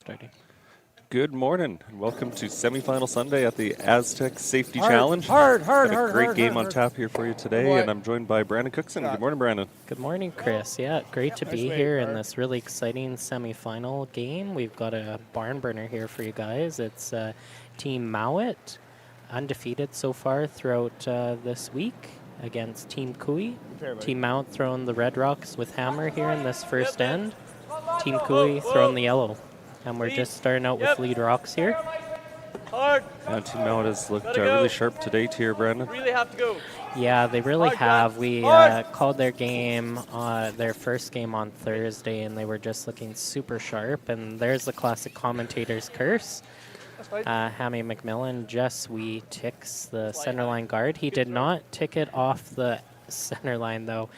starting. Good morning, and welcome to semifinal Sunday at the Astec Safety Hard, Challenge. hard, Got a great game on tap here for you today, and I'm joined by Brandon Cookson. Good morning, Brandon. Good morning, Chris. Yeah, great to be here in this really exciting semifinal game. We've got a barn burner here for you guys. It's Team Mouat, undefeated so far throughout this week against Team Kui. Team Mouat throwing the red rocks with hammer here in this first end. Team Kui throwing the yellow. And we're just starting out with lead rocks here. Hard. And Team Mouat has looked really sharp to date here, Brandon. Really have to go. Yeah, they really have. We called their game, their first game on Thursday, and they were just looking super sharp. And there's the classic commentator's curse. Hammy McMillan just ticks the centerline guard. He did not tick it off the center line, though,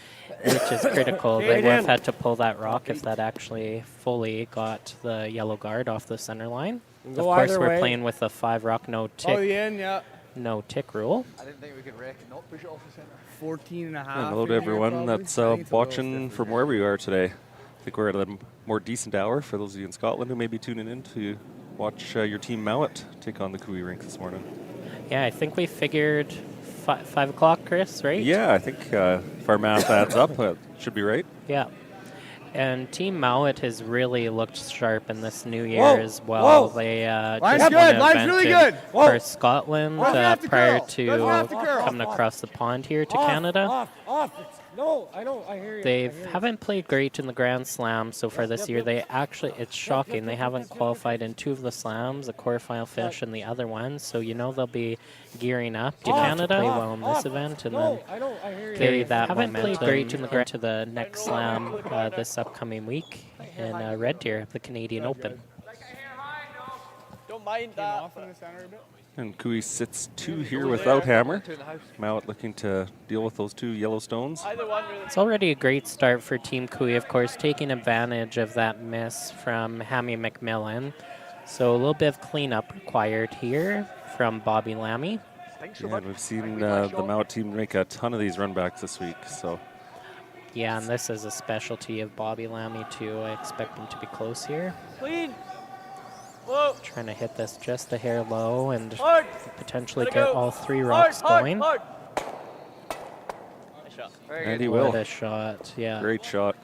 which is critical. They would have had to pull that rock if that actually fully got the yellow guard off the center line. Of course, we're playing with a 5 rock, no tick, no tick rule. I didn't think we could wreck and not push it off the center. 14 and a half. And hello to everyone that's watching from wherever you are today. I think we're at a more decent hour for those of you in Scotland who may be tuning in to watch your Team Mouat take on the Kui rink this morning. Yeah, I think we figured 5 o'clock, Chris, right? Yeah, I think if our math adds up, it should be right. Yeah. And Team Mouat has really looked sharp in this new year as well. They just won an event for Scotland prior to coming across the pond here to Canada. No, I know. I hear you. They haven't played great in the Grand Slam so far this year. They actually, it's shocking, they haven't qualified in 2 of the slams, the quarterfinal finish and the other one. So you know they'll be gearing up to Canada, play well in this event, and then carry that momentum great to the next slam this upcoming week in Red Deer, the Canadian Open. Don't mind that. And Kui sits 2 here without hammer. Mouat looking to deal with those 2 yellow stones. It's already a great start for Team Kui, of course, taking advantage of that miss from Hammy McMillan. So a little bit of cleanup required here from Bobby Lammy. Yeah, and we've seen the Mouat team make a ton of these runbacks this week. So yeah, and this is a specialty of Bobby Lammy too. I expect him to be close here. Clean. Whoa. Trying to hit this just a hair low and potentially get all 3 rocks going. Nice shot. And he will. What a shot, yeah. Great shot.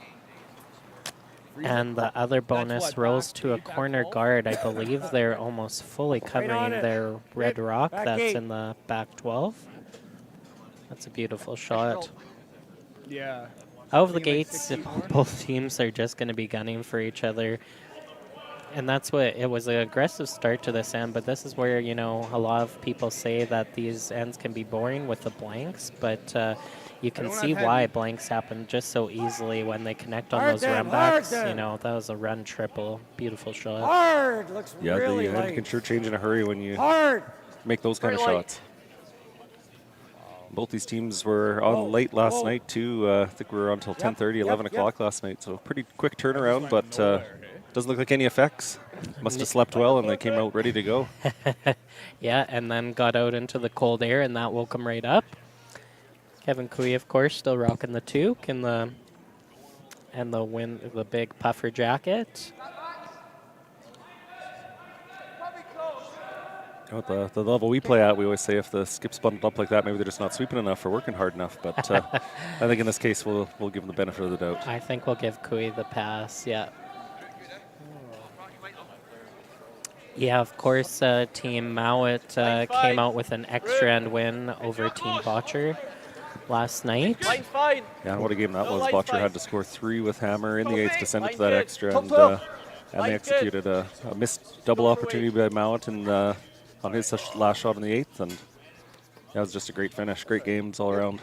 And the other bonus rolls to a corner guard. I believe they're almost fully covering their red rock. That's in the back 12. That's a beautiful shot. Yeah. Out of the gates, both teams are just going to be gunning for each other. And that's what, it was an aggressive start to this end, but this is where, you know, a lot of people say that these ends can be boring with the blanks, but you can see why blanks happen just so easily when they connect on those run backs. You know, that was a run triple. Beautiful shot. Hard. Looks Yeah, really the end can sure change in a hurry when you make those kind of shots. Both these teams were on late last night, too. I think we were on until 10:30, 11 o'clock last night, so pretty quick turnaround, but doesn't look like any effects. Must have slept well, and they came out ready to go. Yeah, and then got out into the cold air, and that woke them right up. Kevin Kui, of course, still rocking the toque and the big puffer jacket. At the level we play at, we always say if the skip's bundled up like that, maybe they're just not sweeping enough or working hard enough. But I think in this case, we'll give them the benefit of the doubt. I think we'll give Kui the pass, yeah. Yeah, of course, Team Mouat came out with an extra end win over Team Botcher last night. Yeah, and what a game that was. Botcher had to score 3 with hammer in the 8th to send it to that extra, and they executed a missed double opportunity by Mouat on his last shot in the 8th, and that was just a great finish. Great games all around.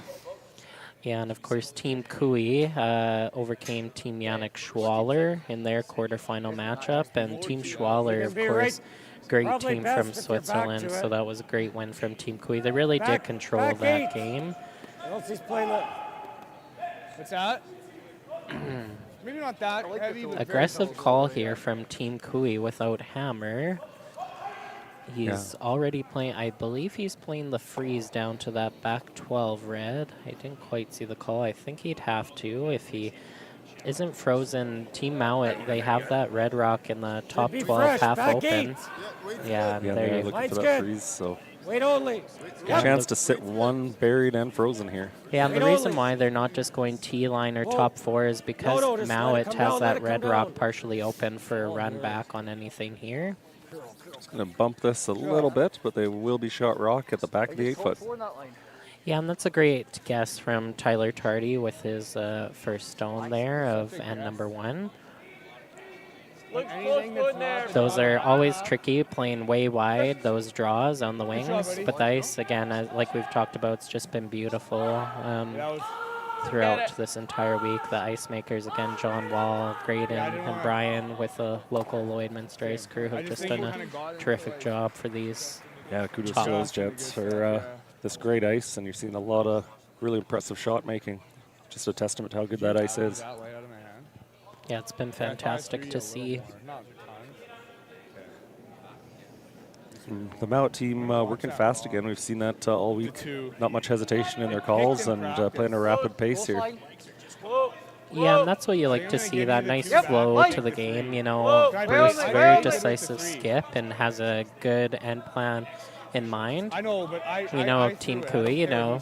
Yeah, and of course, Team Kui overcame Team Yannick Schwaller in their quarterfinal matchup, and Team Schwaller, of course, great team from Switzerland, so that was a great win from Team Kui. They really did control that game. What's that? Maybe not that heavy. Aggressive call here from Team Kui without hammer. He's already playing, I believe he's playing the freeze down to that back 12 red. I didn't quite see the call. I think he'd have to if he isn't frozen. Team Mouat, they have that red rock in the top Be 12 fresh, half back open. eight. Yeah, Yeah, there they're you looking Line's for that good. freeze, so Wait only. a chance to sit one buried and frozen here. Yeah, and the Wait reason only. why they're not just going T-line or Whoa. top 4 is because No, just let it Mouat come has down, let that it red come rock down. partially open for a run back on anything here. Just going to bump this a little bit, but they will be shot rock at the back of the 8-foot. Yeah, and that's a great guess from Tyler Tardy with his first stone there of end number 1. Those are always tricky, playing way wide, those draws on the wings. But the ice, again, like we've talked about, it's just been beautiful throughout this entire week. The ice makers, again, John Wall, Graydon, and Brian with the local Lloydminster ice crew have just done a terrific job for these. Yeah, kudos Top. to those Jets for this great ice, and you're seeing a lot of really impressive shot making. Just a testament to how good that ice is. Yeah, it's been fantastic to see. The Mouat team working fast again. We've seen that all week. Not much hesitation in their calls and playing a rapid pace here. Yeah, and that's what you like to see, that nice flow to the game. You know, Bruce, very decisive skip and has a good end plan in mind. I know, but You know, Team Kui, you know,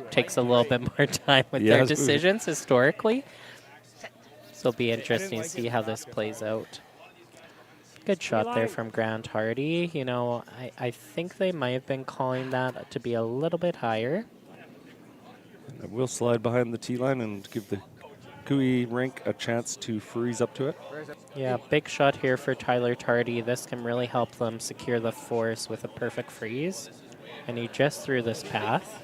takes a little bit more time with Yeah, their it's- decisions historically. So it'll be interesting to see how this plays out. Good shot there from Grant Hardy. You know, I think they might have been calling that to be a little bit higher. And we'll slide behind the T line and give the Kui rink a chance to freeze up to it. Yeah, big shot here for Tyler Tardy. This can really help them secure the force with a perfect freeze. And he just threw this path.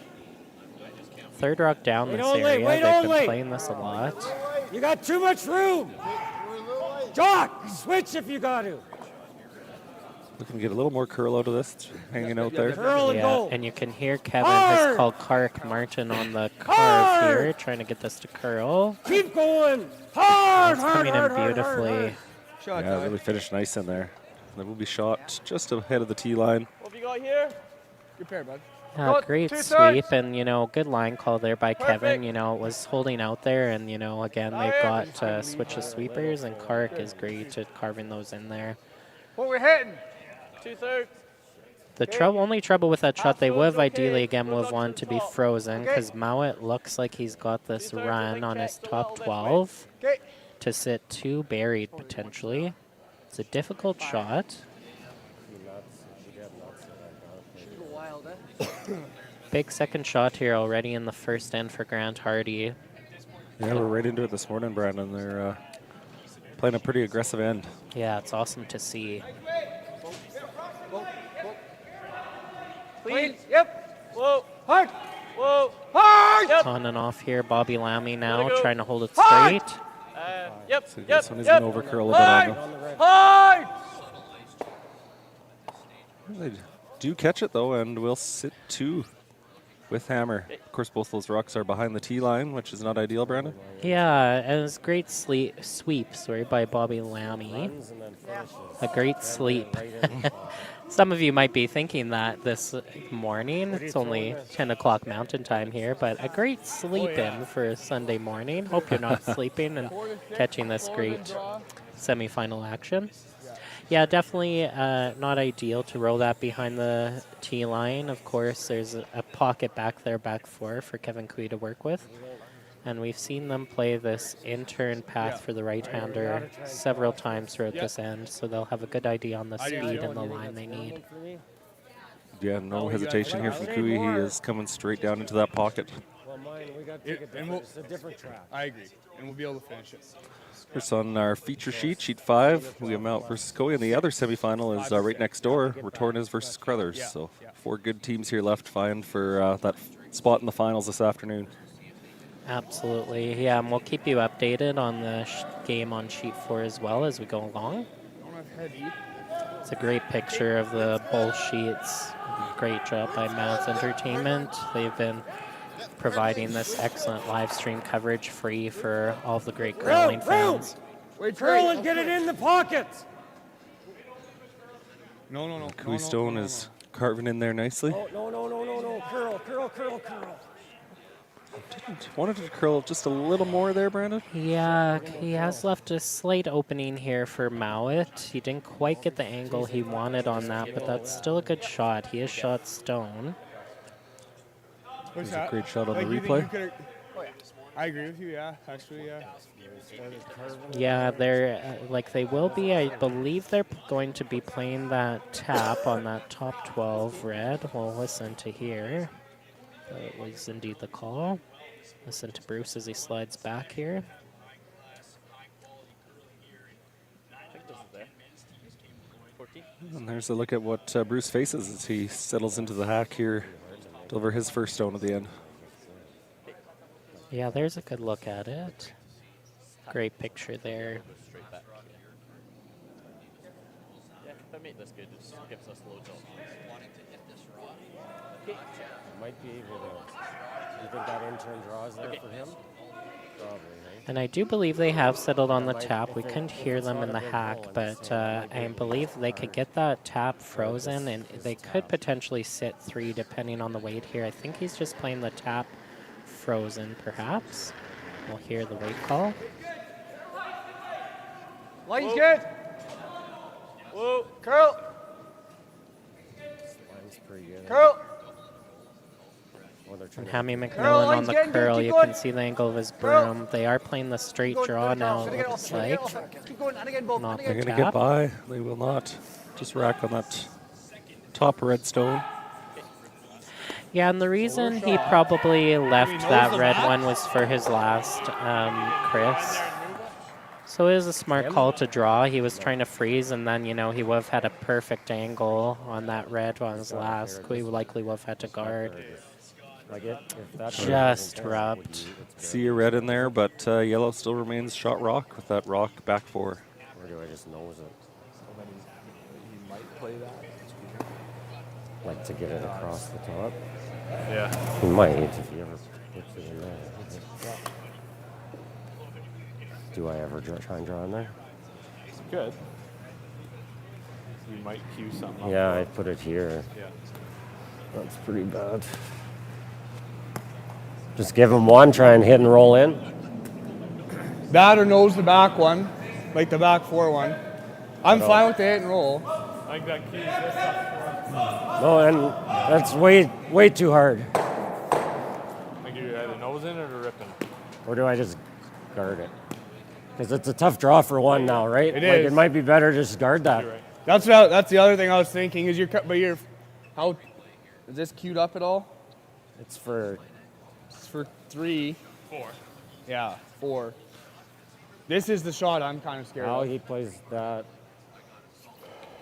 Third rock down this area. They've been playing this a lot. You got too much room. Jock, switch if you got to. Looking to get a little more curl out of this. It's hanging out there. Curl and Yeah, go. and you can hear Kevin has called Kark Martin on the carve here, trying to get this to curl. Keep going. Hard, It's hard, coming hard, in hard, beautifully. Yeah, really finished nice in there. They will be shot just ahead of the T line. What have you got here? Good pair, bud. Great sweep, and, you know, good line call there by Kevin. You know, it was holding out there, and, you know, again, they've got switch of sweepers, and Kark is great at carving those in there. What we're hitting? 2/3. The only trouble with that shot, they would have ideally, again, would have wanted to be frozen, because Mouat looks like he's got this run on his top 12 Okay. to sit 2 buried, potentially. It's a difficult shot. Big second shot here already in the first end for Grant Hardy. Yeah, we're right into it this morning, Brandon. They're playing a pretty aggressive end. Yeah, it's awesome to see. Clean. Yep. Whoa. Hard. Whoa. Hard. Yep. On and off here, Bobby Lammy now go. trying to hold it Hard. straight. Yep. So Yep. this one is Yep. going to overcurl a bit on them. Hard. They do catch it, though, and we'll sit 2 with hammer. Of course, both those rocks are behind the T line, which is not ideal, Brandon. Yeah, and it was a great sweep, by Bobby Lammy. A great sleep. Some of you might be thinking that this morning. It's only 10 o'clock Mountain Time here, but a great sleep in for a Sunday morning. Hope you're not sleeping and catching this great semifinal action. Yeah, definitely not ideal to roll that behind the T line. Of course, there's a pocket back there, back 4 for Kevin Kui to work with. And we've seen them play this in-turn path for the right-hander several times throughout this end, so they'll have a good idea on the speed and the line they need. Yeah, no hesitation here from Kui. He is coming straight down into that pocket. Well, mine, we got it's a different trap. I agree, and we'll be able to finish it. Here's on our feature sheet, sheet 5. We have Mouat versus Koi, and the other semifinal is right next door, Retornas versus Crothers. So 4 good teams here left vying for that spot in the finals this afternoon. Absolutely, yeah, and we'll keep you updated on the game on sheet 4 as well as we go along. It's a great picture of the bowl sheets. Great job by Mouth Entertainment. They've been providing this excellent live stream coverage free for all of the great curling fans. Curl and get it in the pockets. No. Kui Stone is carving in there nicely. Oh, no. Curl. Wanted to curl just a little more there, Brandon. Yeah, he has left a slight opening here for Mouat. He didn't quite get the angle he wanted on that, but that's still a good shot. He is shot stone. What's It was a that? great shot on Like, the you think you replay. could've- I agree with you, yeah. Actually, yeah. Yeah, they're like they will be. I believe they're going to be playing that tap on that top 12 red. We'll listen to hear. It was indeed the call. Listen to Bruce as he slides back here. And there's a look at what Bruce faces as he settles into the hack here, deliver his first stone at the end. Yeah, there's a good look at it. Great picture there. Yeah, if I make this good, it just gives us loads of Might be able to. You think that in-turn draw is there for him? Probably, right? And I do believe they have settled on the tap. We couldn't hear them in the hack, but I believe they could get that tap frozen, and they could potentially sit 3 depending on the weight here. I think he's just playing the tap frozen, perhaps. We'll hear the weight call. Line's good. Whoa, curl. Line's pretty good. Curl. Oh, they're trying And to Hammy Curl, McMillan on line's the getting good, curl. keep You going. can see the angle of his Curl. broom. They are playing the straight draw now, it looks like. Keep going, and again, Bob. Not They're the going to get tap. by. They will not. Just rack on that top red stone. Yeah, and the reason he probably left that red one was for his last, Chris. So it was a smart call to draw. He was trying to freeze, and then, you know, he would have had a perfect angle on that red on his last. He likely would have had to guard. Like it, if that's Just rubbed. See a red in there, but yellow still remains shot rock with that rock back 4. Or do I just nose it? He might play that. Like to get it across the top? Yeah. He might if he ever puts it in there. Do I ever try and draw in there? It's good. You might cue something up. Yeah, I put it here. Yeah. That's pretty bad. Just give him one, try and hit and roll in. That or nose the back one, like the back 4 one. I'm fine with the hit and roll. I think that keys this up. No, and that's way too hard. Like you either nose in or the ripping. Or do I just guard it? Because it's a tough draw for one now, right? It Like, is. it might be better to just guard that. You're right. That's the other thing I was thinking is how is this queued up at all? It's for It's for 3. 4. Yeah, 4. This is the shot I'm kind of scared how of. he plays that.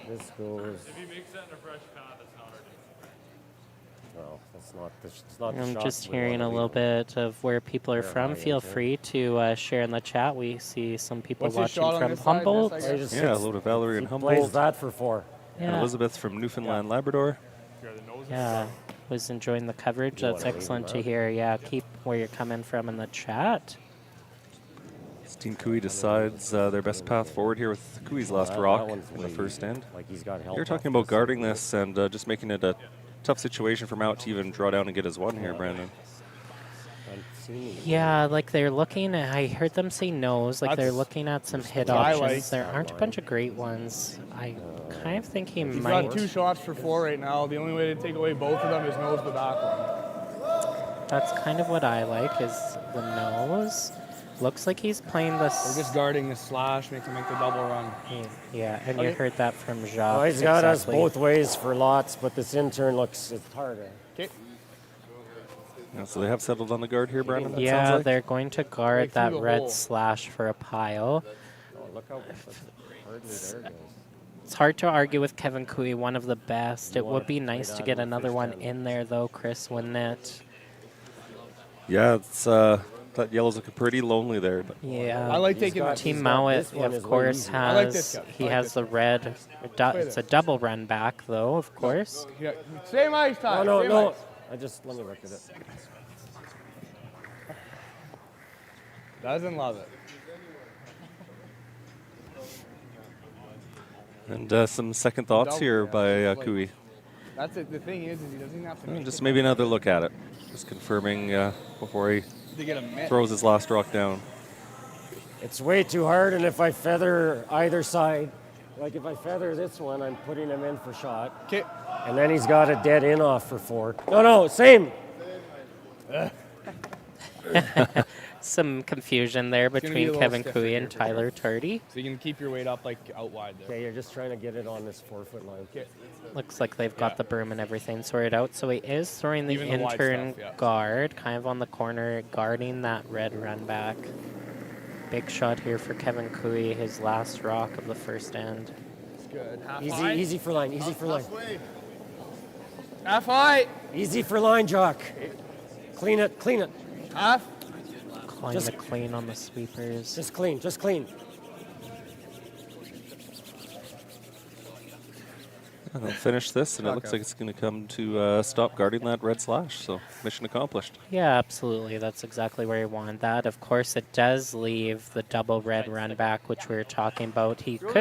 This goes. If he makes that in a fresh path, it's not our day. No, that's not the. It's not the I'm shot just we hearing wanna a little leave. bit of where people are Where from. am I Feel into it? free to share in the chat. We see some people What's his watching shot on from this side? This Humboldt. side? So he just Yeah, sits- a load of Valerie and he plays Humboldt. that for 4. And Yeah. Elizabeth from Newfoundland, Labrador. If you're the nose Yeah, was enjoying the coverage. You That's wanna leave excellent to that? hear. Yeah, keep where you're coming from in the chat. Team Kui decides their best path forward here with Kui's last That rock one's in the way- first end. Like he's got help. You're talking off about this guarding side. this and just making it a tough situation for Mouat to even draw down and get his 1 here, Brandon. I'm seeing it. Yeah, like they're looking at, I heard them say no's, like they're That's looking at some hit what I options. like. There aren't a bunch of great ones. I kind of think he He's might. got 2 shots for 4 right now. The only way to take away both of them is nose the back one. That's kind of what I like is the nose. Looks like he's playing We're this. just guarding the slash, make him make the double run. Yeah, and you Okay. heard that from Jacques. Well, he's got us exactly. both ways for lots, but this intern looks it's harder. Okay. Yeah, so they have settled on the guard here, Brandon. That Yeah, sounds like. they're going to guard Right through that the red hole. slash for a pile. Oh, look how hardly there it goes. It's hard to argue with Kevin Kui, one of the best. It want would be to play nice to that get in the another first one end. in there, though, Chris, wouldn't it? Yeah, it's that yellow's looking pretty lonely there. But Yeah. I like He's taking got- the Team he's got Mouat, this one of is way course, easier. I like this has guy. he I like has this the red. It's a double run back, though, of course. Yeah. Same ice time. No, same no. ice. I just let me look at it. Doesn't love it. and some second thoughts here by Like- Kui. That's it. The thing is he doesn't even have to. make Just it. maybe another look at it. Just confirming before he They get a miss. throws his last rock down. It's way too hard, and if I feather either side, like if I feather this one, I'm putting him in for shot. Okay. And then he's got a dead in off for 4. No, same. Some confusion there gonna be a between little Kevin stiffer Cooey here and for Tyler Tardy. So you can keep your weight up like out wide there. Okay, you're just trying to get it on this 4-foot line. Okay. Looks like they've got the broom and everything sorted out. So he is throwing the Even the wide intern stuff, yeah. guard, kind of on the corner, guarding that red run back. Big shot here for Kevin Cooey, his last rock of the first end. It's good. Half high. Easy for line, easy for line. Half high. Easy for line, Jock. Clean it. Half. Climb Just- the clean on the sweepers. Just clean. And they'll finish this, and it looks like it's going to come to stop guarding that red slash. So mission accomplished. Yeah, absolutely. That's exactly where you want that. Of course, it does leave the double red run back, which we were talking about. He could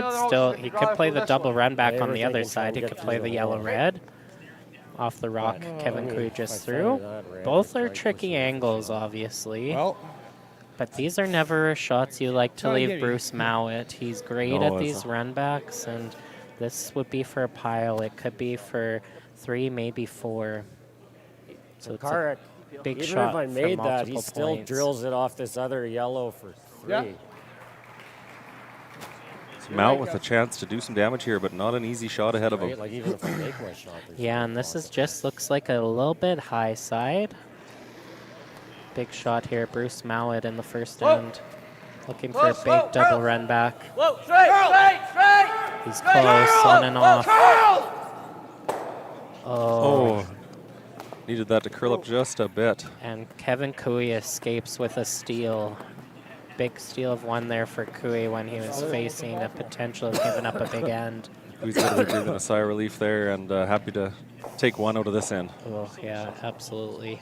play the double run back on the other side. He could play the yellow red off the rock Kevin Cooey just threw. Both are tricky angles, obviously. Well, But these are never shots you like to Try to leave get Bruce Mouat. He's great No, at it's these a- run backs, and this would be for a pile. It could be for 3, maybe 4. So it's a Carrick, big even shot if I for made that, he multiple still points. drills it off this other yellow for 3. Yeah. It's Mount with a chance to do some damage here, but not an easy shot ahead of Right? him. Like even if I make my shot. there's Yeah, and this is just looks like a little bit high side. Big shot here, Bruce Mouat in the first end. Looking for a big double run back. Whoa, straight! He's close, on and off. Oh, needed that to curl up just a bit. And Kevin Cooey escapes with a steal. Big steal of 1 there for Cooey when he was facing a potential of giving up a big end. He's going to be breathing a sigh of relief there, and happy to take 1 out of this end. Oh, yeah, absolutely.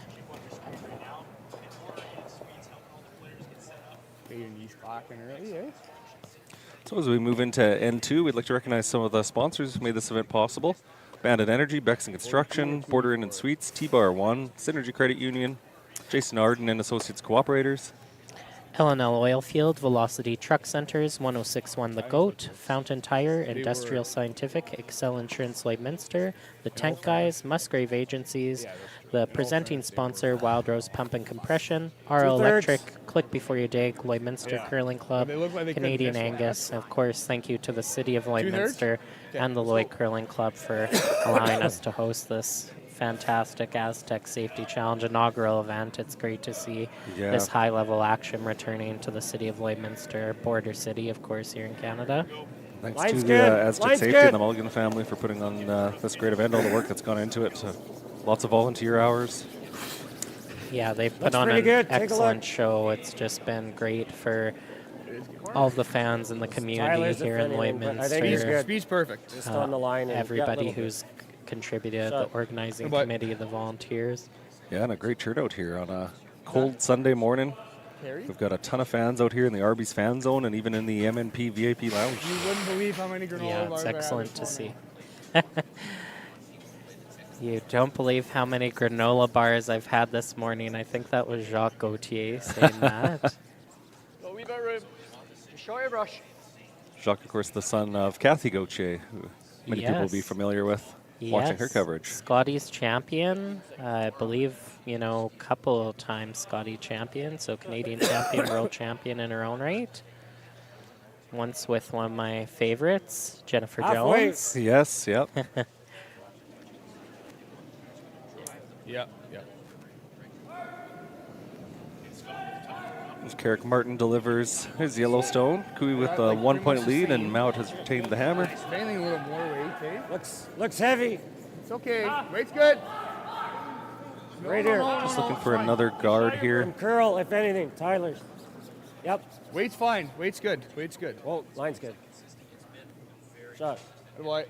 So as we move into N2, we'd like to recognize some of the sponsors who made this event possible. Bandit Energy, Bexon Construction, Border Inn and Suites, T-Bar 1, Synergy Credit Union, Jason Arden and Associates Cooperators, L&L Oilfield, Velocity Truck Centers, 1061 The Goat, Fountain Tire, Industrial Scientific, Excel Insurance Lloydminster, The Tank Guys, Musgrave Agencies, the presenting sponsor, Wild Rose Pump and Compression, RL Electric, Click Before You Dig, Lloydminster Curling Club, They look like they couldn't Canadian miss one. Angus, and of course, thank you to the City of Two-thirds? Lloydminster and the Lloyd Curling Club for allowing us to host this fantastic Astec Safety Challenge inaugural event. It's great to see this high-level action returning to the City of Lloydminster, border city, of course, here in Canada. Thanks Line's to good. the Astec Line's Safety good. and the Mulligan family for putting on this great event, all the work that's gone into it. Lots of volunteer hours. Yeah, they've put Looks on pretty an good. Take a excellent look. show. It's just been great for all the fans in the community Tyler's here in defending him, but I think he's Lloydminster. good. Speed's perfect. Just on the line. And Everybody yeah, a little who's contributed, Shot. the organizing Good butt. committee, the volunteers. Yeah, and a great turnout here on a cold Sunday morning. We've got a ton of fans out here in the Arby's fan zone and even in the MNP VIP lounge. You wouldn't believe how many granola Yeah, bars it's I had excellent this to morning. see. You don't believe how many granola bars I've had this morning. I think that was Jacques Gauthier saying that. A wee bit of room. Just show your brush. Jacques, of course, the son of Kathy Gauthier, who many people will be Yes. familiar with watching her Yes. coverage. Scotty's champion, I believe, couple of times Scotty champion, so Canadian champion, world champion in her own right. Once with one of my favorites, Jennifer Halfway. Jones. Yes, yep. Yep, yep. As Carrick Martin delivers his Yellowstone. Cooey with a 1-point lead, and Mouat has retained the hammer. Expanding a little more weight, eh? looks heavy. It's okay. Weight's good. Right here. Just looking for another guard here. And curl, if anything. Tyler's. Yep. Weight's fine. Weight's good. Weight's good. Oh, line's good. Shot. Good boy.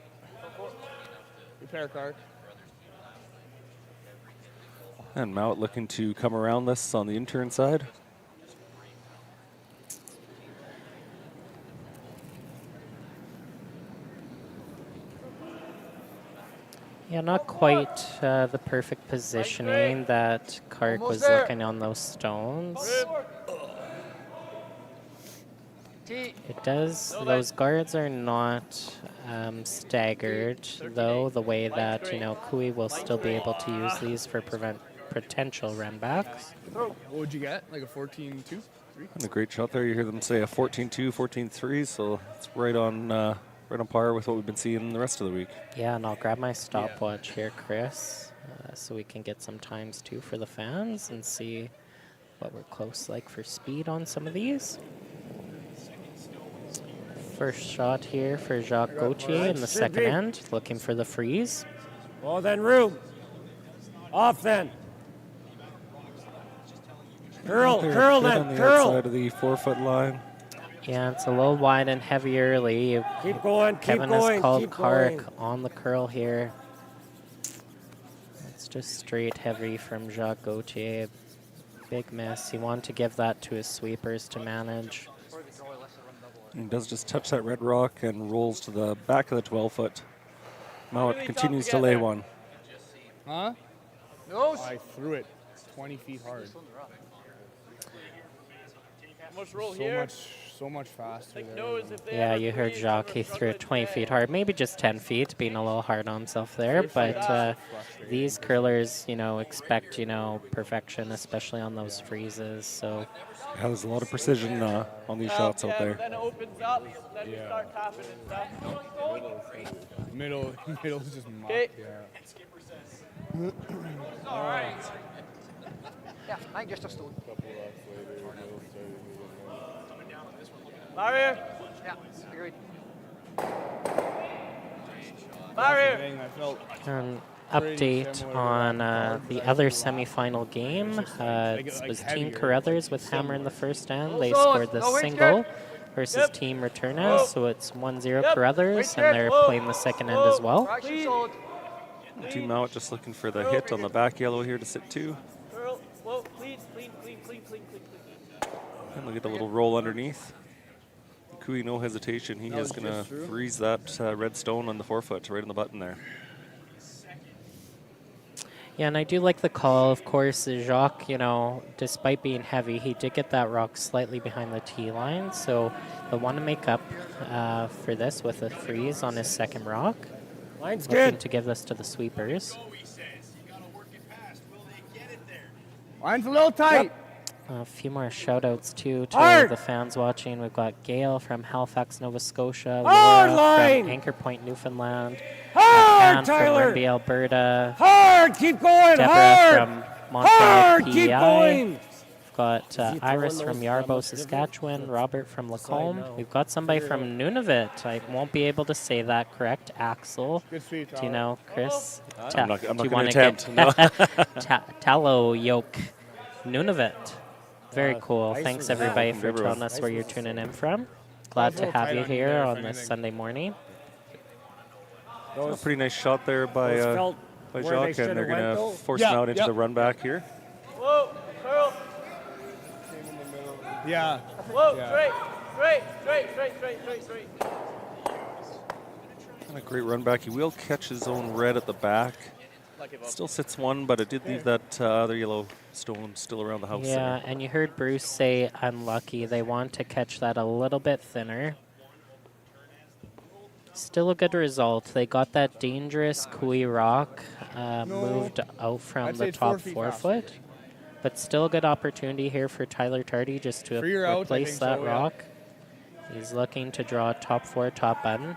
Repair card. And Mouat looking to come around this on the intern side. Yeah, not quite the perfect positioning that Kark was looking on those stones. It does, those guards are not staggered, though, the way that, you know, Kui will still be able to use these for potential run backs. What would you get? Like a 14-2? 3? And a great shot there. You hear them say a 14-2, 14-3, so it's right on par with what we've been seeing the rest of the week. Yeah, and I'll grab my stopwatch here, Chris, so we can get some times too for the fans and see what we're close like for speed on some of these. First shot here for Jacques Gauthier in the second end, looking for the freeze. Well, then room. Off then. Curl Good then, on the curl. outside of the 4-foot line. Yeah, it's a little wide and heavy early. Keep going, Kevin has called Kark on the curl here. It's just straight heavy from Jacques Gauthier. Big miss. He wanted to give that to his sweepers to manage. He does just touch that red rock and rolls to the back of the 12-foot. Mouat continues to lay one. Huh? I threw it 20 feet hard. So much faster there. Yeah, you heard Jacques. He threw it 20 feet hard, maybe just 10 feet, being a little hard on himself there. But these curlers, you know, expect, you know, perfection, especially on those freezes. So Yeah, there's a lot of precision on these shots out there. Then it opens up, then you start tapping and stuff. Middle's just mucked, Okay. yeah. All right. Yeah, I just a stone. Barrier. Yeah, agreed. Barrier. Dang, I felt an update on the other semifinal game. It was Team Carruthers with Hammer in the first end. They scored the single versus Team Returnas, so it's 1-0 Carruthers, and they're playing the second end as well. Action solid. Team Mouat just looking for the hit on the back yellow here to sit 2. Whoa, clean. And look at the little roll underneath. Kui, no hesitation. He is going to freeze that red stone on the 4-foot right on the button there. Yeah, and I do like the call. Of course, Jacques, you know, despite being heavy, he did get that rock slightly behind the tee line, so they'll want to make up for this with a freeze on his second rock. Line's Looking good. to give this to the sweepers. Line's a little tight. A few more shout-outs, too, to the fans watching. We've got Gail from Halifax, Nova Scotia. Hard Laura line. from Anchor Point, Newfoundland. Hard, Anne from Tyler. Rimbey, Alberta. Hard, keep going, Deborah hard. from Montreal, Hard, PEI. keep going. We've got Iris from Yarbo, Saskatchewan. Robert from Lacombe. We've got somebody from Nunavut. I won't be able to say that correct. Axel. Good feet, Do you know, Chris? I'm not Do you going to wanna attempt. get Tallow Yoke, Nunavut. Very cool. nice Thanks, for that. everybody, for Everyone. telling us where you're tuning in from. Glad to have you here on this Sunday morning. A pretty nice shot there by Felt where they Jacques, and should they're have went, going though. to force him out into the run back here. Whoa, curl. Yeah. Whoa, Yeah. straight. And a great run back. He will catch his own red at the back. Still sits 1, but it did leave that other yellow stone still around the house. Yeah, there. and you heard Bruce say unlucky. They want to catch that a little bit thinner. Still a good result. They got that dangerous Kui rock moved out from I'd say the it's 4 top feet 4-foot. But still a good opportunity here for Tyler Tardy just to Free or out, I replace think that so, yeah. rock. He's looking to draw top 4, top button.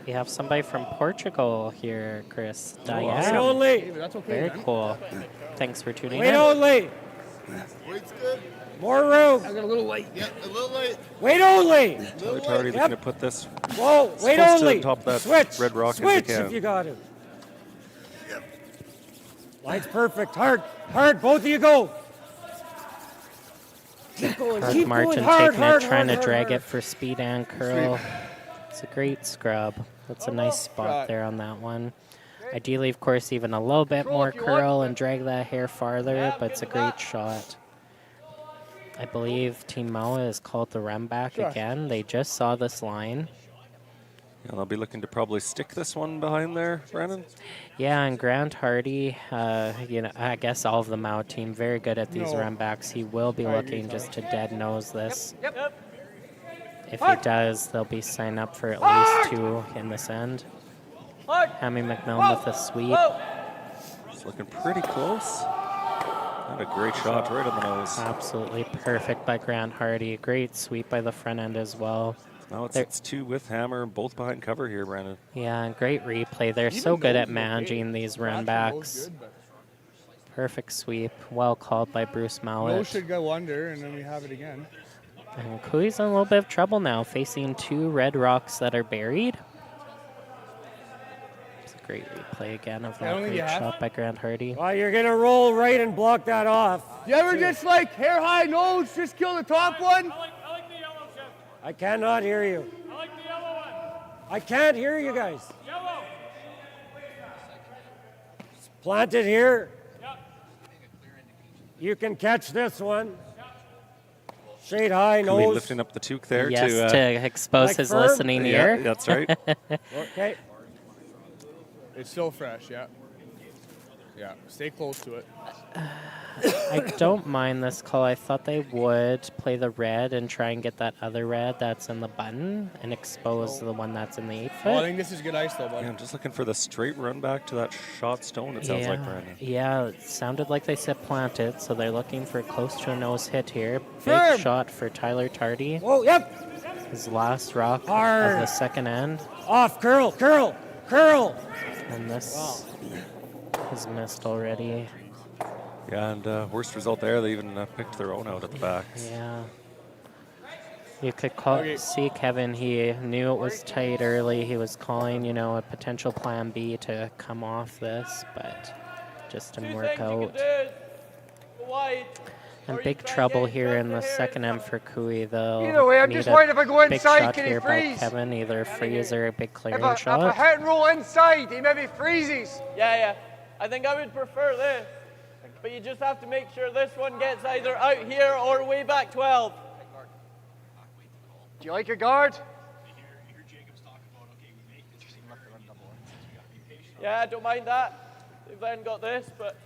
We have somebody from Portugal here, Chris. Wait Diane. only. That's okay. Very man. cool. Thanks for tuning Wait in. only. Wait's good. More room. I got a little late. Yeah, a little late. Wait only. Tyler Tardy looking to put this Whoa, wait close only. to top that Switch. red rock as they Switch can. if you got it. Line's perfect. Hard, both of you go. Keep going, Mark keep Martin going. Hard, taking hard, it, trying hard, to drag hard. it for speed and curl. It's a great scrub. That's a nice spot shot. there on that one. Ideally, of course, even a little bit more curl and drag that hair farther, but it's a great shot. I believe Team Mouat has called the run back Sure. again. They just saw this line. Yeah, they'll be looking to probably stick this one behind there, Brandon. Yeah, and Grant Hardy, you know, I guess all of the Mouat team very good at these No. run backs. He will be I agree, looking Tyler. just to dead nose this. Yep. If he does, they'll be signed up for at least 2 in this end. Hard. Hammy McMillan with a sweep. Whoa. It's looking pretty close. Had a great shot right on the nose. Absolutely perfect by Grant Hardy. Great sweep by the front end as well. Now it's, They're- it's 2 with Hammer, both behind cover here, Brandon. Yeah, and great replay. They're Even so good nose at is managing okay. these run Scratch and nose backs. good, but Perfect sweep. Well called by Bruce nose Mouat. should go under, and then we have it again. And Kui's in a little bit of trouble now, facing 2 red rocks that are buried. It's a great replay again of I that don't think great you have. shot by Grant Hardy. Well, you're going to roll right and block that off. You ever just like hair high nose, just kill the top one? I like the yellow, Chef. I cannot hear you. I like the yellow one. I can't hear you guys. Yellow. Plant it here. Yeah. You can catch this one. Shade high Cooley nose. lifting up the toque there Yes, to to expose like his firm? listening yeah, ear. that's right. Okay. It's still fresh, yeah. Yeah, stay close to it. I don't mind this call. I thought they would play the red and try and get that other red that's in the button and expose the one that's in the 8 Well, I foot. think this is good ice though, bud. Yeah, I'm just looking for the straight run back to that shot stone, it sounds like, Brandon. Yeah, it sounded like they said planted, so they're looking for close to a nose hit here. Big Firm. shot for Tyler Tardy. Oh, yep. His last rock of Hard. the second end. Off. Curl. Curl. Curl. And this is missed already. Yeah, and worst result there, they even picked their own out at the back. Yeah. You could call, Okay. see Kevin, he knew it was tight early. He was calling, you know, a potential plan B to come off this, but just Two didn't things work you out. can do is go wide. And or you big try and trouble get here in the yourself to second here end for Kui. They'll Either way, I'm need just a worried if I go big inside, shot can he here by freeze? Kevin, either freeze or a big clearing If I shot. hit and roll inside, he maybe freezes. Yeah, yeah. I think I would prefer this. But you just have to make sure this one gets either out here or way back 12. Do you like your guard? Yeah, I don't mind that. They've then got this, but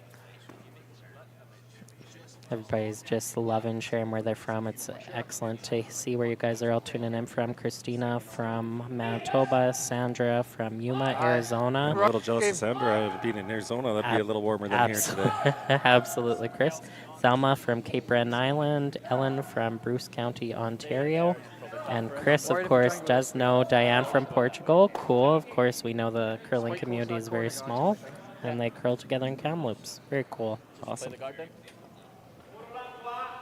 Everybody's just loving sharing where they're from. It's excellent to see where you guys are all tuning in from. Christina from Manitoba, Sandra from Yuma, Arizona. I'm a little jealous of Sandra being in Arizona. That'd be a little warmer than here today. Absolutely, Chris. Thelma from Cape Breton Island, Ellen from Bruce County, Ontario, and Chris, of course, does know Diane from Portugal. Cool. Of course, we know the curling community is very small, and they curl together in Kamloops. Very cool. Awesome. the guard thing.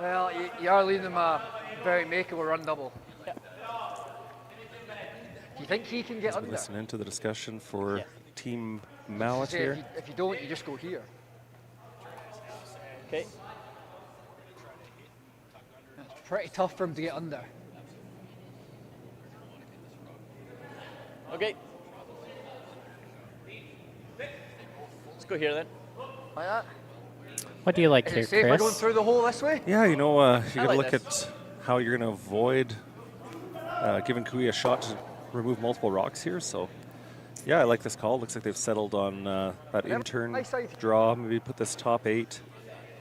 Well, you are leaving him a very makeable run double. Yeah. Do you think he can get under? Listen into the discussion for Yeah. Team Mouat Say, here. if you don't, you just go here. Okay. It's pretty tough for him to get under. Okay. Let's go here then. Like that. What do you like Is here, it safer going Chris? through the hole this way? Yeah, you know, you got to like look this. at how you're going to avoid giving Kui a shot to remove multiple rocks here. So, yeah, I like this call. Looks like they've settled on that intern nice side. draw. Maybe put this top 8.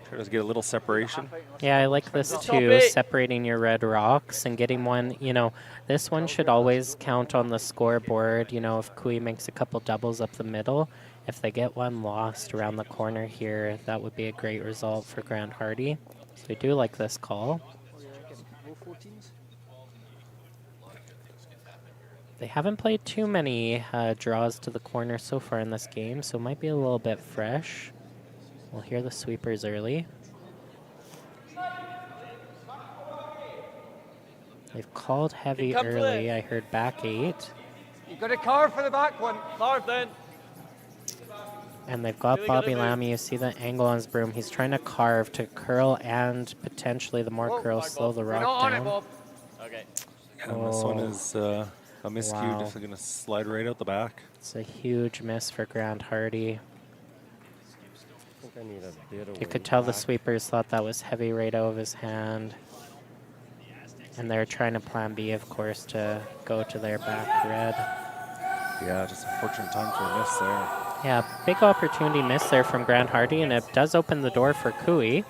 Try to get a little separation. Yeah, I like this Top too, 8. separating your red rocks and getting one, you know, this one should always count on the scoreboard, you know, if Kui makes a couple doubles up the middle. If they get one lost around the corner here, that would be a great result for Grant Hardy. So I do like this call. They haven't played too many draws to the corner so far in this game, so it might be a little bit fresh. We'll hear the sweepers early. They've called heavy come for early. this. I heard back 8. You got to carve for the back one. Carve then. And they've got Really gotta Bobby move. Lammy. You see the angle on his broom. He's trying to carve to curl and potentially the more Whoa, curls Bob. slow the You're rock not on it, down. Bob. Okay. And this one Oh. is a miscue. Wow. Definitely going to slide right out the back. It's a huge miss for Grant Hardy. I think I need a bit of You could wind tell the back. sweepers thought that was heavy right out of his hand. And they're trying to plan B, of course, to go to their back red. Yeah, just unfortunate time for a miss there. Yeah, big opportunity miss there from Grant Hardy, and it does open the door for Cooey.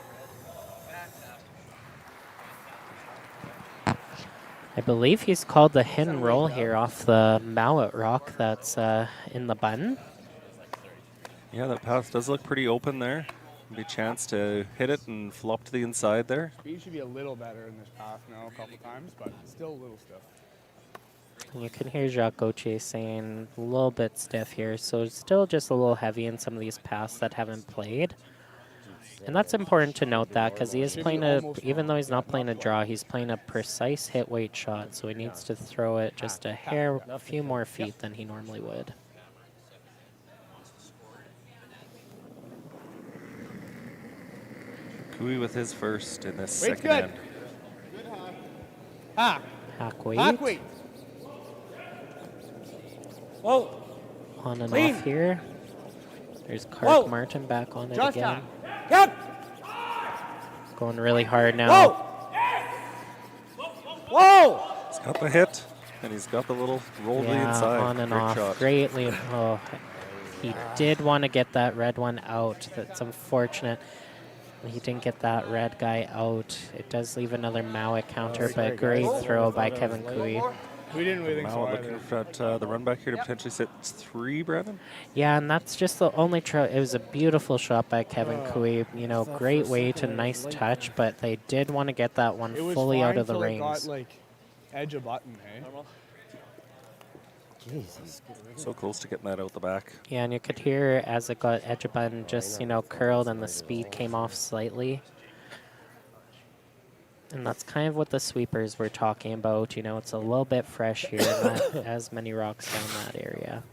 I believe he's called the hit and roll here off the Mouat rock that's in the button. Yeah, that path does look pretty open there. Be a chance to hit it and flop to the inside there. Speed should be a little better in this path now a couple times, but still a little stiff. And you can hear Jacques Gauthier saying a little bit stiff here, so it's still just a little heavy in some of these paths that haven't played. And that's important to note that because he is playing even though he's not playing a draw, he's playing a precise hit weight shot, so he needs to throw it just a few more feet than he normally would. Cooey with his first in this second good. end. Hack. Hack weight. Hack weight. Whoa. On and Clean. off here. There's Clark Whoa. Martin back on it Just again. Yep. Going really hard now. Whoa. Whoa. He's got the hit, and he's got the little roll to the Yeah, inside. on and Great off. shot. Greatly. Oh, he did want to get that red one out. That's unfortunate. He didn't get that red guy out. It does leave another Mouat counter, but great throw by Kevin Cooey. We didn't really think so Mouat either. looking at the run back here to potentially sit 3, Brandon. Yeah, and that's just the only it was a beautiful shot by Kevin Cooey. You know, great weight and nice touch, but they did want to get that one It was fully out fine of the till it rings. got, like, edge a button, hey? Jesus. So close to getting that out the back. Yeah, and you could hear as it got edge of button just, curled and the speed came off slightly. And that's kind of what the sweepers were talking about. It's a little bit fresh here, not as many rocks down that area.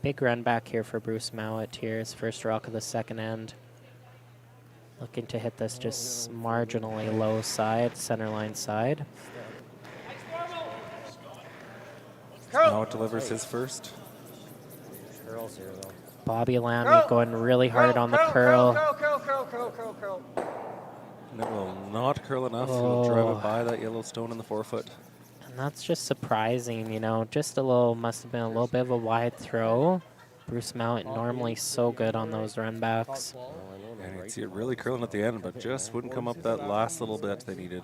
Big run back here for Bruce Mouat here. His first rock of the second end. Looking to hit this just marginally low side, center line side. Mouat delivers his first. Curls here, though. Bobby Lamy going really hard on the curl. Curl. And it will not curl enough. He'll drive it by that yellow stone in the 4-foot. And that's just surprising, just must have been a little bit of a wide throw. Bruce Mouat normally so good on those run backs. And you'd see it really curling at the end, but just wouldn't come up that last little bit they needed.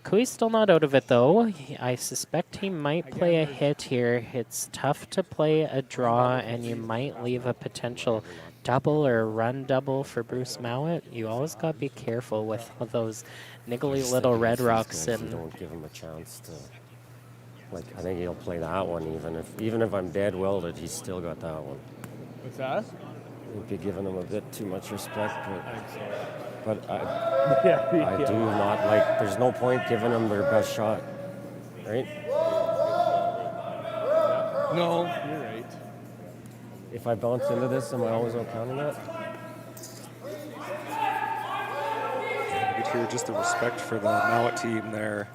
Cooey's still not out of it, though. I suspect he might play a hit here. It's tough to play a draw, and you might leave a potential double or run double for Bruce Mouat. You always got to be careful with those niggly little red rocks. If you don't give him a chance to, I think he'll play that one even if I'm dead welded, he's still got that one. What's that? You'd be giving him a bit too much respect, but I do not like. There's no point giving them their best shot, right? No, you're right. If I bounce into this, am I always on counting that? You could hear just the respect for the Mouat team there.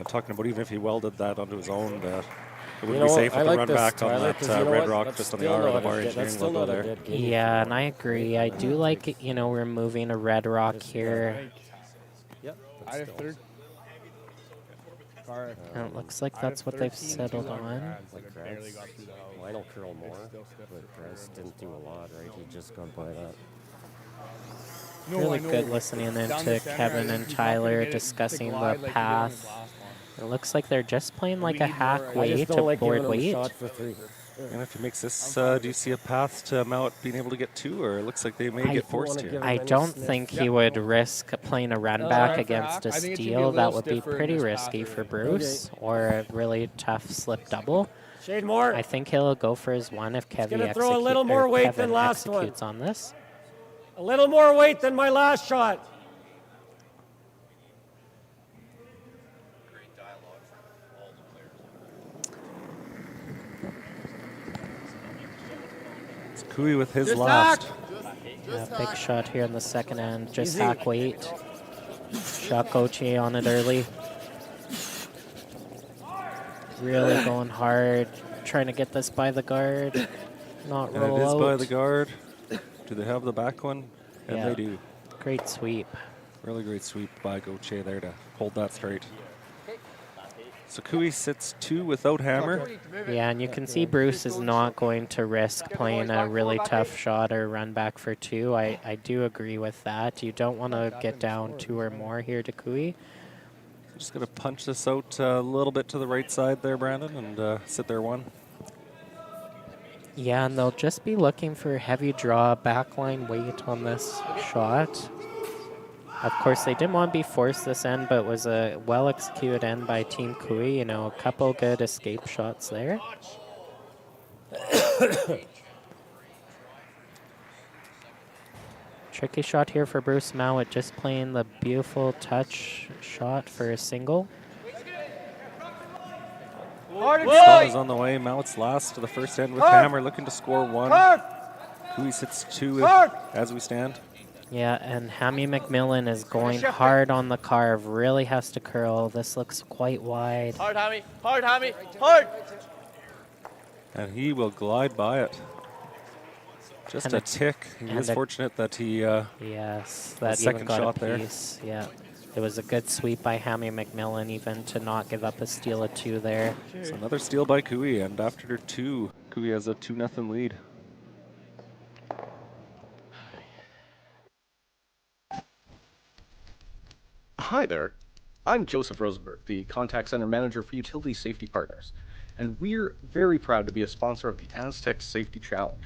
Talking about even if he welded that onto his own, it wouldn't be safe with the run back on that red rock just on the R of the bar engineering logo there. Yeah, and I agree. I do like, removing a red rock here. I have third. And it looks like that's what they've settled on. Barely got through the house. Well, I don't curl more, but Gress didn't do a lot, right? He just got by that. No, Really I know. good listening Down into the center, Kevin and he's not gonna Tyler get it to discussing glide the like he did on his path. last one. It looks like they're just playing like We a need more. hack I I weight just to don't like board giving him a weight. shot for 3. And if he makes this, do you see a path to Mouat being able to get 2, or it looks like they may get forced here? I don't think he would risk playing a run back right, against a I think it should be a steal. That little would be stiffer in pretty this risky path for here. Bruce, or a really tough slip double. Shade more. I think he'll go for his one if Kevin gonna throw a little more weight than last one. executes on this. A little more weight than my last shot. It's Cooey with his last. Yeah, big shot here in the second end. Just hack weight. Shot Gauthier on it early. Really going hard. Trying to get this by the guard. Not And roll it is out. by the guard. Do they have the back one? And Yeah. they do. Great sweep. Really great sweep by Gauthier there to hold that straight. So Cooey sits 2 without hammer. Yeah, and you can see Bruce is not going to risk playing a really tough shot or run back for 2. I do agree with that. You don't want to get down 2 or more here to Cooey. Just going to punch this out a little bit to the right side there, Brandon, and sit there 1. Yeah, and they'll just be looking for heavy draw, backline weight on this shot. Of course, they didn't want to be forced this end, but it was a well-executed end by Team Cooey. You know, a couple good escape shots there. Tricky shot here for Bruce Mouat, just playing the beautiful touch shot for a single. Scott is on the way. Mouat's last to the first end with hammer, looking to score 1. Cooey sits 2 as we stand. Yeah, and Hammy McMillan is going hard on the carve, really has to curl. This looks quite wide. Hard, Hammy. Hard, Hammy. Hard. And he will glide by it. Just And a tick. He is fortunate that he yes, that second even got shot a there. piece. Yeah, it was a good sweep by Hammy McMillan even to not give up a steal of 2 there. So another steal by Cooey, and after 2, Cooey has a 2-0 lead. Hi there, I'm Joseph Rosenberg, the Contact Center Manager for Utility Safety Partners, and we're very proud to be a sponsor of the Astec Safety Challenge.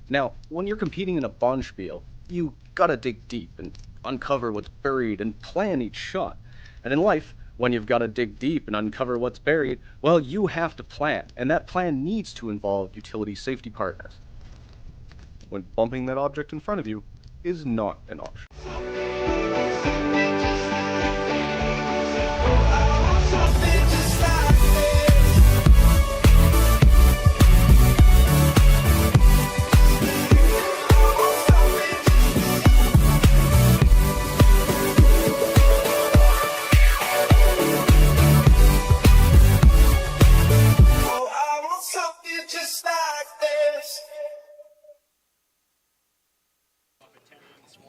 Now, when you're competing in a bonspiel, you gotta dig deep and uncover what's buried and plan each shot. And in life, when you've gotta dig deep and uncover what's buried, well, you have to plan, and that plan needs to involve utility safety partners. When bumping that object in front of you is not an option.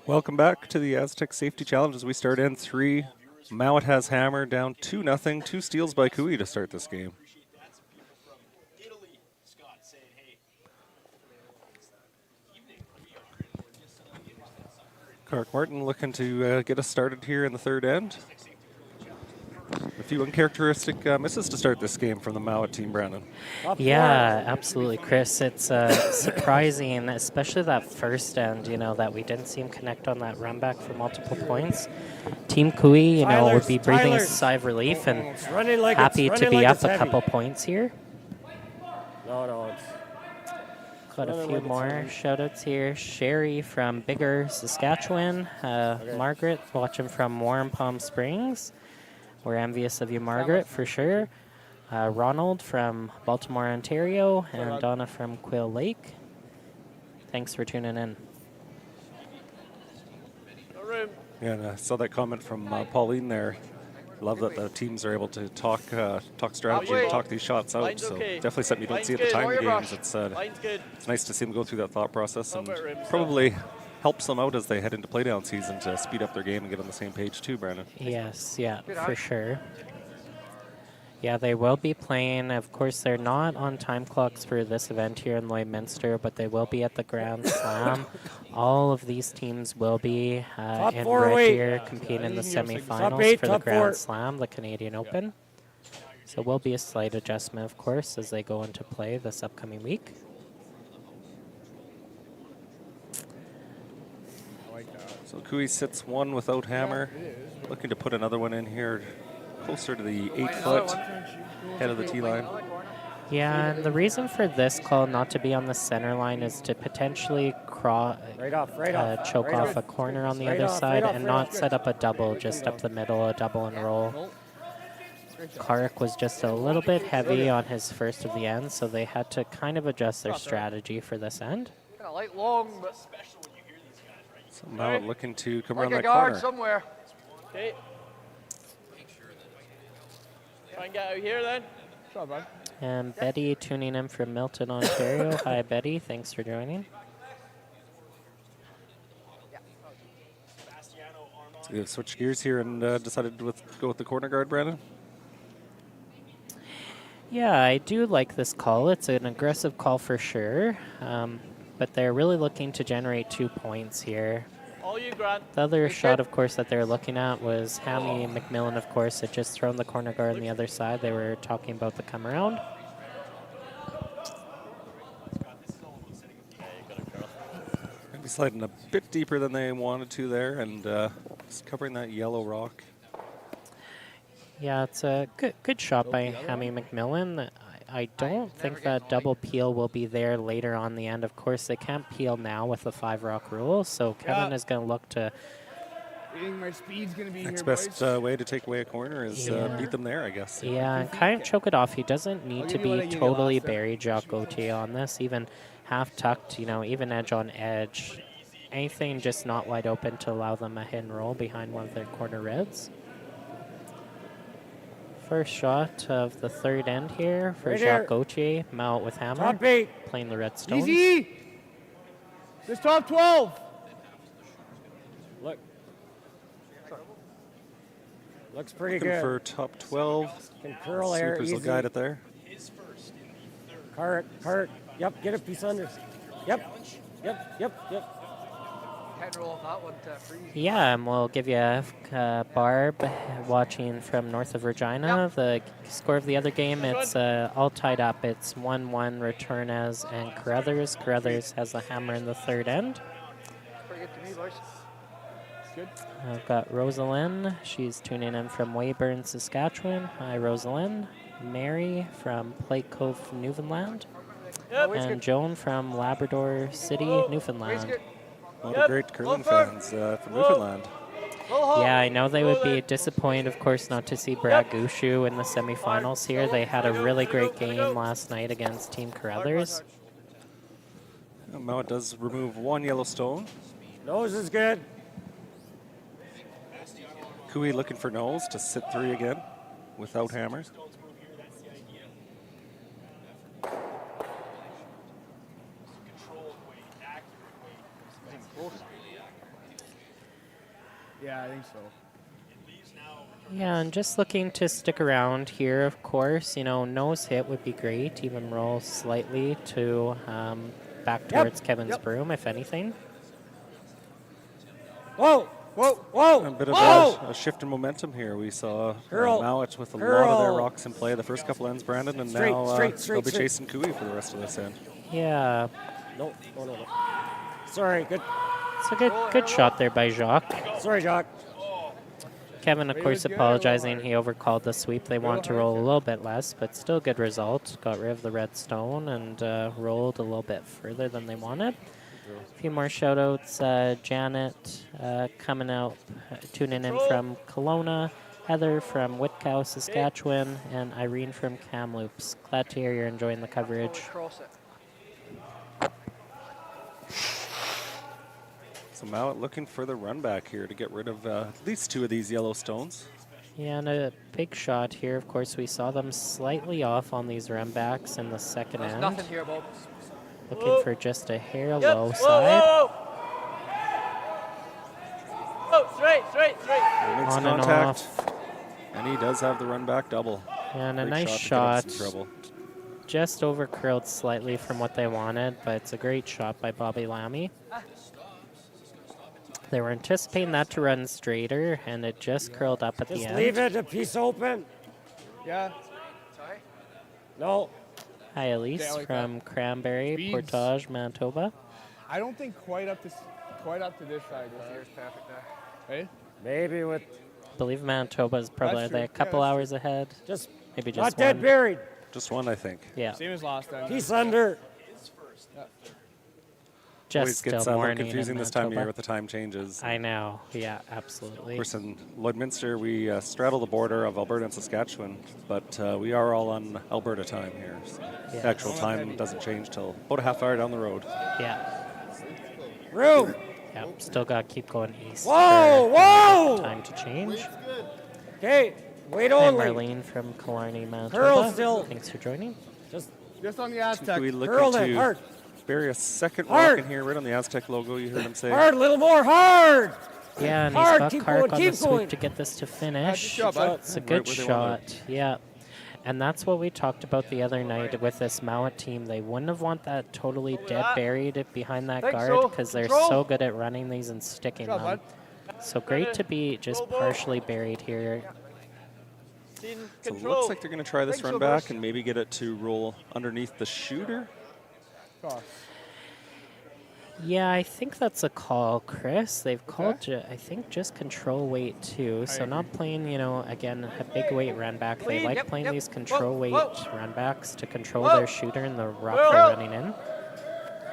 Welcome back to the Astec Safety Challenge as we start end 3. Mouat has hammer down 2-0. 2 steals by Cooey to start this game. Clark Martin looking to get us started here in the third end. A few uncharacteristic misses to start this game from the Mouat team, Brandon. Yeah, absolutely, Chris. It's surprising, especially that first end, you know, that we didn't see him connect on that run back for multiple points. Team Cooey, you know, would be breathing a sigh of relief and happy to be up a couple points here. No, Got a few more shout-outs here. Sherry from Bigger, Saskatchewan. Margaret watching from Warm Palm Springs. We're envious of you, Margaret, for sure. Ronald from Baltimore, Ontario, and Donna from Quail Lake. Thanks for tuning in. Yeah, and I saw that comment from Pauline there. Love that the teams are able to talk strategy and talk these shots out. So definitely something you don't see at the time of the games. It's nice to see them go through that thought process and probably helps them out as they head into playdown season to speed up their game and get on the same page too, Brandon. Yes, yeah, for sure. Yeah, they will be playing. Of course, they're not on time clocks for this event here in Lloydminster, but they will be at the Grand Slam. All of these teams will be in red here competing in the semifinals for the Grand Slam, the Canadian Open. So will be a slight adjustment, of course, as they go into play this upcoming week. So Cooey sits 1 without hammer. Looking to put another one in here closer to the 8-foot head of the tee line. Yeah, and the reason for this call not to be on the center line is to potentially choke off a corner on the other side and not set up a double, just up the middle, a double and roll. Karek was just a little bit heavy on his first of the end, so they had to kind of adjust their strategy for this end. So now looking to come around Like a that guard corner. somewhere. Okay. Try and get out here then. And Betty tuning in from Milton, Ontario. Hi, Betty. Thanks for joining. So we have switched gears here and decided to go with the corner guard, Brandon. Yeah, I do like this call. It's an aggressive call for sure, but they're really looking to generate 2 points here. All you, Grant. The other shot, of course, that they're looking at was Hammy McMillan, of course, had just thrown the corner guard on the other side. They were talking about the come around. Maybe sliding a bit deeper than they wanted to there, and just covering that yellow rock. Yeah, it's a good shot by Hammy McMillan. I don't think that double peel will be there later on the end. Of course, they can't peel now with the 5-rock rule, so Kevin is going to look to... You think my speed's going to be Next here, best boys? way to take away a corner is beat them there, I guess. Yeah, and kind of choke it off. He doesn't need to be totally buried Jacques Gauthier on this, even half-tucked, you know, even edge on edge. Anything just not wide open to allow them a hit and roll behind one of their corner reds. First shot of the third end here for Jacques Gauthier. Mouat with hammer. Top 8. Playing the red stones. Easy! This top 12! Look. Looks pretty Looking good. for top 12. Can curl there, Sweepers will easy. guide it there. Cart. Yep, get a piece under. Yep. Can't roll off that one to freeze. Yeah, and we'll give you Barb watching from north of Regina. The score of the other game, it's all tied up. It's 1-1 Returnez and Carruthers. Carruthers has the hammer in the third end. Pretty good to me, boys. Good. I've got Rosalind. She's tuning in from Weyburn, Saskatchewan. Hi, Rosalind. Mary from Plate Cove, Newfoundland. And Joan from Labrador City, Newfoundland. A lot of great curling fans from Newfoundland. Yeah, I know they would be disappointed, of course, not to see Brad Gushu in the semifinals here. They had a really great game last night against Team Carruthers. Mouat does remove 1 yellow stone. Nose is good. Kui looking for nose to sit 3 again without hammers. Yeah, I think so. Yeah, and just looking to stick around here, of course. You know, nose hit would be great. Even roll slightly to back towards Kevin's broom, if anything. Whoa! A bit of a shift in momentum here. We saw Mouat with a lot of their rocks in play the first couple ends, Brandon, and now they'll be chasing Kui for the rest of this end. Yeah. No. Sorry, good. It's a good shot there by Jacques. Sorry, Jacques. Kevin, of course, apologizing. He overcalled the sweep. They want to roll a little bit less, but still good result. Got rid of the red stone and rolled a little bit further than they wanted. A few more shout-outs. Janet coming out, tuning in from Kelowna. Heather from Whitcow, Saskatchewan. And Irene from Kamloops. Glad to hear you're enjoying the coverage. Cross it. So Mouat looking for the run back here to get rid of at least 2 of these yellow stones. Yeah, and a big shot here. Of course, we saw them slightly off on these run backs in the second There's end. nothing here, Bob. Looking for just a hair low side. Straight. He makes On and contact, off. and he does have the run back double. And a Great nice to get shot. us in trouble. Just over curled slightly from what they wanted, but it's a great shot by Bobby Lammy. They were anticipating that to run straighter, and it just curled up at the Just end. leave it a piece open. Yeah. Sorry? No. Hi, Elise Yeah, like from Cranberry, Beads. Portage, Manitoba. I don't think quite up to this side. Here's perfect there. Hey? Maybe with I believe Manitoba is probably That's they a true. couple Yeah, that's hours ahead. just Maybe not just dead one. buried. Just 1, I think. Yeah, Same as last time. Piece under. just Always still gets a little morning confusing in this time of year Manitoba. with the time changes. I know. Yeah, Of absolutely. course, in Lloydminster, we straddle the border of Alberta and Saskatchewan, but we are all on Alberta time here. So Yeah. the actual time doesn't change till about a half hour down the road. Yeah. Room. Yep, still got to keep going east Whoa, for whoa! time to change. Okay, wait Hi, only. Marlene from Killarney, Manitoba. Curl still. Thanks for joining. Just on the Aztec. We look Curl it to hard. bury a second Hard. rock in here, right on the Aztec logo. You heard him say. Hard, a little more hard. Yeah, and he's Hard, got keep Kark going, on the keep sweep going. to get this to finish. Good job, bud. It's a Right good where they wanted shot. Yeah. And that's what we talked about the other night with this Mouat team. They wouldn't have want that totally dead buried behind that Think guard so. because they're Control. so good at running these and sticking Good job, them. So great to be just partially buried here. Scene So it control. looks like they're going to try this Think run so, back boss. and maybe get it to roll underneath the shooter. Toss. Yeah, I think that's a call, Chris. They've called, I think, just control weight too. So not playing, you know, again, a big weight run back. They Clean. like Yep, playing yep. these control Whoa, weight whoa. run backs to control Whoa. their shooter and the rock Whoa. they're running in.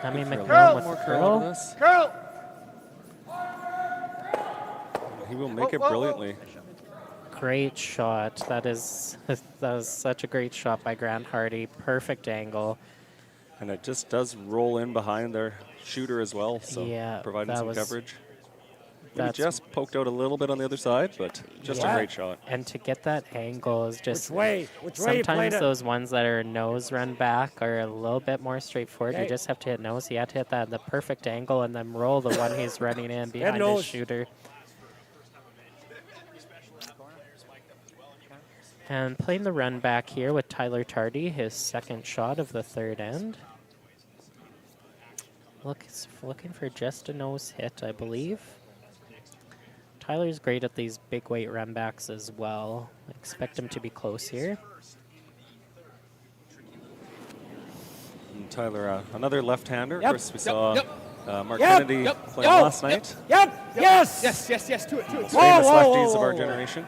Hammy Good for a McMillan little with more the curl out of curl. this. Curl. He will make it Whoa, whoa, whoa. brilliantly. Great shot. That was such a great shot by Grant Hardy. Perfect angle. And it just does roll in behind their shooter as well, so Yeah, providing that some was- coverage. Maybe that's- just poked out a little bit on the other side, but just Yeah. a great shot. And to get that angle is just Which way? Which way you playing sometimes it? those ones that are nose run back are a little bit more straightforward. Okay. You just have to hit nose. You have to hit the perfect angle and then roll the one he's running in behind his nose. shooter. And playing the run back here with Tyler Tardy, his second shot of the third end. Looking for just a nose hit, I believe. Tyler's great at these big weight run backs as well. Expect him to be close here. And Tyler, another left-hander. Yep. Of course, we saw Yep. Mark Yep. Kennedy Yep. playing Yep. last night. Yep. Yes. Yes, yes, yes. To it. Whoa, Famous whoa, lefties whoa, of our whoa. generation.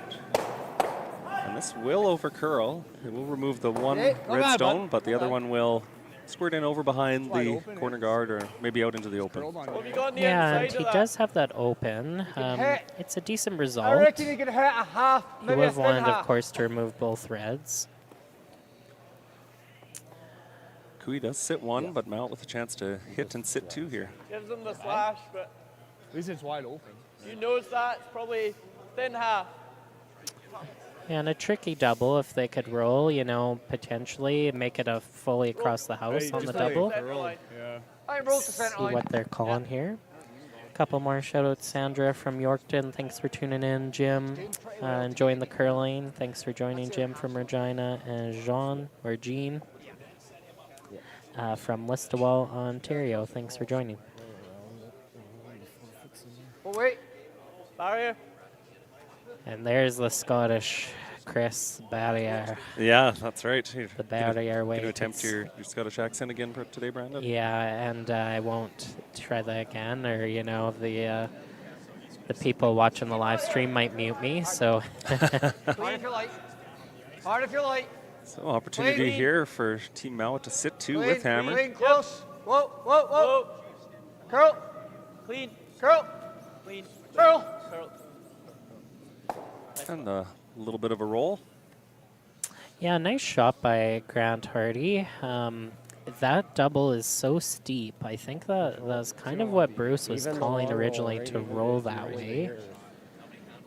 And this will over curl. It will remove the one Hey, not red bad, stone, bud. but the Not other bad. one will squirt in over behind Wide the open, corner guard or maybe out into the Curled open. on What have you. you got on the Yeah, and inside he of that? does have that open. hit. It's a decent I result. reckon you can hit a half, He maybe would a have thin wanted, of half. course, to remove both reds. Kui does sit one, but Mount with a chance to hit and sit two here. Gives him the slash, but At least it's wide open. you knows that it's probably thin half. And a tricky double if they could roll, you know, potentially make it a fully across the house Hey, on the just play. double. Center line. Yeah. I rolled to center See line. what they're calling here. Couple more shout outs. Sandra from Yorkton, thanks for tuning in. Jim, enjoying the curling. Thanks for joining. Jim from Regina. And Jean from Listowel, Ontario. Thanks for joining. Oh, wait. Barrier. And there's the Scottish Chris Barrier. Yeah, that's right. You're The barrier way. going to attempt your Scottish accent again for today, Brandon? Yeah, and I won't try that again, or you know, the people watching the live stream might mute me. So Hard if you like. Hard if you like. So opportunity Clean. here for Team Mouat to sit two Clean, with Hammer. Clean, close. Whoa, whoa, whoa. Whoa. Curl, Clean. curl, Clean. curl. Curl. And a little bit of a roll. yeah, nice shot by Grant Hardy. That double is so steep. I think that's kind of what Bruce was Even the calling long roll, originally right? to Even roll if you that raise it way. here.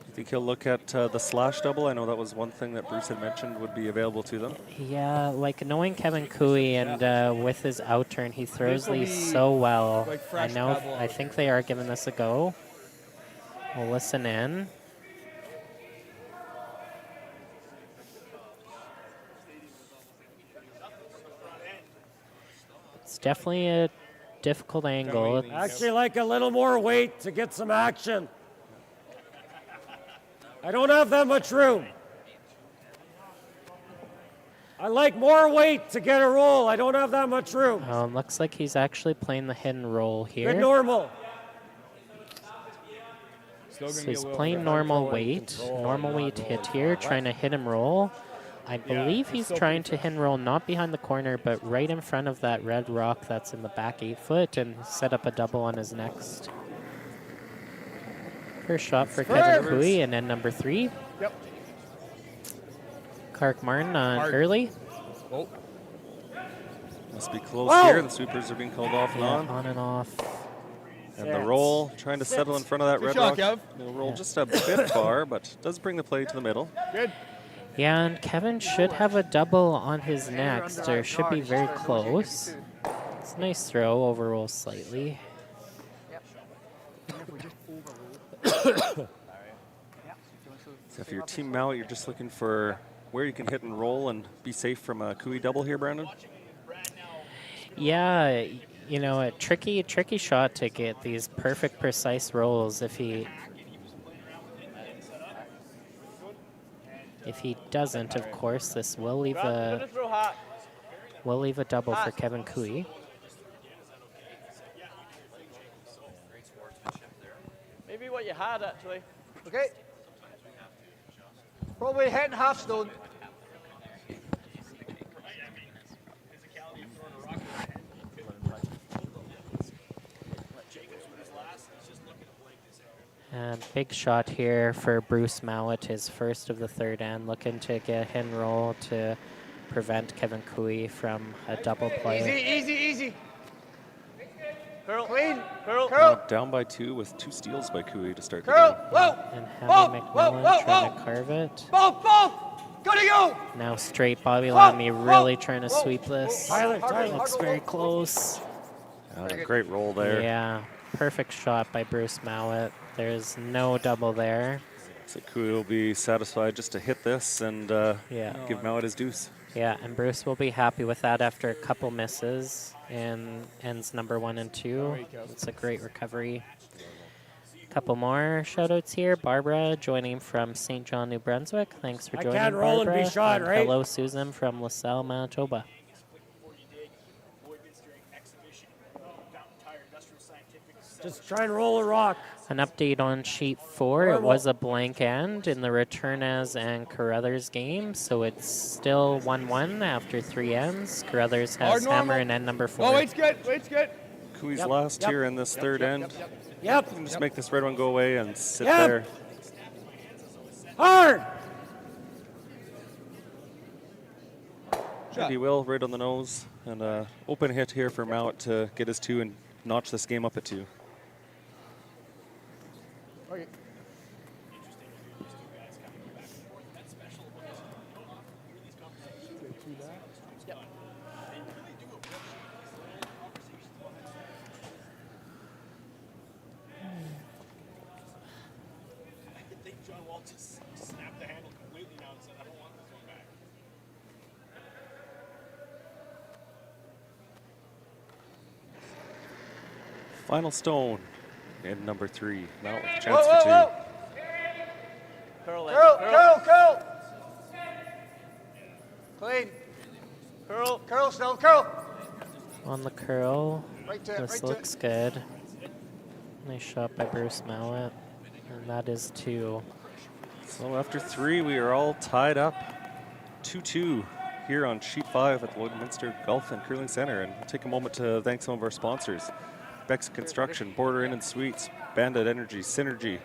I think he'll look at the slash double. I know that was one thing that Bruce had mentioned would be available to them. Yeah, like knowing Kevin Cooey and with his out turn, he throws This'll these be so well. like I fresh know. pebble I out think they are giving this a go. We'll listen in. It's definitely a difficult angle. Definitely. It's- Actually, like a little more weight to get some action. I don't have that much room. I like more weight to get a roll. I don't have that much room. Looks like he's actually playing the hidden roll here. Good normal. Still gonna So be a he's little playing bit. normal Control, weight, control, normal not weight roll. hit here, trying to hit him roll. I believe it's he's still trying pretty to hit and roll not behind the corner, but right in front of that red rock that's in the back 8 foot and set up a double on his next. First shot for Kevin First. Cooey and then number 3. Yep. Kark Martin on Hard. early. Oh, Must be close Whoa! here. The sweepers are being called off and Yeah, on. on and off. And the Sits. roll, trying to settle in front of that Good red shot, rock. Kev. He'll roll just a bit far, but does bring the play to the middle. good. Yeah, and Kevin should have a double on his next, or should be very close. It's a nice throw, overroll slightly. So if you're Team Mouat, you're just looking for where you can hit and roll and be safe from a Cooey double here, Brandon? Yeah, you know, a tricky shot to get these perfect, precise rolls. If he doesn't, of course, this will leave a double for Kevin Cooey. Maybe what you had, actually. Okay. Probably hitting half stone. And big shot here for Bruce Mouat, his first of the third end, looking to get a hit and roll to prevent Kevin Cooey from a double play. Easy. Curl. Clean. Curl. Down by 2 with 2 steals by Cooey to start the Curl. game. Whoa. And Hammy McMillan trying to carve it. Both. Gotta go. Now straight Bobby Lamy really trying to sweep this. Tyler. Looks very close. Great roll there. Yeah, perfect shot by Bruce Mouat. There's no double there. So Cooey will be satisfied just to hit this and give Mouat his deuce. Yeah, and Bruce will be happy with that after a couple misses in ends number 1 and 2. It's a great recovery. Couple more shout-outs here. Barbara joining from St. John, New Brunswick. Thanks for joining, can't roll Barbara. and be shot, right? Hello, Susan from LaSalle, Manitoba. Just try and roll a rock. An update on sheet 4. It was a blank end in the Returnas and Carruthers game, so it's still 1-1 after 3 ends. Carruthers has hammer in end number 4. Oh, wait's good. Cooey's last here in this third end. Yep. You can just make this red one go away and sit there. Hard. And he will, right on the nose. And open hit here for Mouat to get his 2 and notch this game up at 2. Okay. Final stone in number 3. Mouat with a chance for 2. Curl. Clean. Curl still. On the curl. Right to it, This right to looks good. Nice shot by Bruce Mouat. And that is 2. So after 3, we are all tied up 2-2 here on sheet 5 at the Lloydminster Golf and Curling Center. And we'll take a moment to thank some of our sponsors. Bex Construction, Border Inn and Suites, Bandit Energy, Synergy,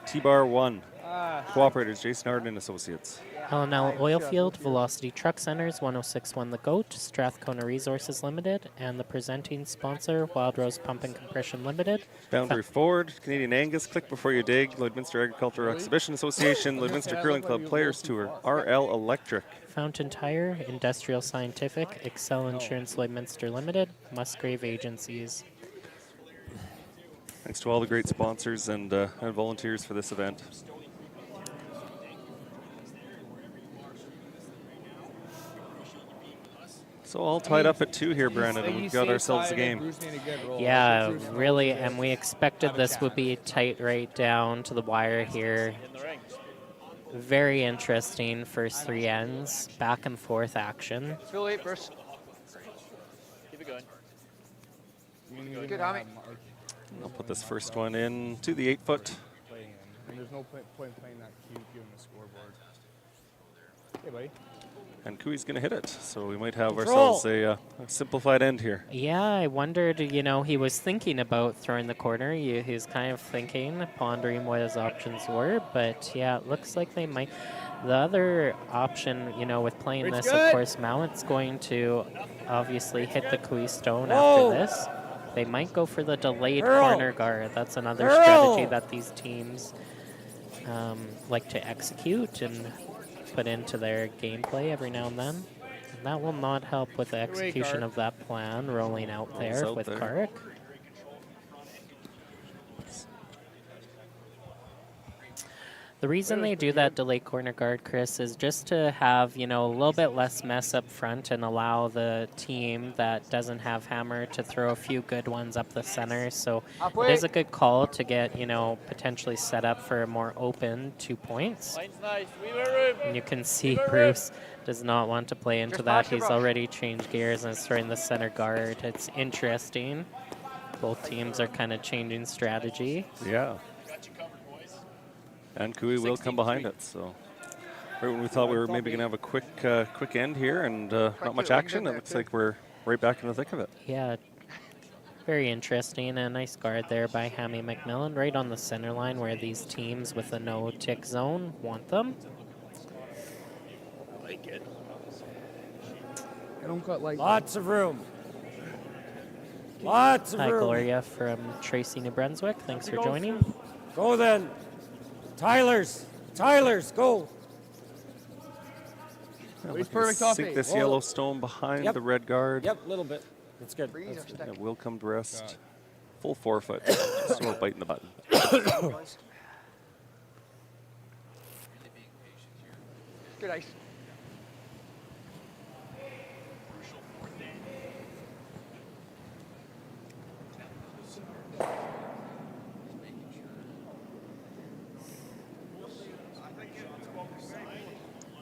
T-Bar 1, Cooperators, Jason Arden and Associates. L&L Oilfield, Velocity Truck Centers, 1061 The Goat, Strathcona Resources Limited, and the presenting sponsor, Wild Rose Pump and Compression Limited. Boundary Ford, Canadian Angus, Click Before You Dig, Lloydminster Agricultural Exhibition Association, Lloydminster Curling Club Players Tour, RL Electric. Fountain Tire, Industrial Scientific, Excel Insurance Lloydminster Limited, Musgrave Agencies. Thanks to all the great sponsors and volunteers for this event. So all tied up at 2 here, Brandon, and we've got ourselves a game. Yeah, really, and we expected this would be tight right down to the wire here. Very interesting first 3 ends, back and forth action. Full 8 burst. Keep it going. Good, Hammy. I'll put this first one in to the 8-foot. And there's no point playing that cue given the scoreboard. Hey, buddy. And Cooey's going to hit it, so we might have ourselves a simplified end here. Yeah, I wondered, you know, he was thinking about throwing the corner. He was kind of thinking, pondering what his options were, but yeah, it looks like they might. The other option, you know, with playing this, of course, Mouat's going to obviously hit the Cooey stone after this. They might go for the delayed corner guard. That's another strategy that these teams like to execute and put into their gameplay every now and then. And that will not help with the execution of that plan, rolling out there with Karek. The reason they do that delay corner guard, Chris, is just to have, you know, a little bit less mess up front and allow the team that doesn't have hammer to throw a few good ones up the center. So it is a good call to get, you know, potentially set up for a more open 2 points. Nice. We were room. And you can see Bruce does not want to play into that. He's already changed gears and is throwing the center guard. It's interesting. Both teams are kind of changing strategy. Yeah. And Kui will come behind it. So right when we thought we were maybe going to have a quick end here and not much action, it looks like we're right back in the thick of it. Yeah, very interesting. A nice guard there by Hammy McMillan, right on the center line where these teams with a no-tick zone want them. I like it. I don't got like Lots of room. Lots of Hi, room. Gloria from Tracy, New Brunswick. Thanks for joining. Go then. Tyler's, go. It's perfect off Sink eight. this yellow stone behind the red guard. Yep, a little bit. That's good. It will come to rest. Full forefoot. Just more biting the button. Good ice.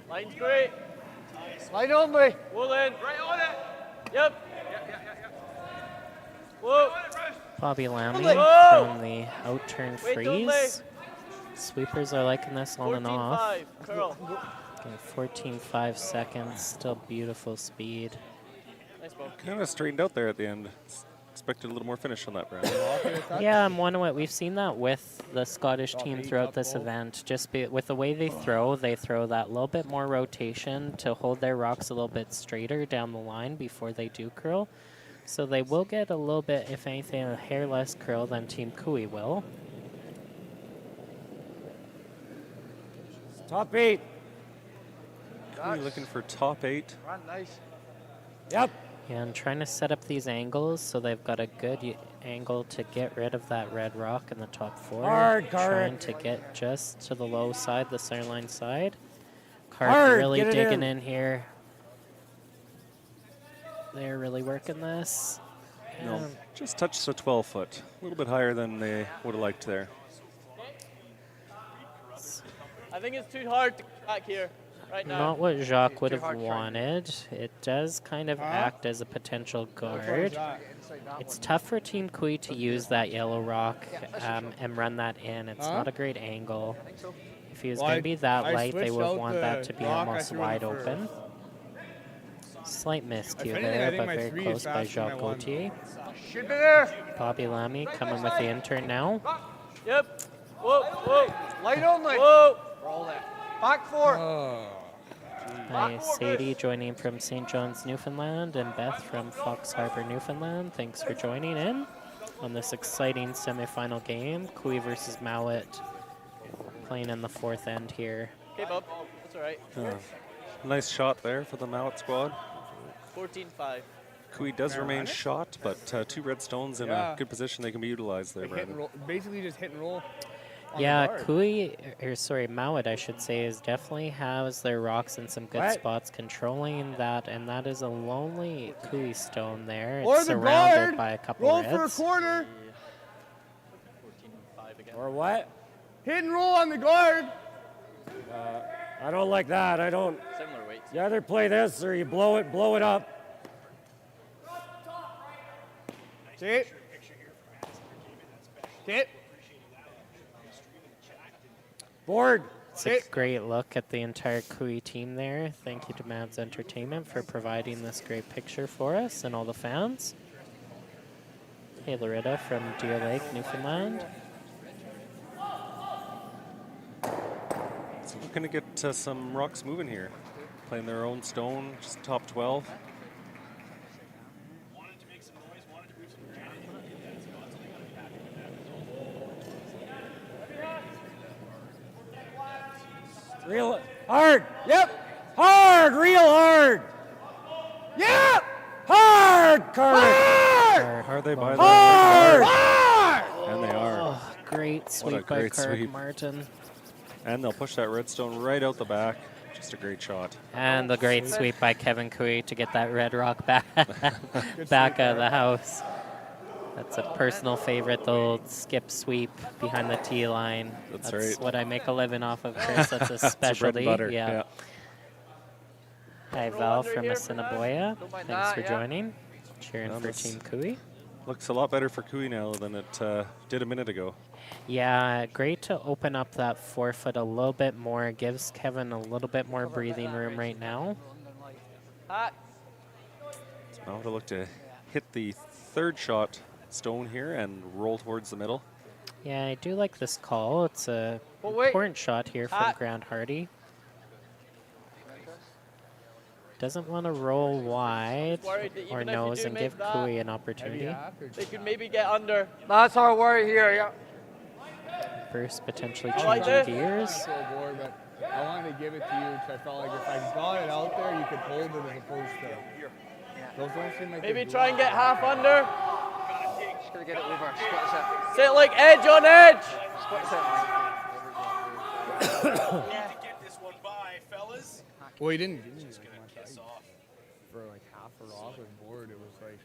Line's great. Line only. Wool in. Right on it. Yep. Whoa. Bobby Lammy Whoa. from the out-turn Wait, don't lay. freeze. Sweepers are liking this on and off. 14-5. Curl. Okay, 14.5 seconds. Still beautiful speed. Nice ball. Kind of straightened out there at the end. Expected a little more finish on that round. Yeah, I'm wondering what we've seen that with the Scottish team throughout this event. Just with the way they throw that little bit more rotation to hold their rocks a little bit straighter down the line before they do curl. So they will get a little bit, if anything, a hair less curl than Team Kui will. Top 8. Kui looking for top 8. Run nice. Yep. And trying to set up these angles so they've got a good angle to get rid of that red rock in the top 4. Hard, trying Kark. to get just to the low side, the center line side. Kark Hard, really get it digging in. in here. They're really working this. No, And just touched the 12 foot. A little bit higher than they would have liked there. I think it's too hard to get back here right now. not what Jacques would have hard trying. wanted. It does kind of act as a potential guard. It's tough for Team Kui to use that yellow rock and run that in. It's not a great angle. If he was going to be that light, they would want that to be almost wide open. Slight miscue anything, I there, think but my very 3 is close by faster than my Jacques 1. Gauthier. Should be there. Bobby Lammy coming with the intern now. Yep. Whoa. Line only. Whoa. Roll that. Back 4. Hi, Sadie joining from St. John's, Newfoundland, and Beth from Fox Harbor, Newfoundland. Thanks for joining in on this exciting semifinal game. Kui versus Mouat playing in the 4th end here. Okay, Bob. That's all right. Nice shot there for the Mouat squad. 14-5. Kui does remain shot, but 2 red stones in a good position. They can be utilized there, Hit and Brandon. roll, basically just hit and roll. on Yeah, the guard. Mouat, I should say, is definitely has their rocks in some good spots controlling that, and that is a lonely Kui stone there. Or It's the surrounded guard. by a couple Roll for a reds. corner. 14-5 again. Or what? Hit and roll on the guard. I don't like that. I don't. Similar weights. You either play this or you blow it up. See it? See it? Board. It's a great look at the entire Kui team there. Thank you to Mads Entertainment for providing this great picture for us and all the fans. Hey, Loretta from Deer Lake, Newfoundland. So we're going to get some rocks moving here. Playing their own stone, just top 12. Real hard. Yep. Hard. Real hard. Yep. Hard. Kark. Are they by Hard. the And they are. Great sweep by great Kirk sweep. Martin. And they'll push that redstone right out the back. Just a great shot. And the great sweep by Kevin Cooey to get that red rock back, back out of the house. That's a personal favorite, the old skip sweep behind the tee line. That's That's right. what I make a living off of, Chris. That's a It's bread specialty. and butter. Yeah. Hi, Val from Assiniboia. Don't mind Thanks that, for yeah. joining. Cheering Yeah, for this- Team Cooey. Looks a lot better for Cooey now than it did a minute ago. Yeah, great to open up that 4 foot a little bit more. Gives Kevin a little bit more breathing room right now. Hot. So now to look to hit the third shot stone here and roll towards the middle. Yeah, I do like this call. It's a Oh, wait. important shot here from Hot. Grant Hardy. Doesn't want to roll wide Worried that or even if you nose do and make give that, Cooey an Heavy opportunity. half or They could maybe get under. That's our worry here, yeah. First, potentially I like changing this. gears. Scoreboard, but I wanted to give it to you because I felt like if I got it out there, you could hold it as opposed to. Those don't seem like Maybe they try and get half under. Just gotta get it over. Split set. Sit like edge on edge. Split set. Well, he didn't give me that much ice. For like half a rock of board, it was like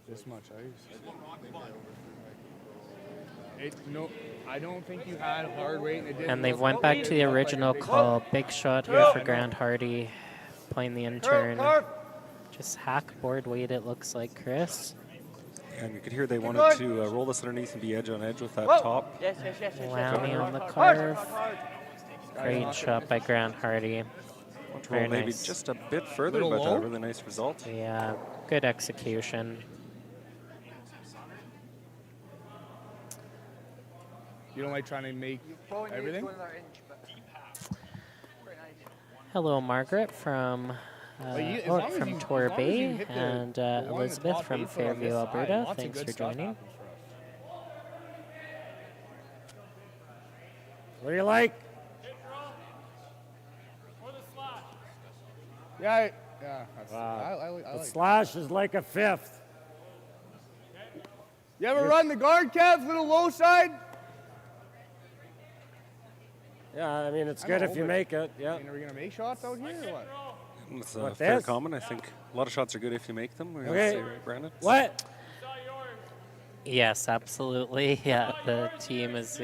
this much ice. No, I don't think you had hard weight, and it didn't. And they've look- went back to the look like a original big- call. Big shot here for Grant Hardy. Playing the intern. Just hack board weight, it looks like, Chris. And you could hear they wanted to roll this underneath and be edge on edge with that top. Yes, yes, yes, yes. Whammy yes. on the Hard, curve. hard, hard. Great shot by Grant Hardy. Want to Very roll maybe nice. just a bit further, Little but low? a really nice result. Yeah, good execution. You don't like trying to make Probably need to everything? go another inch, but pretty nice. Hello, Margaret from As long as from you- Tor as long as you Bay, hit the- and the one in the Elizabeth top from 8 foot on Fairview, this side, Alberta. lots of Thanks good for stuff joining. happens for us. What do you like? Yeah, that's, Wow. I The like. slash is like a fifth. You ever run the guard, Kev? Little low side? Yeah, I mean, it's I good know, if you but- make it. Yeah. Are we gonna make shots out here or what? It's What, fair this? comment. I think a lot of shots are good if you make them. We're Okay. gonna say, right, Brandon? What? Yes, absolutely. Yeah, the team is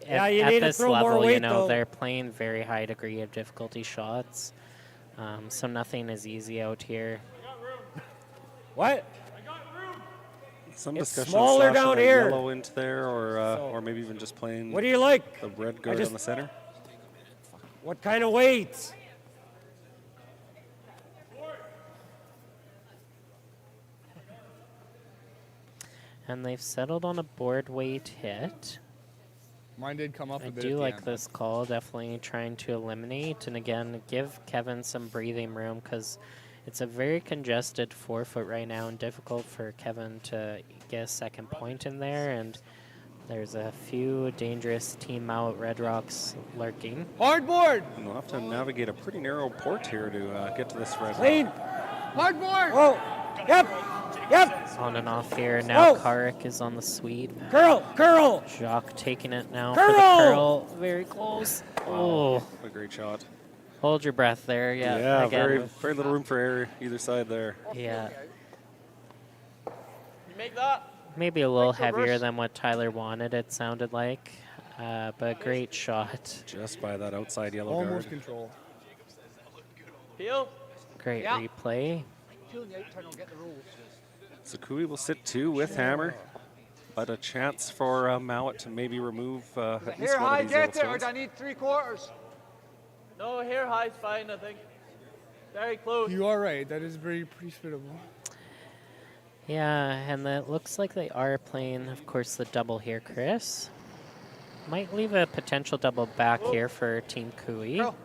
Yeah, you at need to this throw more level. You weight, know, though. they're playing very high degree of difficulty shots, so nothing is easy out here. What? Some It's discussion smaller of slashing down a here. yellow into there, or maybe even just playing What do you like? the red guard just- on the center. What kind of weights? And they've settled on a board weight hit. Mine did come up a I bit. do at the like end. this call, definitely trying to eliminate and again give Kevin some breathing room because it's a very congested 4 foot right now and difficult for Kevin to get a second point in there, and there's a few dangerous Team Mouat Red Rocks lurking. Hard board! And they'll have to navigate a pretty narrow port here to get to this red. Clean. Hard board! Whoa. Yep. Yep. On and off here, now Whoa. Karik is on the sweep. Curl. Curl. Jacques taking it now for the Curl! curl, very close. Oh, A great shot. hold your breath there, yeah. Yeah, again. very little room for error either side there. Yeah. You make that. Maybe a little Thanks, heavier Bruce. than what Tyler wanted, it sounded like. But great shot. Just by that outside yellow Almost guard. control. Peel. Great Yeah. replay. Peel the out turn will get the rolls. So Cooey will sit 2 with hammer, but a chance for Mouat to maybe remove at least Here one high, of these get yellow it, or stones. do I need 3/4? No, here high's fine, I think. Very close. You are right. That is pretty suitable. Yeah, and it looks like they are playing, of course, the double here, Chris. Might leave a potential double back here for Team Cooey. Curl.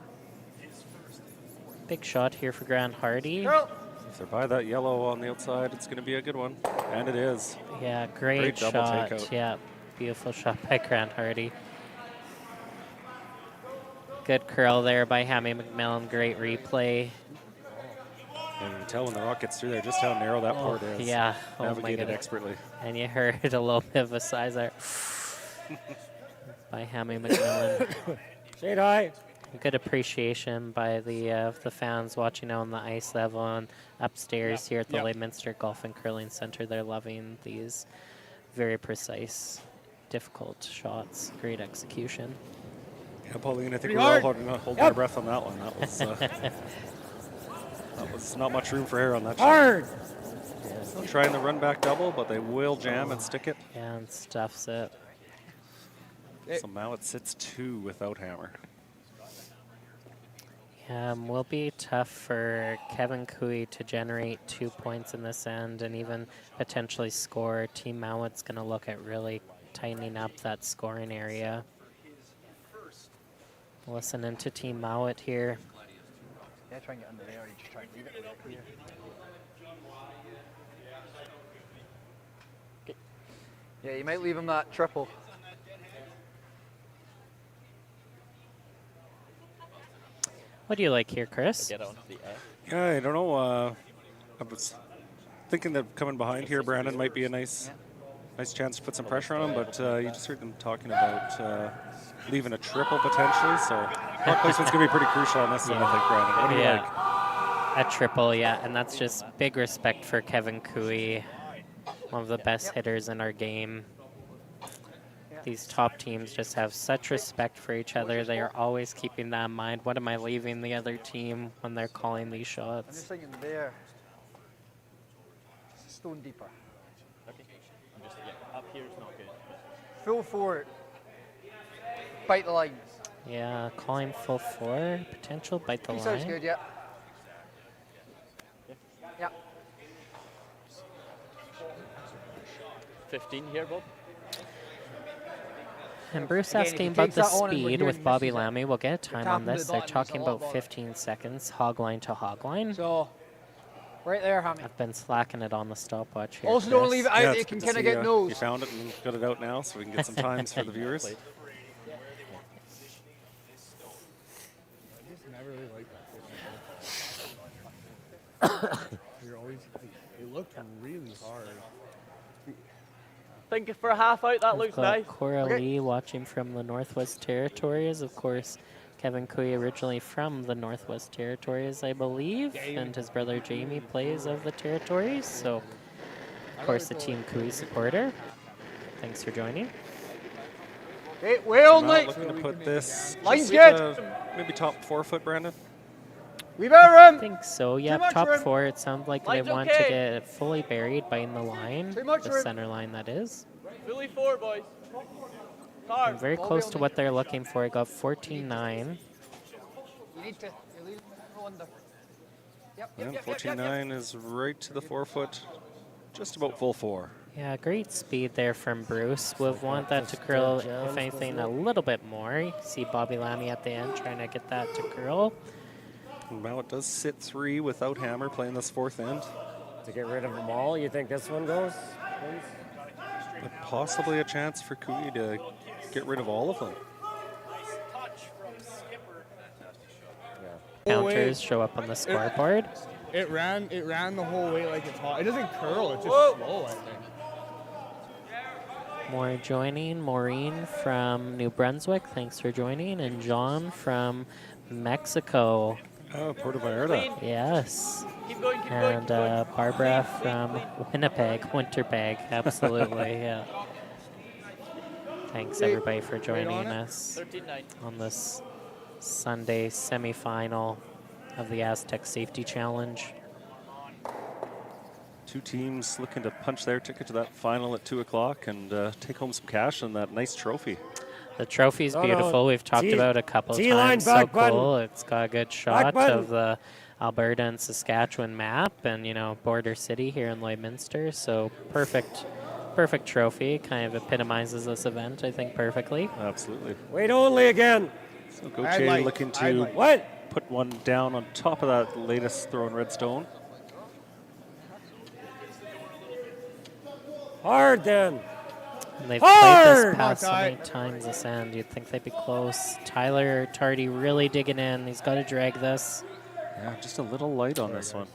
Big shot here for Grant Hardy. Curl. If they're by that yellow on the outside, it's going to be a good one. And it is. Yeah, great Great double shot. takeout. Yeah, beautiful shot by Grant Hardy. Good curl there by Hammy McMillan. Great replay. And you can tell when the rock gets through there just how narrow that port is. Yeah. Oh my Navigated goodness. expertly. And you heard a little bit of a size there by Hammy McMillan. Shade high. Good appreciation by the fans watching out on the ice level and upstairs here at the Lloydminster Golf and Curling Center. They're loving these very precise, difficult shots. Great execution. Yeah, Pauline, I think we're all holding our breath on that one. That was that was not much room for error on that shot. Hard. Trying the run back double, but they will jam and stick it. And stuffs it. So Mouat sits 2 without hammer. Will be tough for Kevin Cooey to generate 2 points in this end and even potentially score. Team Mouat's going to look at really tightening up that scoring area. Listening to Team Mouat here. Yeah, try and get under there, or you just try and leave it clear. Yeah, you might leave him that triple. What do you like here, Chris? Yeah, I don't know. I was thinking that coming behind here, Brandon, might be a nice chance to put some pressure on him, but you just heard them talking about leaving a triple potentially, so puck placement's going to be pretty crucial on this one, I think, Brandon. What do you like? A triple, yeah, and that's just big respect for Kevin Cooey, one of the best hitters in our game. These top teams just have such respect for each other. They are always keeping that in mind. What am I leaving the other team when they're calling these I'm shots? just thinking there. Stone deeper. Okay. I'm just, up here is not good. Full forward. Bite the lines. Yeah, calling full 4, potential, bite the He sounds line. good, yeah. Yeah. 15 here, Bob. And Bruce Again, if asking he about takes the that on and we're speed hearing with Bobby misses it, Lammy. We'll get a time tap on him to this. the They're button, talking it's a lot about better. 15 seconds, hog line to hog line. So, right there, Hammy. I've been slacking it on the stopwatch here. Also, don't Chris. leave it out. Yeah, They it's can good to kind of see, get you nose. found it and got it out now, so we can get some times for the viewers. I just never really liked that. You're always, it looked really hard. Think for a half out, that We've looks got nice. Cora Lee watching from the Northwest Territories. Of course, Kevin Cooey originally from the Northwest Territories, I believe, and his brother Jamie plays of the Territories. So, of course, a Team Cooey supporter. Thanks for joining. Hey, well, Mouat Nate. looking to put this Line's just, good. maybe top 4 foot, Brandon. We better I him. think so. Yeah, much top room. 4. It sounds like they Line's want okay. to get it fully buried by in the line, Too much the room. center line that is. Fully 4, boys. And Hard. very close to what they're looking for. I got 14-9. You need to. You leave no under. Yep, And yep. 14.9 is right to the 4 foot, just about full 4. Yeah, great speed there from Bruce. We'll want that to curl, if anything, a little bit more. You see Bobby Lammy at the end trying to get that to curl. And Mouat does sit 3 without hammer, playing this 4th end. To get rid of them all, you think this one goes? But possibly a chance for Cooey to get rid of all of them. Counters show up on the scoreboard. It ran the whole way like it's hot. It doesn't curl, it's just slow, I think. More joining. Maureen from New Brunswick, thanks for joining. And John from Mexico. Oh, Puerto Vallarta. Yes. Keep going, keep going, And keep going. Barbara from Winnipeg, Winterbag, absolutely, yeah. Thanks everybody for joining us 13-9. on this Sunday semifinal of the Astec Safety Challenge. 2 teams looking to punch their ticket to that final at 2 o'clock and take home some cash and that nice trophy. The trophy's No, no, beautiful. We've talked T- about it a couple of T-line times. So back button. cool. It's got a good shot button. of the Alberta and Saskatchewan map and, you know, border city here in Lloydminster. So perfect trophy. Kind of epitomizes this event, I think, perfectly. Absolutely. Wait only again. So Gauthier looking to What? put one down on top of that latest throw in redstone. Hard then. And they've played this Hard! pass so many times this end. You'd think they'd be close. Tyler Tardy really digging in. He's got to drag this. Yeah, just a little light on this one.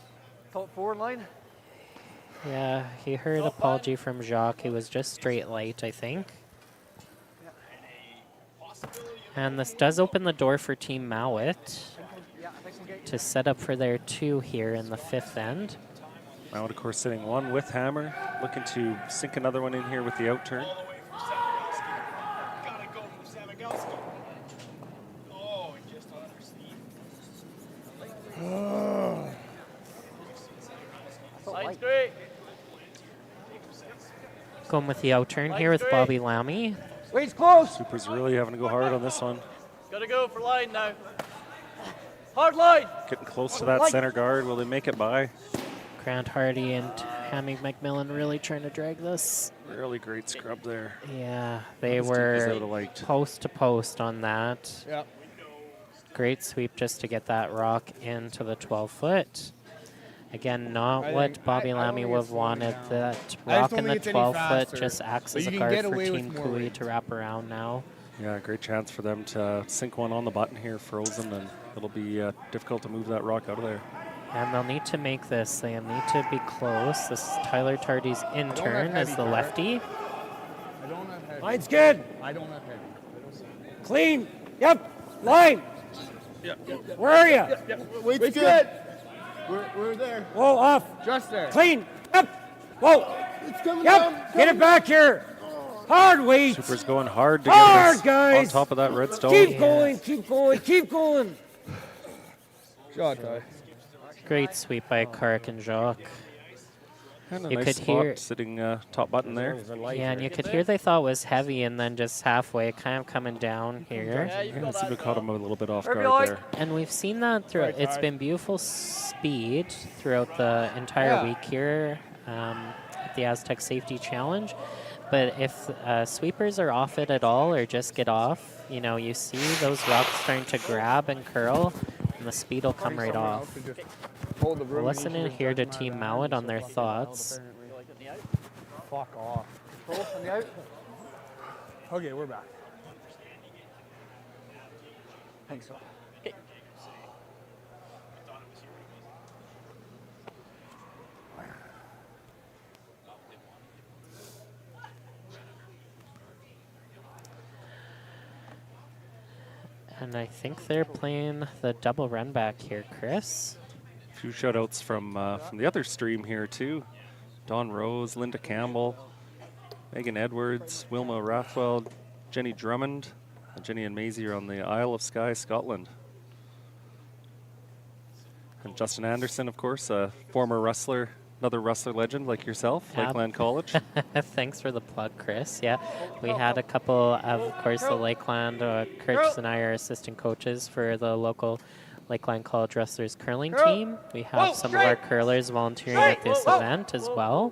Top 4 line. Yeah, he heard apology from Jacques. He was just straight light, I think. And this does open the door for Team Mouat to set up for their 2 here in the 5th end. Mouat, of course, sitting 1 with hammer, looking to sink another one in here with the out turn. Line's great. Going with the out turn here with Bobby Lammy. Weight's close. Super's really having to go hard on this one. Gotta go for line now. Hard line. Getting close to that center guard. Will they make it by? Grant Hardy and Hammy McMillan really trying to drag this. Really great scrub there. Yeah, they As deep as I were would've liked. post to post on that. Yep. Great sweep just to get that rock into the 12-foot. Again, not I what think- Bobby I don't Lammy think would it's have slowing wanted. down. That I just rock don't in the think it's any 12-foot faster, just acts but as you a can guard get for away with Team more Kui weight. to wrap around now. Yeah, great chance for them to sink one on the button here, frozen, and it'll be difficult to move that rock out of there. And they'll need to make this. They need to be close. This is Tyler Tardy's intern as heavy, the Garrett. lefty. I don't have heavy. Line's good. I don't have heavy. Clean. Yep. Line. Where are you? Weight's Weight's good. good. We're there. Whoa, off. Just there. Clean. Yep. Whoa. It's coming down. Yep. Get it back here. Hard weight. Super's going hard to Hard, get this guys. on top of that redstone. Keep going. Keep going. Keep going. Shot, Ty. Great sweep by Kark and Jacques. And a You nice could spot hear- sitting top button there. Yeah, and you could hear they thought was heavy and then just halfway kind of coming down here. Yeah, you've Yeah, got seemed to that. caught him a little bit off Wherever you guard like. there. And we've seen that throughout. Right, It's Ty. been beautiful speed throughout the entire Yeah. week here at the Astec Safety Challenge. But if sweepers are off it at all or just get off, you know, you see those rocks starting to grab and curl, and the speed will come right Someone off. else to just hold the room. Listen in here to Team Mouat on their thoughts. Fuck off. Close on the out. Okay, we're back. Think so. And I think they're playing the double run back here, Chris. A few shout-outs from the other stream here, too. Dawn Rose, Linda Campbell, Megan Edwards, Wilma Rathwell, Jenny Drummond, and Jenny and Maisie are on the Isle of Skye, Scotland. And Justin Anderson, of course, a former wrestler, another wrestler legend like yourself, Yep. Lakeland College. Thanks for the plug, Chris. Yeah, we had a couple of course, the Lakeland. Chris and I are assistant coaches for the local Lakeland College Wrestlers curling team. We have some of our curlers volunteering at this event as well.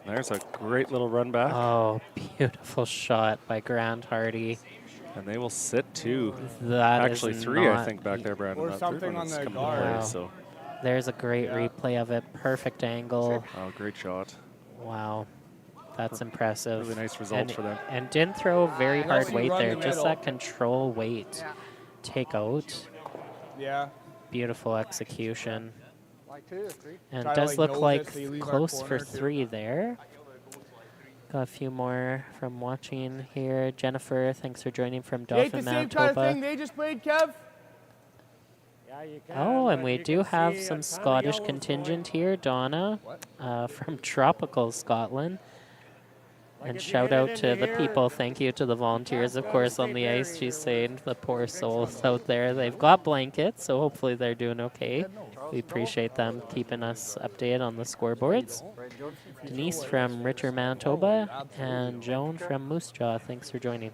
There's a great little run back. Oh, beautiful shot by Grant Hardy. And they will sit two. That Actually is three, I not think, back there, Brandon. Or That third something one on is the coming guard. away, Wow. so, There's a great replay of it. Perfect angle. oh, great shot. Wow. That's impressive. Really nice result and, for them. And didn't throw very And hard also weight run there. the Just middle. that control weight take out. Yeah. Beautiful execution. Like 2 or 3. And Try it to, does like, look nose like it so you leave our close for corner, too. 3 there. Got a few more from watching here. Jennifer, thanks for joining from You ain't Dauphin, the same kind of thing Manitoba. they just played, Kev? Yeah, you can, Oh, and but we you do can have see a some ton of Scottish yellows contingent here. Donna from tropical Scotland. Like And if you shout hit it out to into the here, people. Thank you to the volunteers, of gotta course, on stay the buried ice. She's or saying the poor souls out there. They've got blankets, so hopefully they're doing okay. We appreciate them keeping us updated on the scoreboards. Denise from Richer, Manitoba, and Joan from Moose Jaw. Thanks for joining.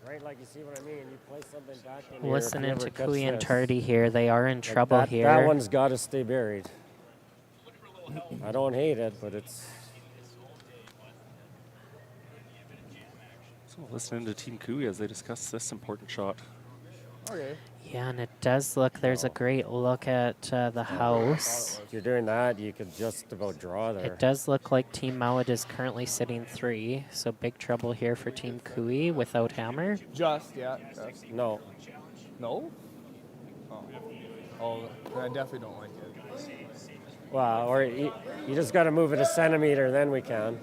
Right, like you see what I mean? You place something back in here, Listening if you to ever catch Kui and this, Tardy here. They are in like trouble that, here. That one's got to stay buried. I don't hate it, but it's... So listening to Team Kui as they discuss this important shot. Okay. Yeah, and it does look, there's a great look at the house. If you're doing that, you could just about draw there. It does look like Team Mouat is currently sitting 3, so big trouble here for Team Kui without hammer. Just, yeah. Just. No. No? Oh. Oh, then I definitely don't like it. Well, or you just got to move it a centimeter, then we can.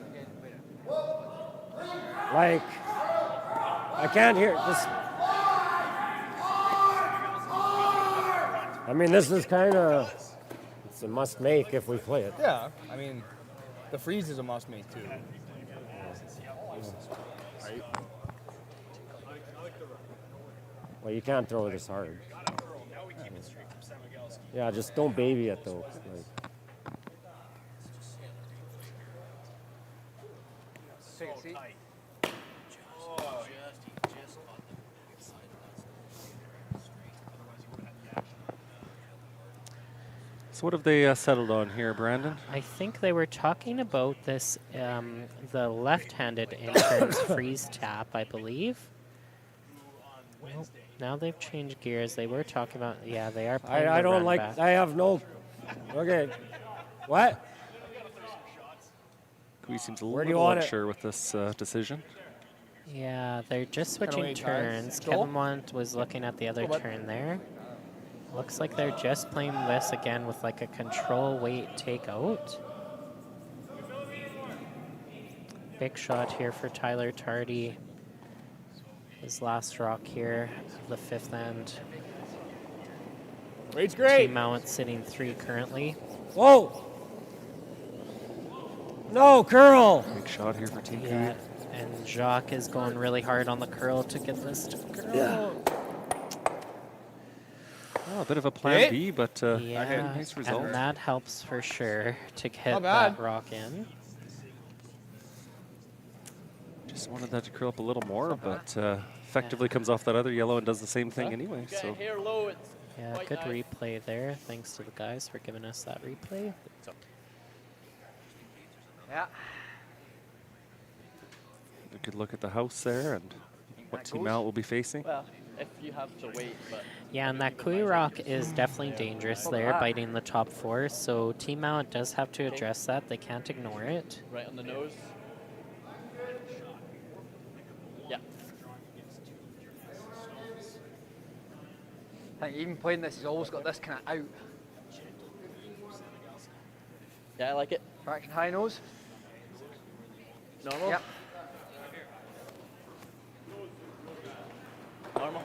Like, I can't hear this. I mean, this is kind of, it's a must make if we play it. Yeah, I mean, the freeze is a must make too. Right? Well, you can't throw this hard. Yeah, just don't baby it though. Like, Take a seat. So what have they settled on here, Brandon? I think they were talking about this, the left-handed intern's freeze tap, I believe. Nope. Now they've changed gears. They were talking about, yeah, they are playing I the don't run like, back. I have no, okay. What? Kui seems a Where do you little want it? unsure with this decision. Yeah, they're just switching wait, guys. turns. Go. Kevin Mouat was looking at the other turn there. Looks like they're just playing this again with like a control weight takeout. Big shot here for Tyler Tardy. His last rock here, the fifth end. Weight's great. Team Mouat sitting 3 currently. Whoa! No, curl! Big shot here for Team Yeah, and Jacques is going really hard on the curl to get this to curl. Yeah. Oh, a bit of a plan B, but Yeah, nice result. and that helps for sure to get Not that bad. rock in. Just wanted that to curl up a little more, but effectively comes off that other yellow and does the same thing anyway. Yeah, So here low, it's Yeah, quite good nice. replay there. Thanks to the guys for giving us that replay. Yeah. a good look at the house there and what Team Mouat will be facing. Well, if you have to wait, but Yeah, and that Kui rock is definitely dangerous there, biting the top 4. So Team Mouat does have to address that. They can't ignore it. right on the nose. Yeah. I think even playing this, he's always got this kind of out. Yeah, I like it. Fraction high nose. Normal. Yep. Normal.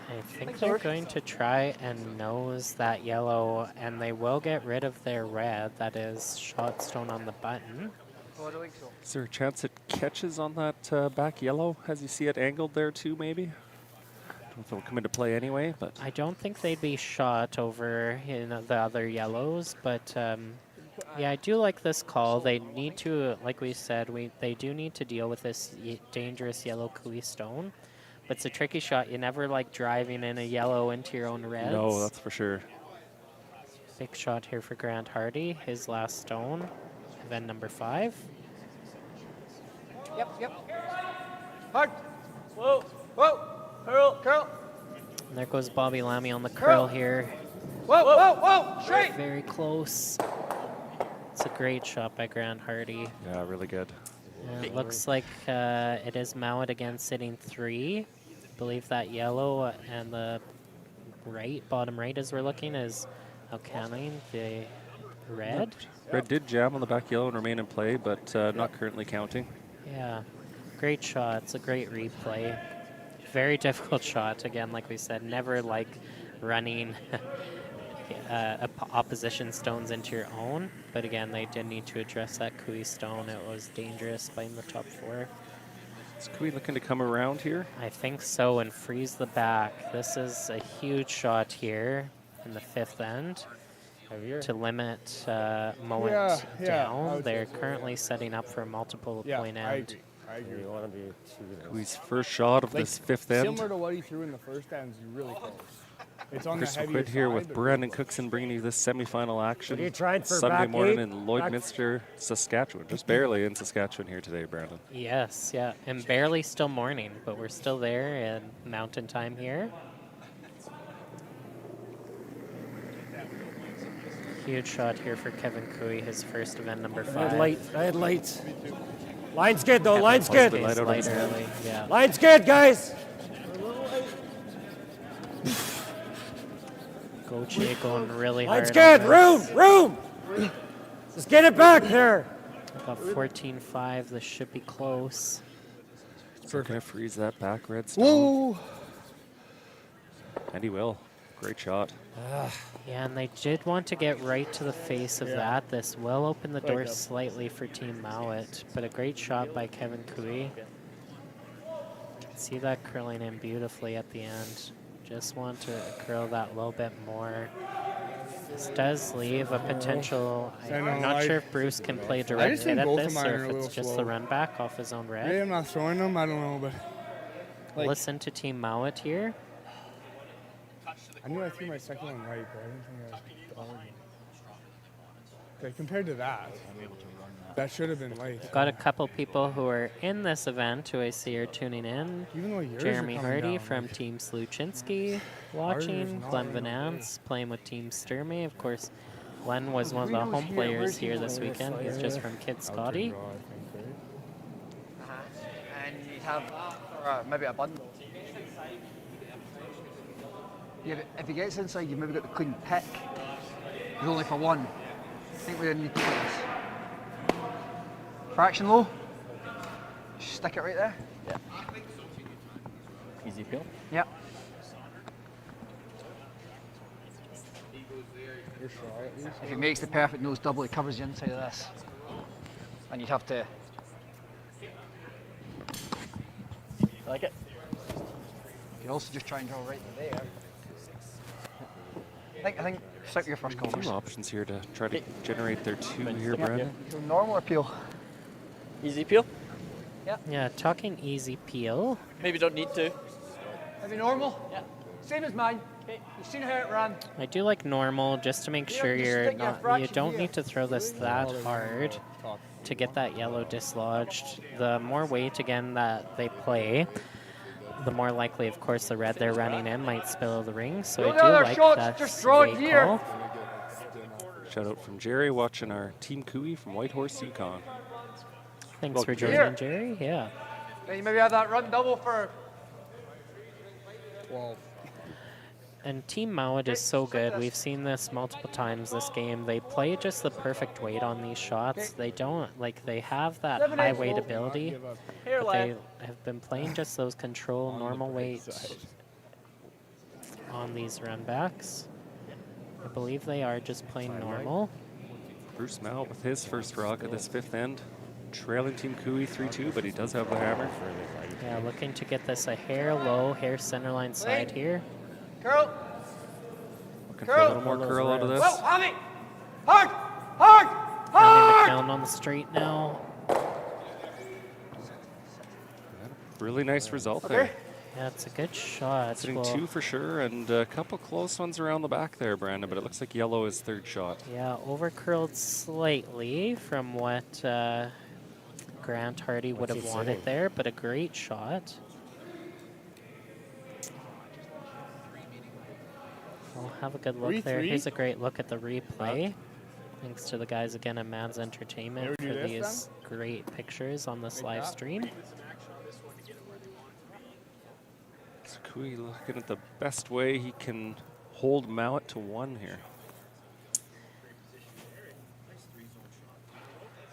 I think they're going to try and nose that yellow, and they will get rid of their red. That is shot stone on the button. Oh, I don't think so. Is there a chance it catches on that back yellow as you see it angled there too, maybe? I don't know if it'll come into play anyway, but I don't think they'd be shot over the other yellows, but yeah, I do like this call. They need to, like we said, they do need to deal with this dangerous yellow Kui stone. But it's a tricky shot. You never like driving in a yellow into your own reds. no, that's for sure. Big shot here for Grant Hardy. His last stone, event number 5. Yep. Hard. Whoa. Whoa. Curl. Curl. And there goes Bobby Lammy on the curl here. Whoa. Straight. Very close. It's a great shot by Grant Hardy. Yeah, really good. It looks like it is Mouat again sitting 3. I believe that yellow and the bottom right as we're looking is Alcanine, the red. Red did jam on the back yellow and remain in play, but not currently counting. Yeah, great shot. It's a great replay. Very difficult shot. Again, like we said, never like running opposition stones into your own. But again, they did need to address that Kui stone. It was dangerous biting the top 4. Is Kui looking to come around here? I think so, and freeze the back. This is a huge shot here in the 5th end to limit Mouat Yeah, I down. would They're say so, currently setting up for a multiple point I end. agree. You want to be too. Kui's first shot of this 5th end. Similar to what he threw in the first end is really close. It's on Chris the heavier Quid here side, with but Brandon really Cookson bringing you this semifinal action What are you trying for, Sunday back morning 8? in Lloydminster, Saskatchewan. Just barely in Saskatchewan here today, Brandon. Yes, yeah, and barely still morning, but we're still there in mountain time here. Huge shot here for Kevin Kui, his first event number 5. I had lights. Line's good though. Line's Positive good. light out on his Light hand. early, yeah. Line's good, guys. Goche going really Line's hard. good. on this. Room. Just get it back there. About 14-5. This should be close. So going to freeze that back red stone. Whoa! And he will. Great shot. Yeah, and they did want to get right to the face of that. This will open the door slightly for Team Mouat, but a great shot by Kevin Cooey. See that curling in beautifully at the end. Just want to curl that a little bit more. This does leave a potential. I'm not sure if Bruce can play direct hit at this or if it's just the run back off his own red. Maybe I'm not throwing them, I don't know, but. Like, listen to Team Mouat here. I knew I threw my second one right, but I didn't think I was okay, compared to that, that should have been light. We've got a couple people who are in this event who I see are tuning in. Even though yours Jeremy are coming Hardy down, from like, Team Sluchinski watching. Glenn Van Nance playing with Team Sturmey. Of course, Glenn was one of the home players here this weekend. He's just from Kid Scotty. And you'd have maybe a bundle. Yeah, but if he gets inside, you've maybe got the clean pick. He's only for one. I think we need to do this. Fraction low. Stick it right there. Yeah. Easy peel. Yeah. If he makes the perfect nose double, he covers the inside of this. And you'd have to. Like it? You could also just try and draw right there. I think stick your first A few covers. options here to try to generate their two here, Brandon. So normal or peel? Easy peel? Yeah, talking easy peel. Maybe don't need to. Maybe normal? Yeah. Same as mine. You've seen how it ran. I do like normal just to make sure just you're stick your not. You fraction don't here. need to throw this that hard to get that yellow dislodged. The more weight again that they play, the more likely, of course, the red they're running in might spill the ring. So I do like that. Just draw it here. Shout out from Jerry watching our Team Cooey from Whitehorse, Yukon. Thanks for joining, Jerry. Yeah. Then you maybe have that run double for 12. And Team Mouat is so good. We've seen this multiple times this game. They play just the perfect weight on these shots. They don't, like, they have that high weight ability, but they have been playing just those control normal weights on these run backs. I believe they are just playing normal. Bruce Mouat with his first rock at this fifth end. Trailing Team Cooey 3-2, but he does have the hammer. Yeah, looking to get this a hair low, hair centerline side here. curl. Looking for a little more curl out of this. Well, Hammy! Hard! Hard! Hard! Down on the straight now. Really nice result there. Yeah, it's a good shot. Sitting two for sure, and a couple close ones around the back there, Brandon, but it looks like yellow is third shot. Yeah, overcurled slightly from what Grant Hardy would have wanted there, but a great shot. We'll have a good look there. Here's a great look at the replay. Thanks to the guys again at Mads Entertainment for these great pictures on this live stream. So Cooey looking at the best way he can hold Mouat to one here.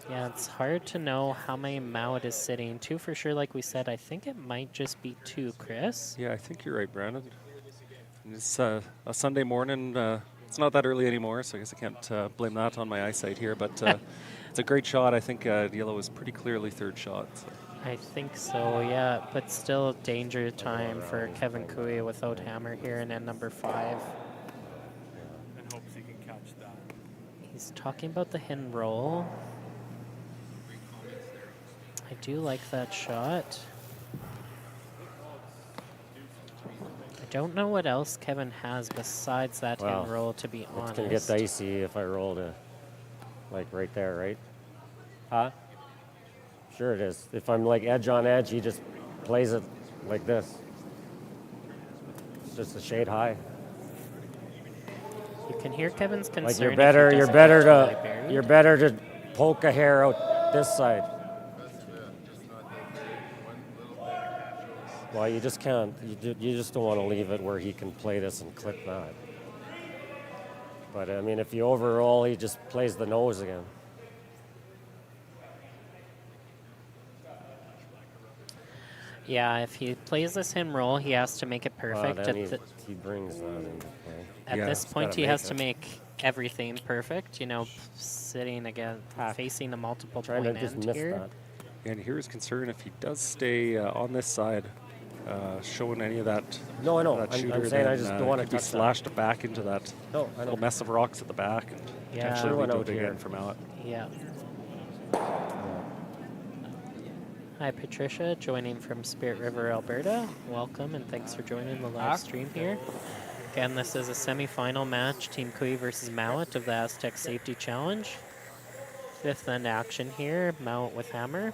Yeah, it's hard to know how many Mouat is sitting. Two for sure, like we said. I think it might just be two, Chris. Yeah, I think you're right, Brandon. It's a Sunday morning. It's not that early anymore, so I guess I can't blame that on my eyesight here, but it's a great shot. I think yellow is pretty clearly third shot. So. I think so, yeah, but still danger time for Kevin Cooey without hammer here in end number 5. And hopes he can catch that. He's talking about the hidden roll. I do like that shot. I don't know what else Kevin has besides that hidden roll, to be honest. It can get dicey if I roll to, like, right there, right? Huh? Sure it is. If I'm like edge on edge, he just plays it like this. It's just a shade high. You can hear Kevin's concern. Like you're better to poke a hair out this side. Well, you just can't. You just don't want to leave it where he can play this and clip that. But I mean, if you overroll, he just plays the nose again. Yeah, if he plays this hymn roll, he has to make it perfect. Then he brings that into play. At Yeah. this He's point, gotta he make has it. to make everything perfect. You know, sitting again, facing a multiple Trying to point just end miss here. that. And here is concern if he does stay on this side, showing any of that. No, I know. That I'm shooter, saying I then, just don't want to could be touch that. slashed back into that No, I know. little mess of rocks at the back, and Yeah. potentially Went lead to a out big here. end from out. Yeah. Hi, Patricia, joining from Spirit River, Alberta. Welcome, and thanks for joining the live stream here. Again, this is a semi-final match, Team Kui versus Mouat of the Astec Safety Challenge. 5th end action here, Mouat with hammer.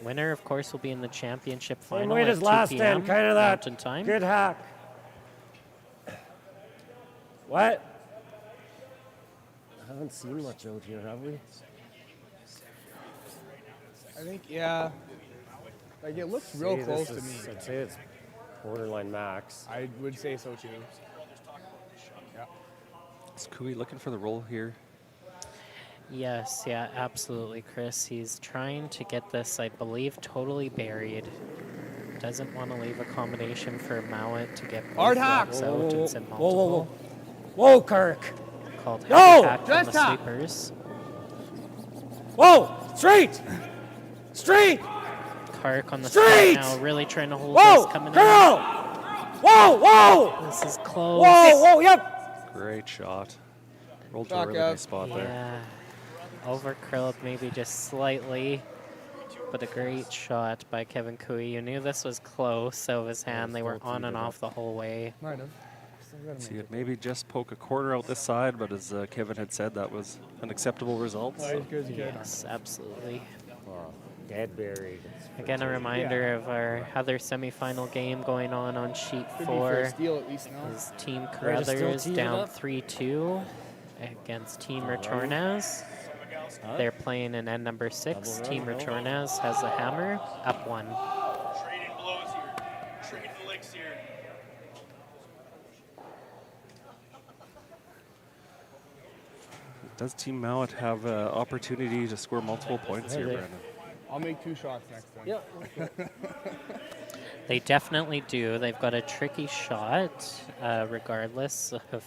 Winner, of course, will be in the championship Same final weight at as 2 last p.m. end, kind of that. Mountain time. Good hack. What? I haven't seen much out here, have we? I think, yeah. Like, it looks real Say close this to me. is- I'd say it's borderline max. I would say so, too. Yeah. Is Kui looking for the roll here? Yes, yeah, absolutely, Chris. He's trying to get this, I believe, totally buried. Doesn't want to leave accommodation for Mouat to get Hard both hack. rocks Whoa, out whoa, and whoa. send Whoa, whoa, multiple. Whoa, Kirk. Called No! happy hack from Just the hack. sweepers. Whoa! Straight! Straight! Kark on the Straight! spot now, really trying to hold Whoa! this coming Curl! Whoa! Whoa! in. This is close. Whoa! Whoa! Yep! Great shot. Rolled to a Back really up. nice spot there. Yeah. Over curled maybe just slightly, but a great shot by Kevin Kui. You knew this was close of his hand. They were on and off the whole way. Might have. Still gotta See make it maybe just poke a corner out this side, but as Kevin had said, that was an acceptable result. it. So. Good, good. Yes, absolutely. Oh, dead buried. Again, a reminder of our other semifinal game going on sheet Could be for a 4 steal at least now. is Team Ready to still Carruthers tee it down up? 3-2 against Team Retornaz. They're playing in end number 6. Double Team run, no. Retornaz has the hammer, up 1. Trading blows here. Trading licks here. Does Team Mouat have an opportunity to score multiple points here, they- Brandon? I'll make 2 shots next time. Yeah. They definitely do. They've got a tricky shot, regardless of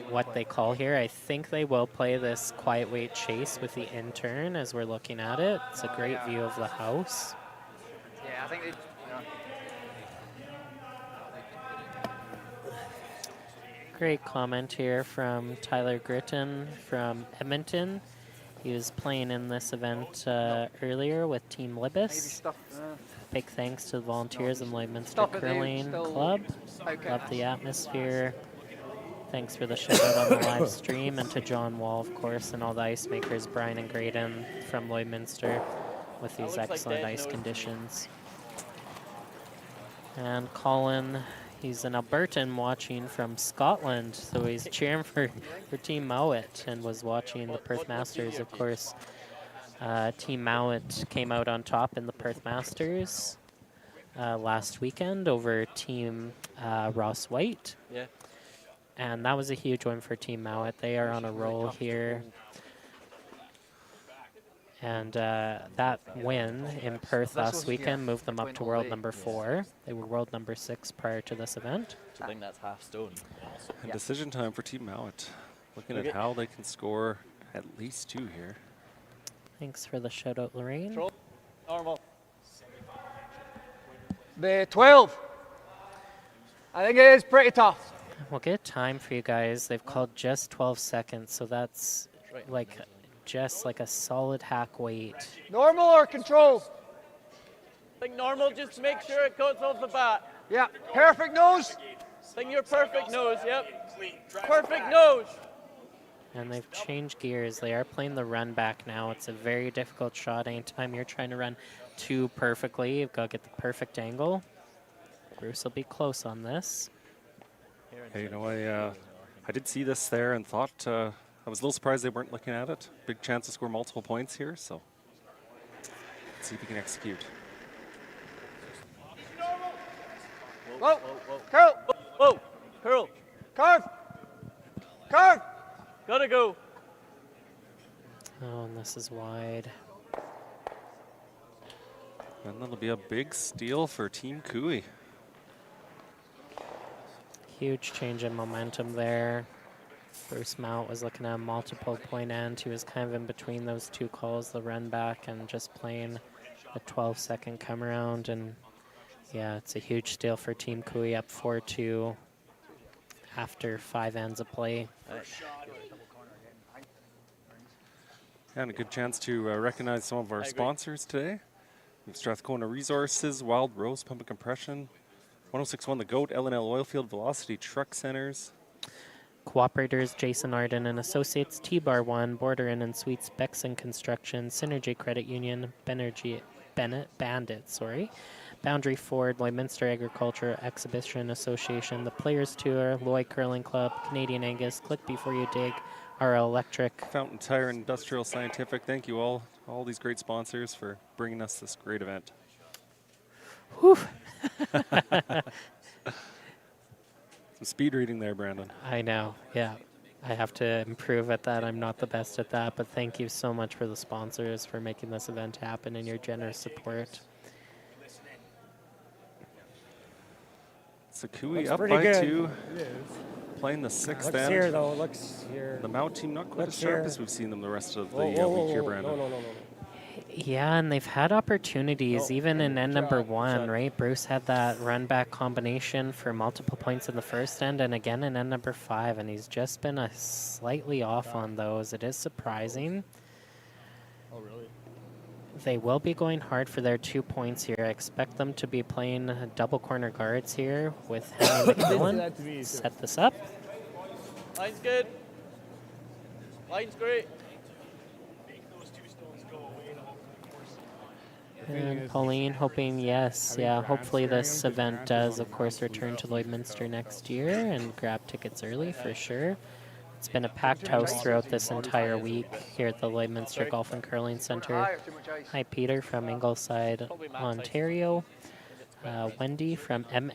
what they call here. I think they will play this quiet weight chase with the intern as we're looking at it. It's a great view of the house. Yeah, I think they. Great comment here from Tyler Gritton from Edmonton. He was playing in this event earlier with Team Maybe Libis. stuff. Big thanks to the volunteers in Lloydminster Stop it, dude. Curling Still- Club. Okay. Love the atmosphere. Thanks for the shout out on the live stream, and to John Wall, of course, and all the ice makers, Brian and Graydon from Lloydminster, with these looks like excellent dead ice nose. conditions. And Colin, he's an Albertan watching from Scotland, so he's cheering for Team Mouat and was watching the Perth Masters, of course. Team Mouat came out on top in the Perth Masters last weekend over Team Ross White. Yeah. And that was a huge win for Team Mouat. They are on a roll here. And that win in Perth last weekend moved them up to world number 4. They were world number 6 prior to this event. I think that's half stone. And decision time for Team Mouat. Looking Okay. at how they can score at least 2 here. Thanks for the shout out, Lorraine. Control. Normal. The 12. I think it is pretty tough. We'll get time for you guys. They've called just 12 seconds, so that's like just like a solid hack weight. Normal or control? I think normal, just make sure it goes off the bat. Yeah. Perfect nose. I think you're perfect nose, yep. Perfect nose. And they've changed gears. They are playing the run back now. It's a very difficult shot. Anytime you're trying to run too perfectly, you've got to get the perfect angle. Bruce will be close on this. Hey, you know, I did see this there and thought I was a little surprised they weren't looking at it. Big chance to score multiple points here, so let's see if he can execute. Whoa. Curl. Whoa, curl. Curve. Curve. Gotta go. Oh, and this is wide. And that'll be a big steal for Team Cooey. Huge change in momentum there. Bruce Mouat was looking at a multiple point end. He was kind of in between those two calls, the run back and just playing a 12-second come around. And yeah, it's a huge steal for Team Cooey, up 4-2 after 5 ends of play. And a good chance to recognize some of our sponsors today. We have Strathcona Resources, Wild Rose Pump and Compression, 1061 The Goat, L&L Oilfield, Velocity Truck Centers. Cooperators Jason Arden and Associates, T-Bar 1, Border Inn and Suites, Bexon Construction, Synergy Credit Union, Bandit, Boundary Ford, Lloydminster Agriculture Exhibition Association, The Players Tour, Lloyd Curling Club, Canadian Angus, Click Before You Dig, RL Electric. Fountain Tire, Industrial Scientific. Thank you all these great sponsors for bringing us this great event. Whew. Some speed reading there, Brandon. I know, yeah. I have to improve at that. I'm not the best at that, but thank you so much for the sponsors for making this event happen and your generous support. So Cooey Looks up pretty by good. 2, playing the 6th Looks end. here, though. Looks here. The Mouat team not quite Looks as sharp here. as we've seen them the rest of the Whoa, whoa, week here, whoa, Brandon. no. Yeah, and they've had opportunities, even in end number 1, right? Bruce had that run back combination for multiple points in the first end and again in end number 5, and he's just been slightly off on those. It is surprising. Oh, really? They will be going hard for their 2 points here. I expect them to be playing double corner guards here with Henry McMillan. Set this up. Line's good. Line's great. And Pauline hoping, yes, yeah, hopefully this event does, of course, return to Lloydminster next year and grab tickets early for sure. It's been a packed house throughout this entire week here at the Lloydminster Golf and Curling Center. Hi, Peter from Ingleside, Ontario. Wendy from and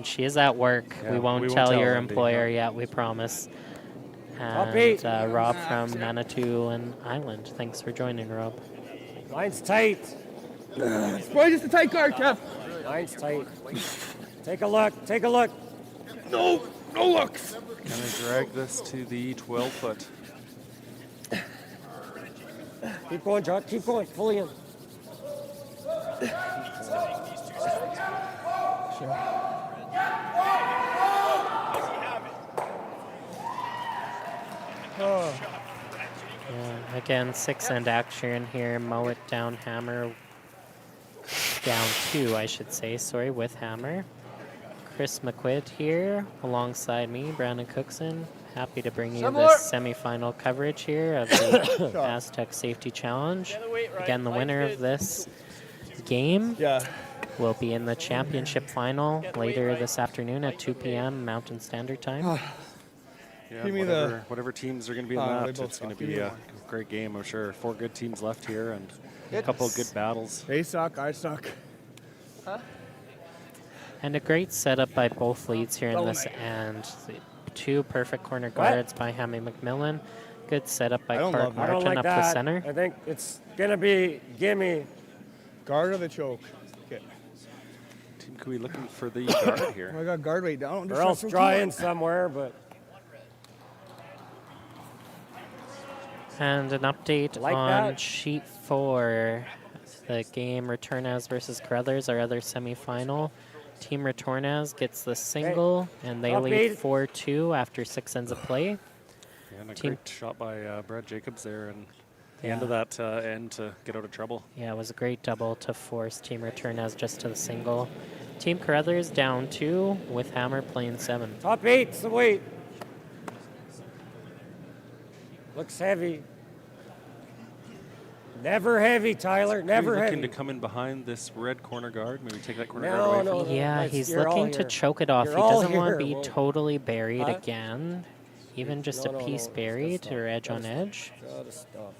she is at work. Yeah, we won't tell your employer yet, we promise. And Rob from Manitoulin Island. Thanks for joining, Rob. Line's tight. It's probably just a tight guard, Kev. Line's tight. Take a look. Take a look. No looks. Gonna drag this to the 12-foot. Keep going, John. Keep going. Fully in. Yeah, again, 6 end action here. Mouat down, Hammer down 2, I should say. Sorry, with Hammer. Chris McQuid here alongside me, Brandon Cookson. Happy to bring you this semifinal coverage here of the Astec Safety Challenge. Again, the winner of this game will be in the championship final later this afternoon at 2 p.m. Mountain Standard Time. Yeah, whatever teams are going to be in that, it's going to be a great game, I'm sure. 4 good teams left here and a couple of good battles. They suck, I suck. And a great setup by both leads here in this end. 2 perfect corner guards by Hammy McMillan. Good setup by Clark Martin up the center. I think it's going to be gimme. Guard or the choke. Okay. Team Cooey looking for the guard here. I got guard weight down. Or else drying somewhere, but... And an update on sheet 4. The game Retornaz versus Carruthers, our other semifinal. Team Retornaz gets the single, and they lead 4-2 after 6 ends of play. Yeah, and a great shot by Brad Jacobs there, and the end of that end to get out of trouble. Yeah, it was a great double to force Team Retornaz just to the single. Team Carruthers down 2 with Hammer playing 7. Top 8's the weight. Looks heavy. Never heavy, Tyler. Never heavy. Looking to come in behind this red corner guard, maybe take that corner guard away from him. Yeah, he's looking to choke it off. He doesn't want to be totally buried again. Even just a piece buried or edge on edge. Gotta stop.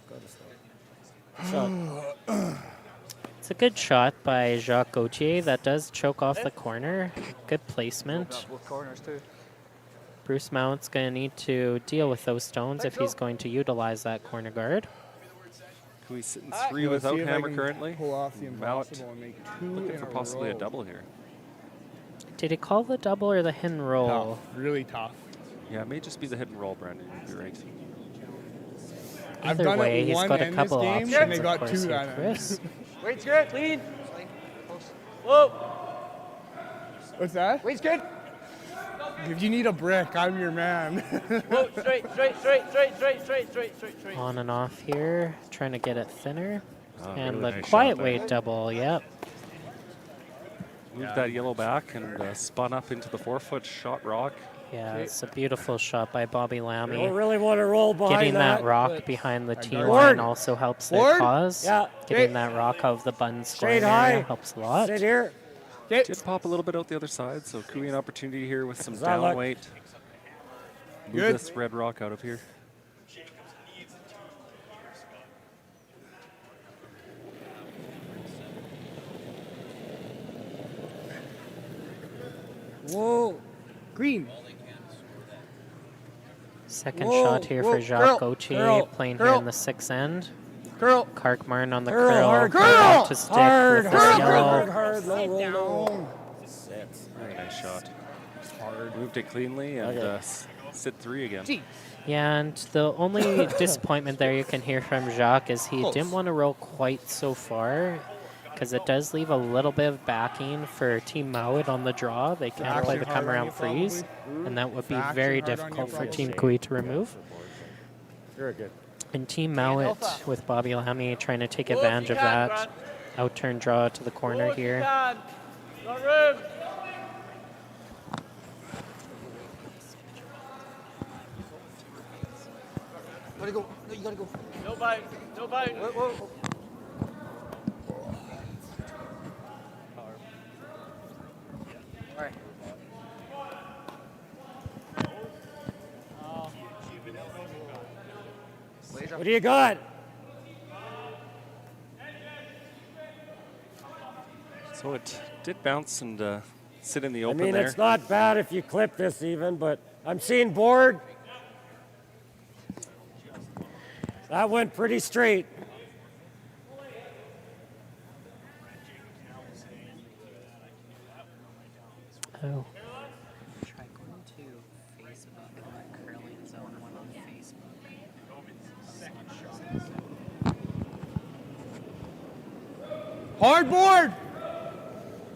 It's a good shot by Jacques Gauthier. That does choke off the corner. Good placement. Bruce Mount's going to need to deal with those stones if he's going to utilize that corner guard. Kui sitting Ah. 3 Let's without see if I hammer can currently. Pull off the Mouat impossible and make 2 looking in for a possibly row. a double here. Did he call the double or the hidden roll? Tough, really tough. Yeah, it may just be the hit and roll, Brandon. You'd be right. I've Either done way, it he's one got a end couple this game, options, and they of got course, 2 here, that end. Chris. Weight's good. Clean. Close. Whoa. What's that? Weight's good. If you need a brick, I'm your man. Whoa. Straight. On and off here, trying to get it thinner. Oh, And really the nice quiet shot there. weight double, yep. Moved that yellow back and spun up into the 4-foot shot rock. Yeah, it's a beautiful shot by Bobby You Lammy. don't really want to roll behind Getting that rock but behind the tee got line it. also helps their Forward. cause. Yeah. Getting that rock out of the bun Straight scoring high. area helps a lot. Sit here. Did pop a little bit out the other side, so Kui an opportunity here with some Does that down look- weight. Move Good. this red rock out of here. Whoa. Green. Second Whoa, shot here whoa, for Jacques curl, Gauthier, curl, playing here curl. in the 6th end. Curl. Kark Martin on the Curl, curl. hard, Back curl. to stick Hard, with the hard, yellow. hard, hard. No roll, no roll. Very nice shot. Hard. Moved it cleanly and Okay. sit 3 again. Yeah, and the only disappointment there you can hear from Jacques is he Close. didn't want to roll quite so far because it does leave a little bit of backing for Team Mouat on the draw. They can't play Action the hard come on around you, freeze, probably. and that would be Action very hard on you, difficult for probably. Team Kui to remove. Very good. And Team Mouat with Bobby Lammy trying to take Whoa, advantage you of can, that. Outturn draw to the corner here. Got room. Gotta go. No, you gotta go. No bite. Whoa. All right. Laser. What do you got? So it did bounce and sit in the I open mean, there. it's not bad if you clip this even, but I'm seeing board. That went pretty straight. Oh. Try going to Facebook and that curling zone one on Facebook. Hardboard.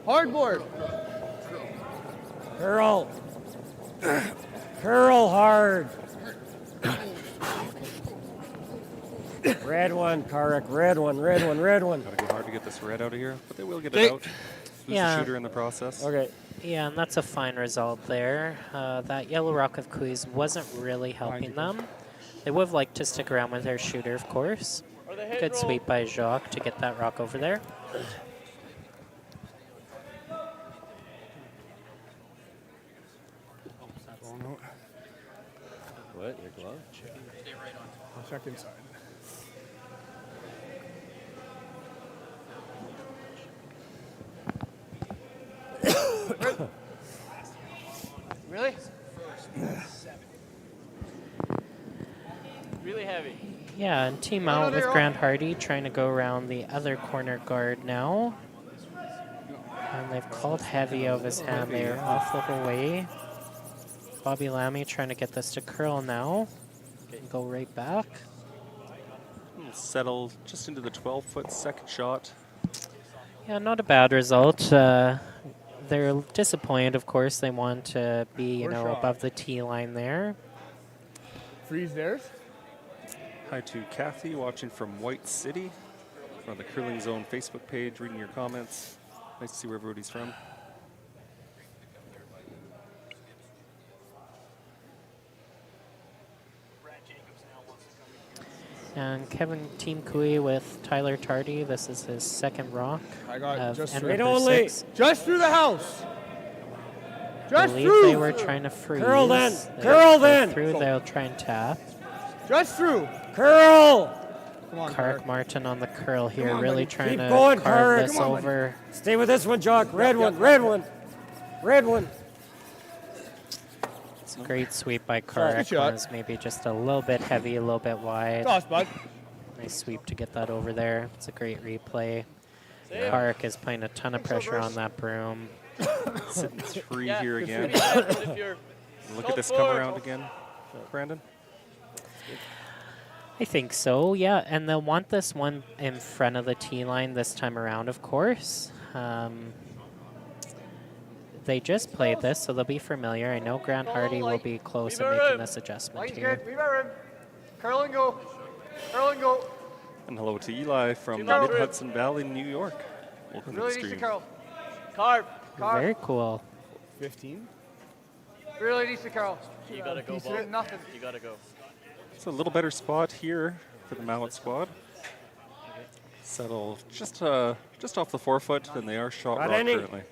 Hardboard. Curl. Curl hard. Red one, Karek. Red one. Gotta go hard to get this red out of here, but they will get it out. Lose Yeah. the shooter in the process. Okay. Yeah, and that's a fine result there. That yellow rock of Kui's wasn't really helping them. They would have liked to stick around with their shooter, of course. Or the hit Good roll. sweep by Jacques to get that rock over there. What? Your glove? I'll check inside. Really? Really heavy. Yeah, and team out with Grant Hardy trying to go around the other corner guard now. And they've called heavy out of his hand there off the whole way. Bobby Lammy trying to get this to curl now. Go right back. Settle just into the 12-foot second shot. Yeah, not a bad result. They're disappointed, of course. They want to be, you know, above the tee line there. Freeze theirs. Hi to Kathy watching from White City on the Curling Zone Facebook page, reading your comments. Nice to see where everybody's from. And Kevin Team Kui with Tyler Tardy. This is his second rock. I got of just end through. number 6. Just through the house. I Just believe through. they were trying to freeze. Curl then. They Curl go then. Through, they'll try and tap. Just through. Curl. Come on, Kark Martin on the curl here, on, really buddy. trying Keep to going, carve Kark. this Come on, buddy. over. Stay with this one, Jock. Red one. Red one. It's a great sweep by Good Kark. shot. Was maybe just a little bit heavy, a little bit wide. Toss, bud. Nice sweep to get that over there. It's a great replay. Save. Park is putting a ton of pressure on that broom. Sitting 3 Yeah, here just again. be careful if you're Look at top this come forward. around again, Brandon. I think so, yeah. And they'll want this one in front of the tee line this time around, of course. They just played this, so they'll be familiar. I know Grant Hardy will be close in making this adjustment Line's here. good. We've got room. Curl and go. Curl and go. And hello to Eli from Two left. Mid-Hudson Valley, New York. Welcome Really to the needs to stream. curl. Carve. Very cool. 15. Really needs to curl. You gotta go, Piece of Bob. it, nothing. You gotta go. It's a little better spot here for the Mouat squad. Settle just off the forefoot, and they are shot rock currently.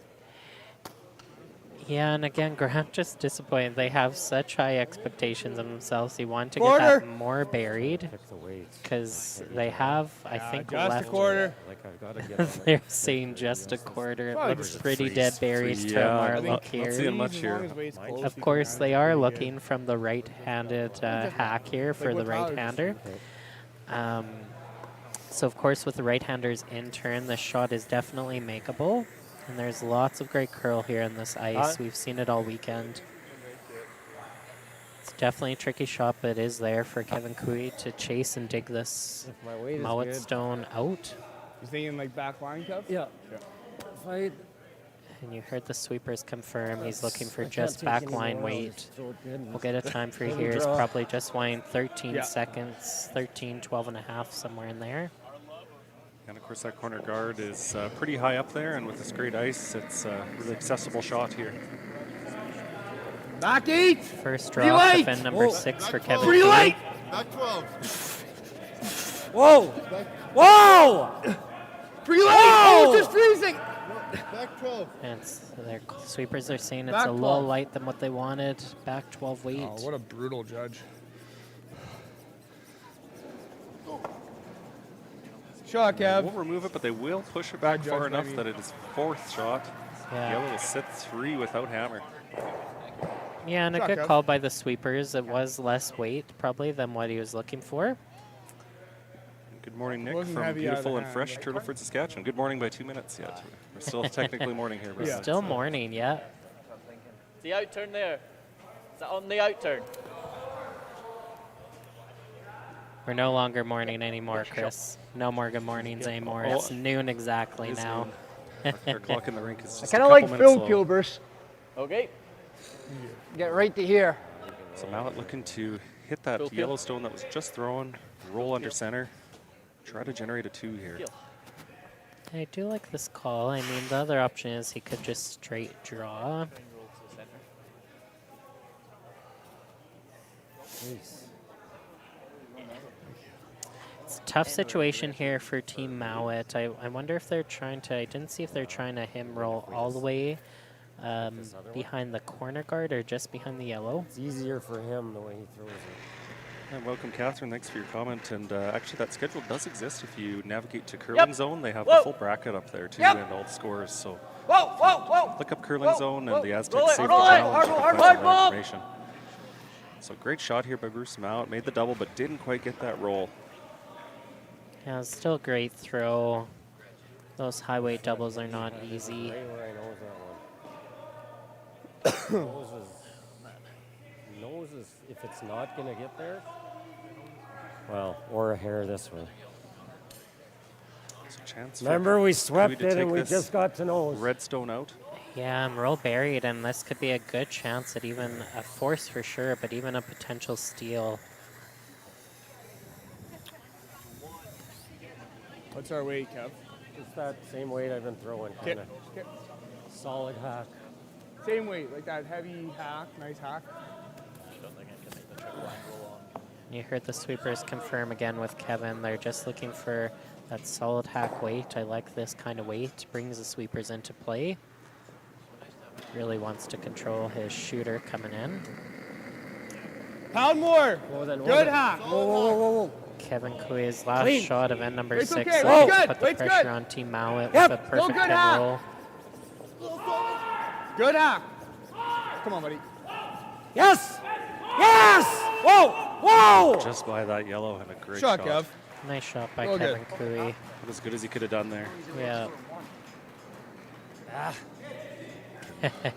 Yeah, and again, Grant just disappointed. They have such high expectations of themselves. They want to get that more buried because they have, I think, Just left. a quarter. Like I've got to get. They're saying just a quarter. It Probably looks just pretty dead buried to Marlock not here. seeing much As long here. as weight's close, Of you course, can they manage are it pretty looking from the right-handed hack here for what the Tyler just right-hander. So, of course, with the right-handers in turn, the shot is definitely makeable. And there's lots of great curl here in this ice. We've seen it all weekend. It's definitely a tricky shot, but it is there for Kevin Cooey to chase and dig this If my weight is Mouat good. stone out. You thinking like back line cup? Yeah. If I, And you heard the sweepers confirm he's looking for I can't just take back any more, line I'll weight. just throw it in. We'll get a time for you Let me here. It's draw. probably just wine 13 Yeah. seconds, 13, 12 and a half, somewhere in there. And of course, that corner guard is pretty high up there, and with this great ice, it's a really accessible shot here. Back 8. First Pretty draw, light. defend number 6 for Kevin Pretty Cooey. light. Back 12. Whoa! Whoa! Pretty light. Oh, it's just freezing. Back 12. And their sweepers are saying it's Back a little 12. light than what they wanted. Back 12 weight. Oh, what a brutal judge. Shot, They Kev. won't remove it, but they will push it Bad back far judge, enough maybe. that it is 4th shot. Yeah. Yellow will sit 3 without hammer. Yeah, and a Shot, good Kev. call by the sweepers. It was less weight, probably, than what he was looking for. Good morning, Nick, Wasn't from heavy out of beautiful the and hand. fresh Turtleford, Saskatchewan. Good morning by 2 minutes yet. We're still technically morning here. But Yeah. Still morning, yeah. The out turn there. Is that on the out turn? We're no longer morning anymore, Chris. No more good mornings anymore. Oh, It's noon exactly it is now. noon. Our clock in the rink is just Kind a of couple like minutes Phil slow. Kilburst. Okay. Get right to here. So Mouat looking to hit that Full kill. Yellowstone that was just thrown, roll under center, try to generate a 2 here. Kill. I do like this call. I mean, the other option is he could just straight draw. It's a tough situation here for Team Mouat. I wonder if they're trying to, I didn't see if they're trying to him roll all the way behind the corner guard or just behind the yellow. It's easier for him the way he throws it. And welcome, Catherine. Thanks for your comment. And actually, that schedule does exist. If you navigate to curling Yep. zone, they have Whoa. the full bracket up there too, Yep. and all the scores. So Whoa, whoa, whoa. look up curling Whoa, zone whoa. and the Aztec Roll it, Safety roll it. Challenge Hard, to hard, find hard, some more Bob. information. So great shot here by Bruce Mouat. Made the double, but didn't quite get that roll. Yeah, it's still a great throw. Those high weight doubles are not easy. Right where I knows that one. Nose is, if it's not going to get there, well, or a hair this way. So chance for Remember, we swept to it take and we this just got to nose. Redstone out. Yeah, I'm real buried, and this could be a good chance at even a force for sure, but even a potential steal. What's our weight, Kev? Just that same weight I've been throwing, kind of Okay. solid hack. Same weight, like that heavy hack, nice hack. You heard the sweepers confirm again with Kevin. They're just looking for that solid hack weight. I like this kind of weight. Brings the sweepers into play. Really wants to control his shooter coming in. Pound more. Well, then, Good hack. Whoa, whoa, whoa, whoa. Kevin Kui's last Clean. shot of end number Weight's 6 okay, will weight's good, put the weight's pressure good. on Team Mouat Yep. with a Still perfect good head hack. roll. Good hack. Come on, buddy. Yes! Yes! Whoa! Whoa! Just by that yellow and a great Shot, shot. Kev. Nice shot by Oh, Kevin good. Cooey. As good as he could have done there. Yeah.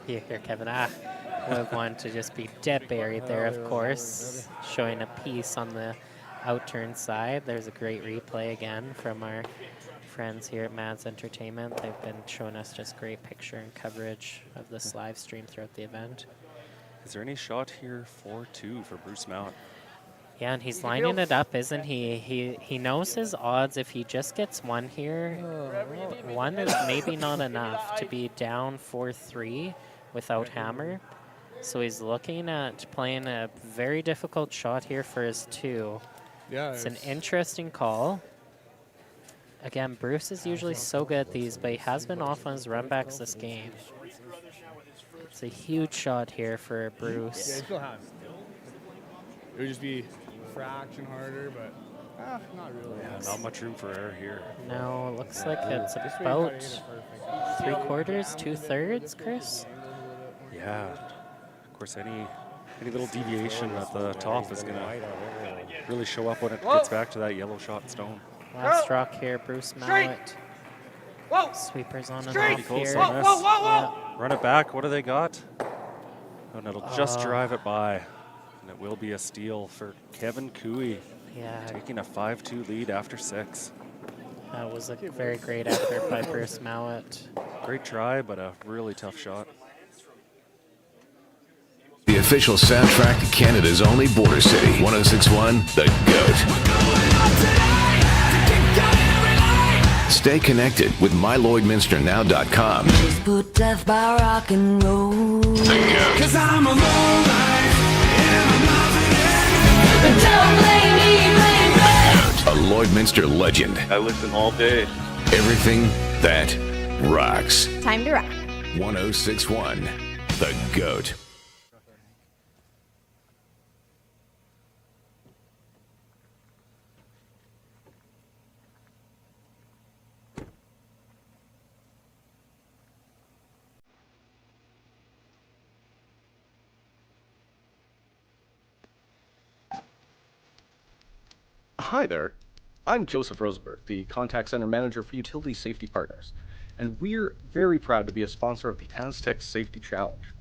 You hear Kevin, would have wanted to just be dead buried there, of course. Showing a piece on the outturn side. There's a great replay again from our friends here at Mads Entertainment. They've been showing us just great picture and coverage of this live stream throughout the event. Is there any shot here 4-2 for Bruce Mouat? Yeah, and he's lining it up, isn't he? He knows his odds. If he just gets one here, one is maybe not enough to be down 4-3 without hammer. So he's looking at playing a very difficult shot here for his 2. Yeah, It's an interesting call. Again, Bruce is usually so good at these, but he has been off on his runbacks this game. It's a huge shot here for Yeah, Bruce. he still has. It would just be fraction harder, but not really. Yeah, not much room for error here. No, it looks like it's This way about probably ain't perfect. 3/4, 2/3, Chris. Yeah. Of course, any little deviation at the top is going to really show up when it gets back to that yellow shot stone. Last rock here, Bruce Mouat. Whoa! Sweepers on and Pretty off close here. on this. Yeah. Run it back. What do they got? Oh, and it'll just drive it by. And it will be a steal for Kevin Cooey, Yeah, taking a 5-2 lead after 6. that was a very great effort by Bruce Mouat. Great try, but a really tough shot. The official soundtrack to Canada's only border city, 1061, The GOAT. Stay connected with MyLloydminsterNow.com. Put death by rock and roll. The GOAT. 'Cause I'm a low life, and I'm loving it. But don't blame me, blame me. A Lloydminster legend. I listen all day. Everything that rocks. Time to rock. 1061, The GOAT. Hi there, I'm Joseph Rosenberg, the Contact Center Manager for Utility Safety Partners, and we're very proud to be a sponsor of the Astec Safety Challenge.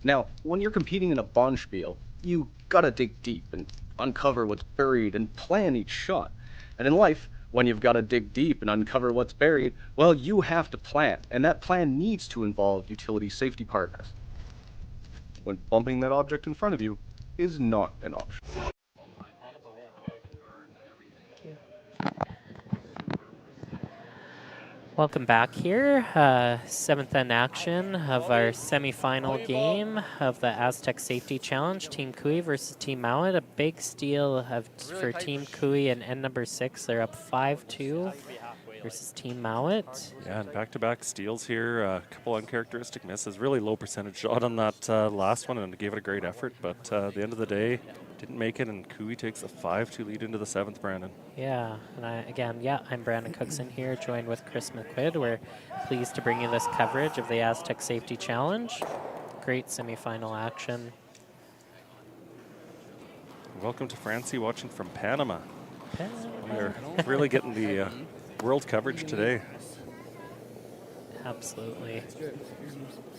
Now, when you're competing in a bonspiel, you gotta dig deep and uncover what's buried and plan each shot. And in life, when you've gotta dig deep and uncover what's buried, well, you have to plan, and that plan needs to involve utility safety partners. When bumping that object in front of you is not an option. Welcome back here. 7th end action of our semi-final game of the Astec Safety Challenge. Team Cooey versus Team Mouat. A big steal for Team Cooey and end number 6. They're up 5-2 versus Team Mouat. Yeah, and back-to-back steals here. A couple uncharacteristic misses. Really low percentage shot on that last one, and gave it a great effort. But at the end of the day, didn't make it, and Cooey takes a 5-2 lead into the 7th, Brandon. Yeah, and I'm Brandon Cookson here, joined with Chris McQuid. We're pleased to bring you this coverage of the Astec Safety Challenge. Great semi-final action. Welcome to Francie, watching from Panama. We're really getting the world coverage today. Absolutely.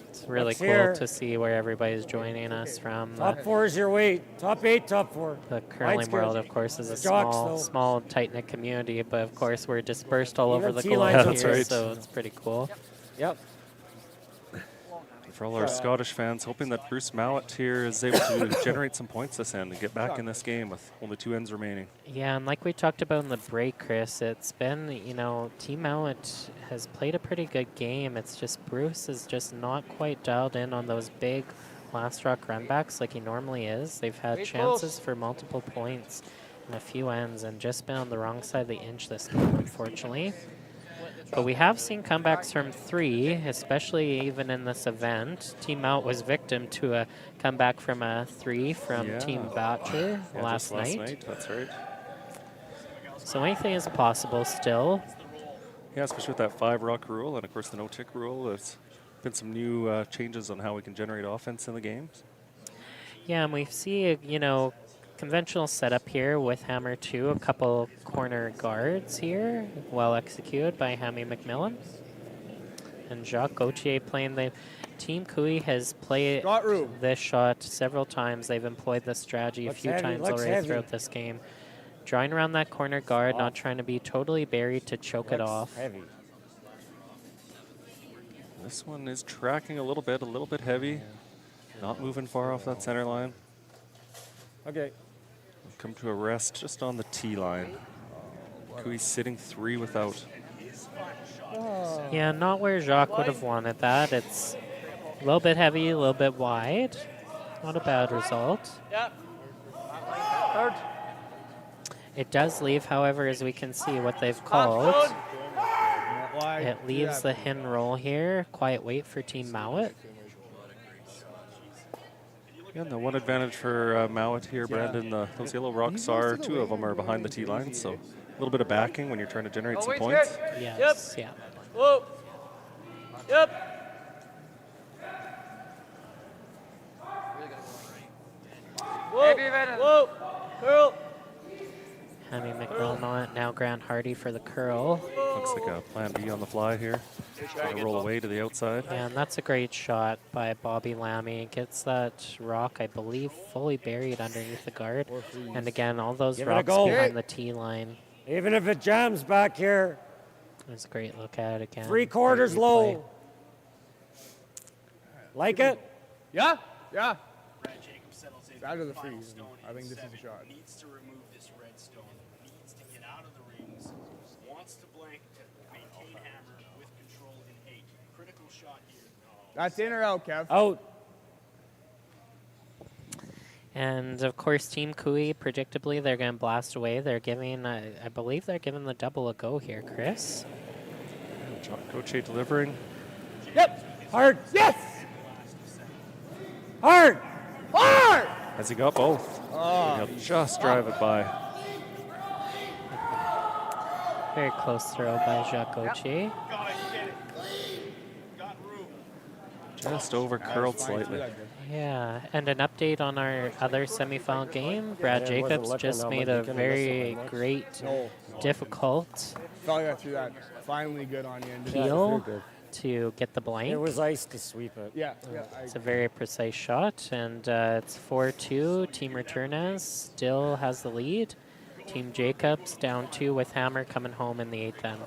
It's really Let's cool hear. to see where everybody's joining us from. Top 4 is your weight. Top 8, top 4. The curling world, of course, is a Jocks, though. small, tight-knit community, but of course we're dispersed all over the T globe lines here, up here. so it's pretty cool. Yep. For all our Scottish fans, hoping that Bruce Mouat here is able to generate some points this end and get back in this game with only 2 ends remaining. Yeah, and like we talked about in the break, Chris, it's been, Team Mouat has played a pretty good game. It's just Bruce is just not quite dialed in on those big last rock runbacks like he normally is. They've had chances for multiple points in a few ends and just been on the wrong side of the inch this game, unfortunately. But we have seen comebacks from 3, especially even in this event. Team Mouat was victim to a comeback from a 3 from Team FEaATURE last night. That's right. So anything is possible still. Yeah, especially with that 5 rock rule and, of course, the no-tick rule. There's been some new changes on how we can generate offense in the games. Yeah, and we see, Conventional setup here with Hammer 2, a couple corner guards here, well executed by Hammy McMillan. And Jacques Gauthier playing the Team Cooey has played this shot several times. They've employed this strategy a few times already throughout this game. Drawing around that corner guard, not trying to be totally buried to choke it off. Heavy. This one is tracking a little bit heavy. Not moving far off that center line. Okay. Come to a rest just on the tee line. Cooey sitting 3 without. Yeah, not where Jacques would have wanted that. It's a little bit heavy, a little bit wide. Not a bad result. Yep. It does leave, however, as we can see what they've called. It leaves the hin roll here. Quiet wait for Team Mouat. Yeah, and the one advantage for Mouat here, Brandon, those yellow rocks are, 2 of them are behind the tee line, so a little bit of backing when you're trying to generate some points. Yes, yeah. Whoa. Yep. Whoa. Whoa. Curl. Hammy McMillan now Grant Hardy for the curl. Looks like a plan B on the fly here. Trying to roll away to the outside. And that's a great shot by Bobby Lammy. Gets that rock, I believe, fully buried underneath the guard. And again, all those rocks behind the tee line. Even if it jams back here. That's a great look at it again. 3/4 low. Like it? Yeah, yeah. It's out of the freeze. I think this is a shot. Needs to remove this red stone. Needs to get out of the rings. Wants to blank to maintain hammer with control in 8. Critical shot here. That's in or out, Kev? Out. And of course, Team Cooey, predictably, they're going to blast away. They're giving, I believe they're giving the double a go here, Chris. Gauthier delivering. Yep. Hard. Yes. Hard. Hard. Has he got both? He'll just drive it by. Very close throw by Jacques Gauthier. Just over curled slightly. Yeah, and an update on our other semifinal game. Brad Jacobs just made a very great, difficult Finally good on you. peel to get the blank. It was ice to sweep it. Yeah. It's a very precise shot, and it's 4-2. Team Returnez still has the lead. Team Jacobs down 2 with Hammer coming home in the 8th end.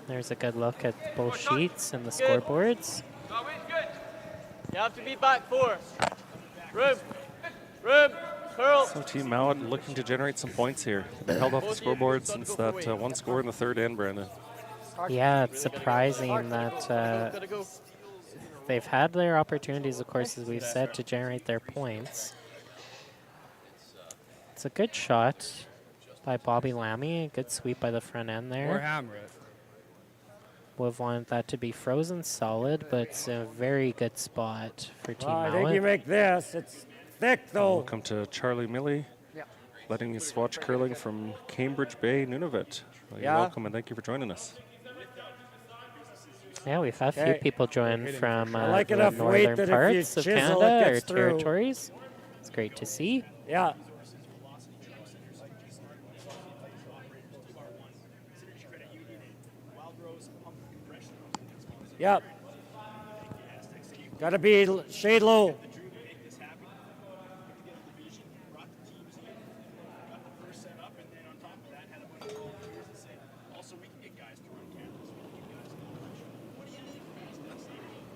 There's a good look at both sheets and the scoreboards. You have to be back 4. Room. Curl. So Team Mouat looking to generate some points here. They've held off the scoreboard since that one score in the 3rd end, Brandon. Yeah, it's surprising that they've had their opportunities, of course, as we've said, to generate their points. It's a good shot by Bobby Lammy. Good sweep by the front end there. Or hammer it. Would have wanted that to be frozen solid, but it's a very good spot for Team I Mouat. think you make this. It's thick, though. Welcome to Charlie Milley, letting us watch curling from Cambridge Bay, Nunavut. Well, you're welcome, and thank you for joining us. Yeah, we've had a few people join from like the enough weight northern that if parts you of chisel, Canada it or gets through. territories. It's great to see. Yeah. Yep. Got to be shade low.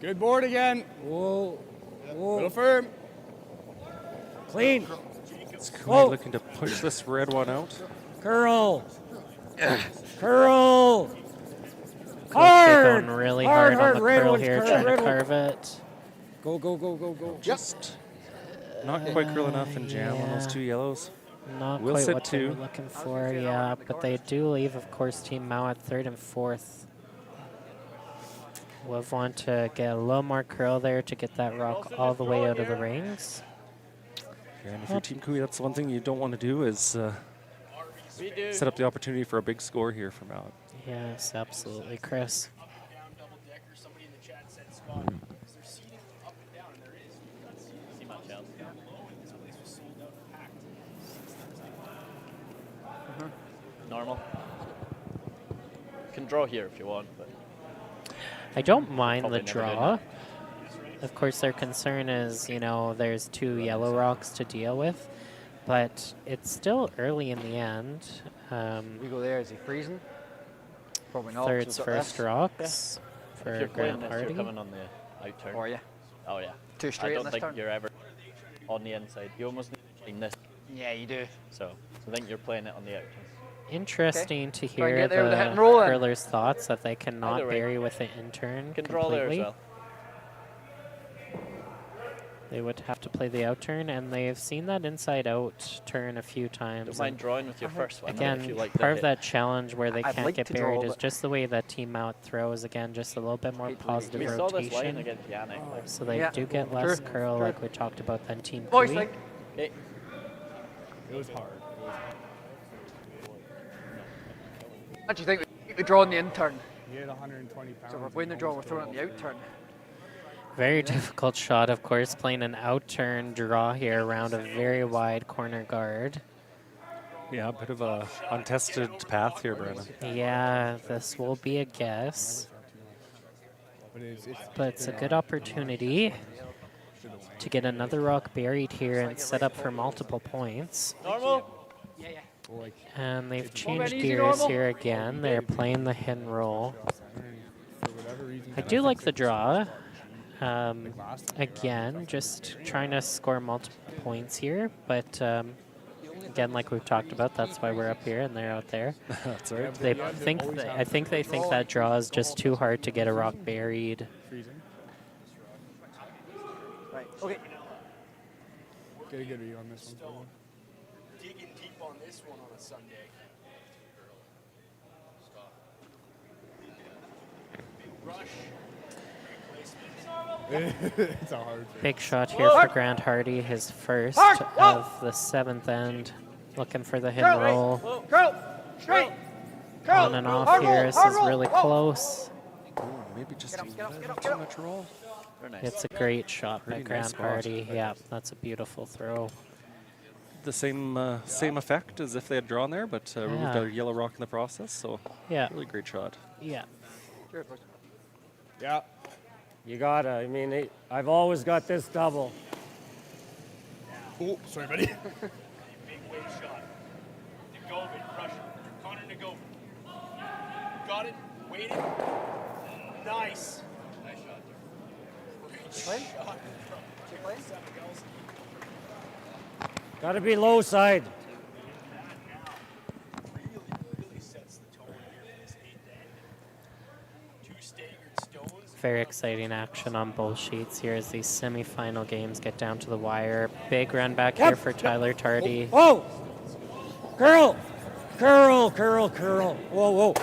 Good board again. Whoa. Whoa. Little firm. Clean. It's Cooey looking to push this red one out. Curl. Curl. Hard. Going really hard on the Red curl one's here, curl, trying red to one. carve it. Go. Just not quite curl enough and jam on those 2 yellows. Not We'll quite sit what they were 2. looking for, yeah. But they do leave, of course, Team Mouat 3rd and 4th. We'll want to get a little more curl there to get that rock all the way out of the rings. Yeah, and if you're Team Cooey, that's one thing you don't want to do is set up the opportunity for a big score here from Mouat. Yes, absolutely, Chris. Normal. Can draw here if you want, but I don't mind Probably the never did. draw. Of course, their concern is, you know, there's 2 yellow rocks to deal with, but it's still early in the end. We go there, is he freezing? Probably not. Thirds so we've got first this. rocks if for you're playing Grant this, Hardy. you're coming on the out turn. Or yeah. Oh yeah. 2 straight I on don't this think turn. you're ever on the inside. You almost need this. Yeah, you do. So I think you're playing it on the out turn. Interesting to Try and hear get there with the hit the and roll then. hurler's thoughts that they cannot Either way. bury with the intern You can draw there as completely. well. They would have to play the out turn, and they've seen that inside out turn a few times. Don't mind and drawing with your first one. again, if you like part the of that challenge where they I'd can't like get to draw, buried is but- just the way that team out throws. Again, just a little bit more positive We saw this line rotation. against Yannick. Like, So they Yeah. do get less Sure, curl, sure. like we talked about, than Team Voice Kui. like. it, It was hard. What do you think? We draw on the in turn. He had 120 pounds. So if we're winning the draw, we're throwing it on the out turn. Very difficult shot, of course, playing an out turn draw here around a very wide corner guard. Yeah, a bit of a untested path here, Brandon. Yeah, this will be a guess, but it's a good opportunity to get another rock buried here and set up for multiple points. normal. And they've Moment, changed easy, gears normal. here again. They're playing the hit and roll. For whatever reason. I do like the draw. Again, just trying to score multiple points here, but again, like we've talked about, that's why we're up here and they're out there. That's right. I think they think that draw is just too hard to get a rock buried. Freezing. Right. Okay. Get a good read on this one. Digging deep on this one on a Sunday. Rush. It's a hard thing. Big shot here for Grant Hardy, his first of the 7th end. Looking for the hit and roll. Curl. Straight. Curl. On and off here. This is really close. Maybe just Get up, get up, too get up. much roll. Very nice. It's a great shot by Pretty nice Grant spot. Hardy. Yeah, that's a beautiful throw. The same effect as if they had drawn there, but removed Yeah. a yellow rock in the process. So Yeah, really great shot. yeah. Cheers, boys. Yeah. You gotta. I mean, I've always got this double. Oh, sorry, buddy. Big wave shot. Nagovin, Russia. Connor Nagovin. Got it. Waited. Nice. Nice shot there. Great Playing? shot. You playing? Gotta be low side. Really sets the tone here for this 8th end. 2 staggered stones. Very exciting action on both sheets here as these semifinal games get down to the wire. Big run back here for Tyler Tardy. Whoa! Curl! Curl, curl, curl. Whoa, whoa.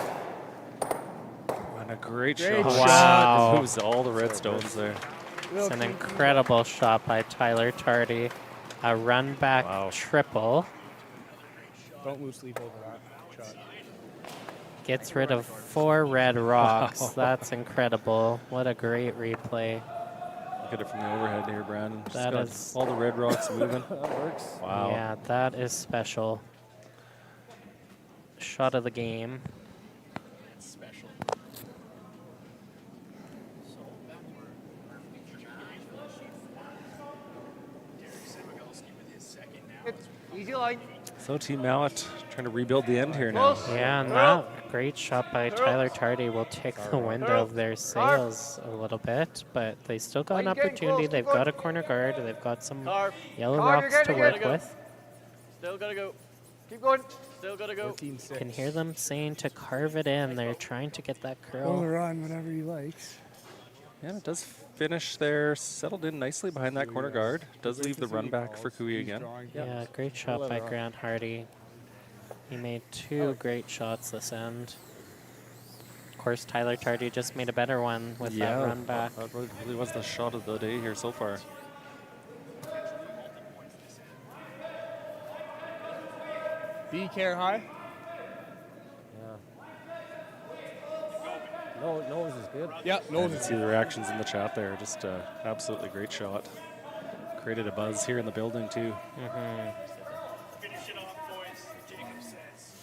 And a great Great shot. Wow. Moves all the red stones there. It's an incredible shot by Tyler Tardy. A run back triple. Don't lose sleep over that shot. Gets rid of 4 red rocks. That's incredible. What a great replay. Look at it from the overhead here, Brandon. Just That got is- all the red rocks moving. That works. Wow. Yeah, that is special. Shot of the game. That's special. So back where our feature game for the sheet 4. Derek Semigalski with his second now. Easy line. So Team Mouat trying to rebuild the end here now. Yeah, and that great shot by Tyler Tardy will take the wind out of their sails a little bit, but they still got an Line getting opportunity. close, They've keep got a corner guard. They've got some Carve. yellow Carve, rocks you're to getting work it. with. Still gotta go. Keep going. Still gotta go. 13-6. Can hear them saying to carve it in. They're trying to get that Go curl. run, whatever he likes. Yeah, it does finish there, settled in nicely behind that corner guard. Does leave the run back for Kui again. Yeah, great shot by Grant Hardy. He made 2 great shots this end. Of course, Tyler Tardy just made a better one with that run back. That really was the shot of the day here so far. Be care high. Yeah. No, nose is good. Yeah, You nose can is see the reactions in the chat there. Just absolutely great shot. Created a buzz here in the building too. Mm-hmm. Finish it off, boys. Jacob says.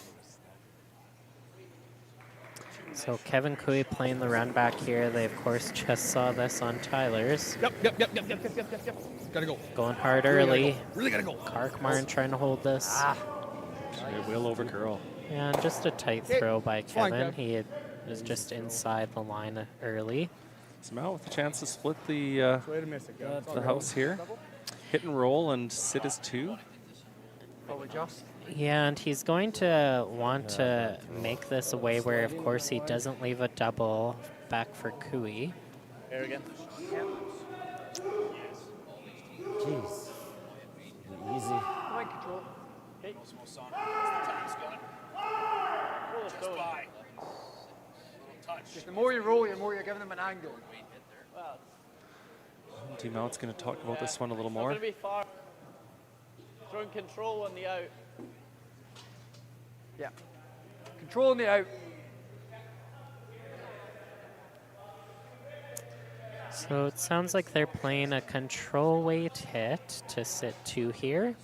So Kevin Cooey playing the run back here. They, of course, just saw this on Tyler's. Yep. Gotta go. Going hard early. Really gotta go. Karkmarn trying to hold this. It will over curl. Yeah, and just a tight Okay. throw by Fine, Kevin. Kev. He was just inside the line early. So Mouat with a chance to split the Way to miss it, Kev. It's all the good. house here. Hit and roll and sit as 2. Probably just. Yeah, and he's going to want to make this a way where, of course, he doesn't leave a double back for Cooey. Here again. Jeez. Easy. Come on, control. Okay. Most on. That's the time, Scott. Roll the Just stone. by. Little touch. Because the more you roll, the more you're giving them an angle. Well, Team Mouat's going to talk about this one a little not more. going to be far. Throwing control on the out. Yeah. Controlling the out. So it sounds like they're playing a control weight hit to sit 2 here.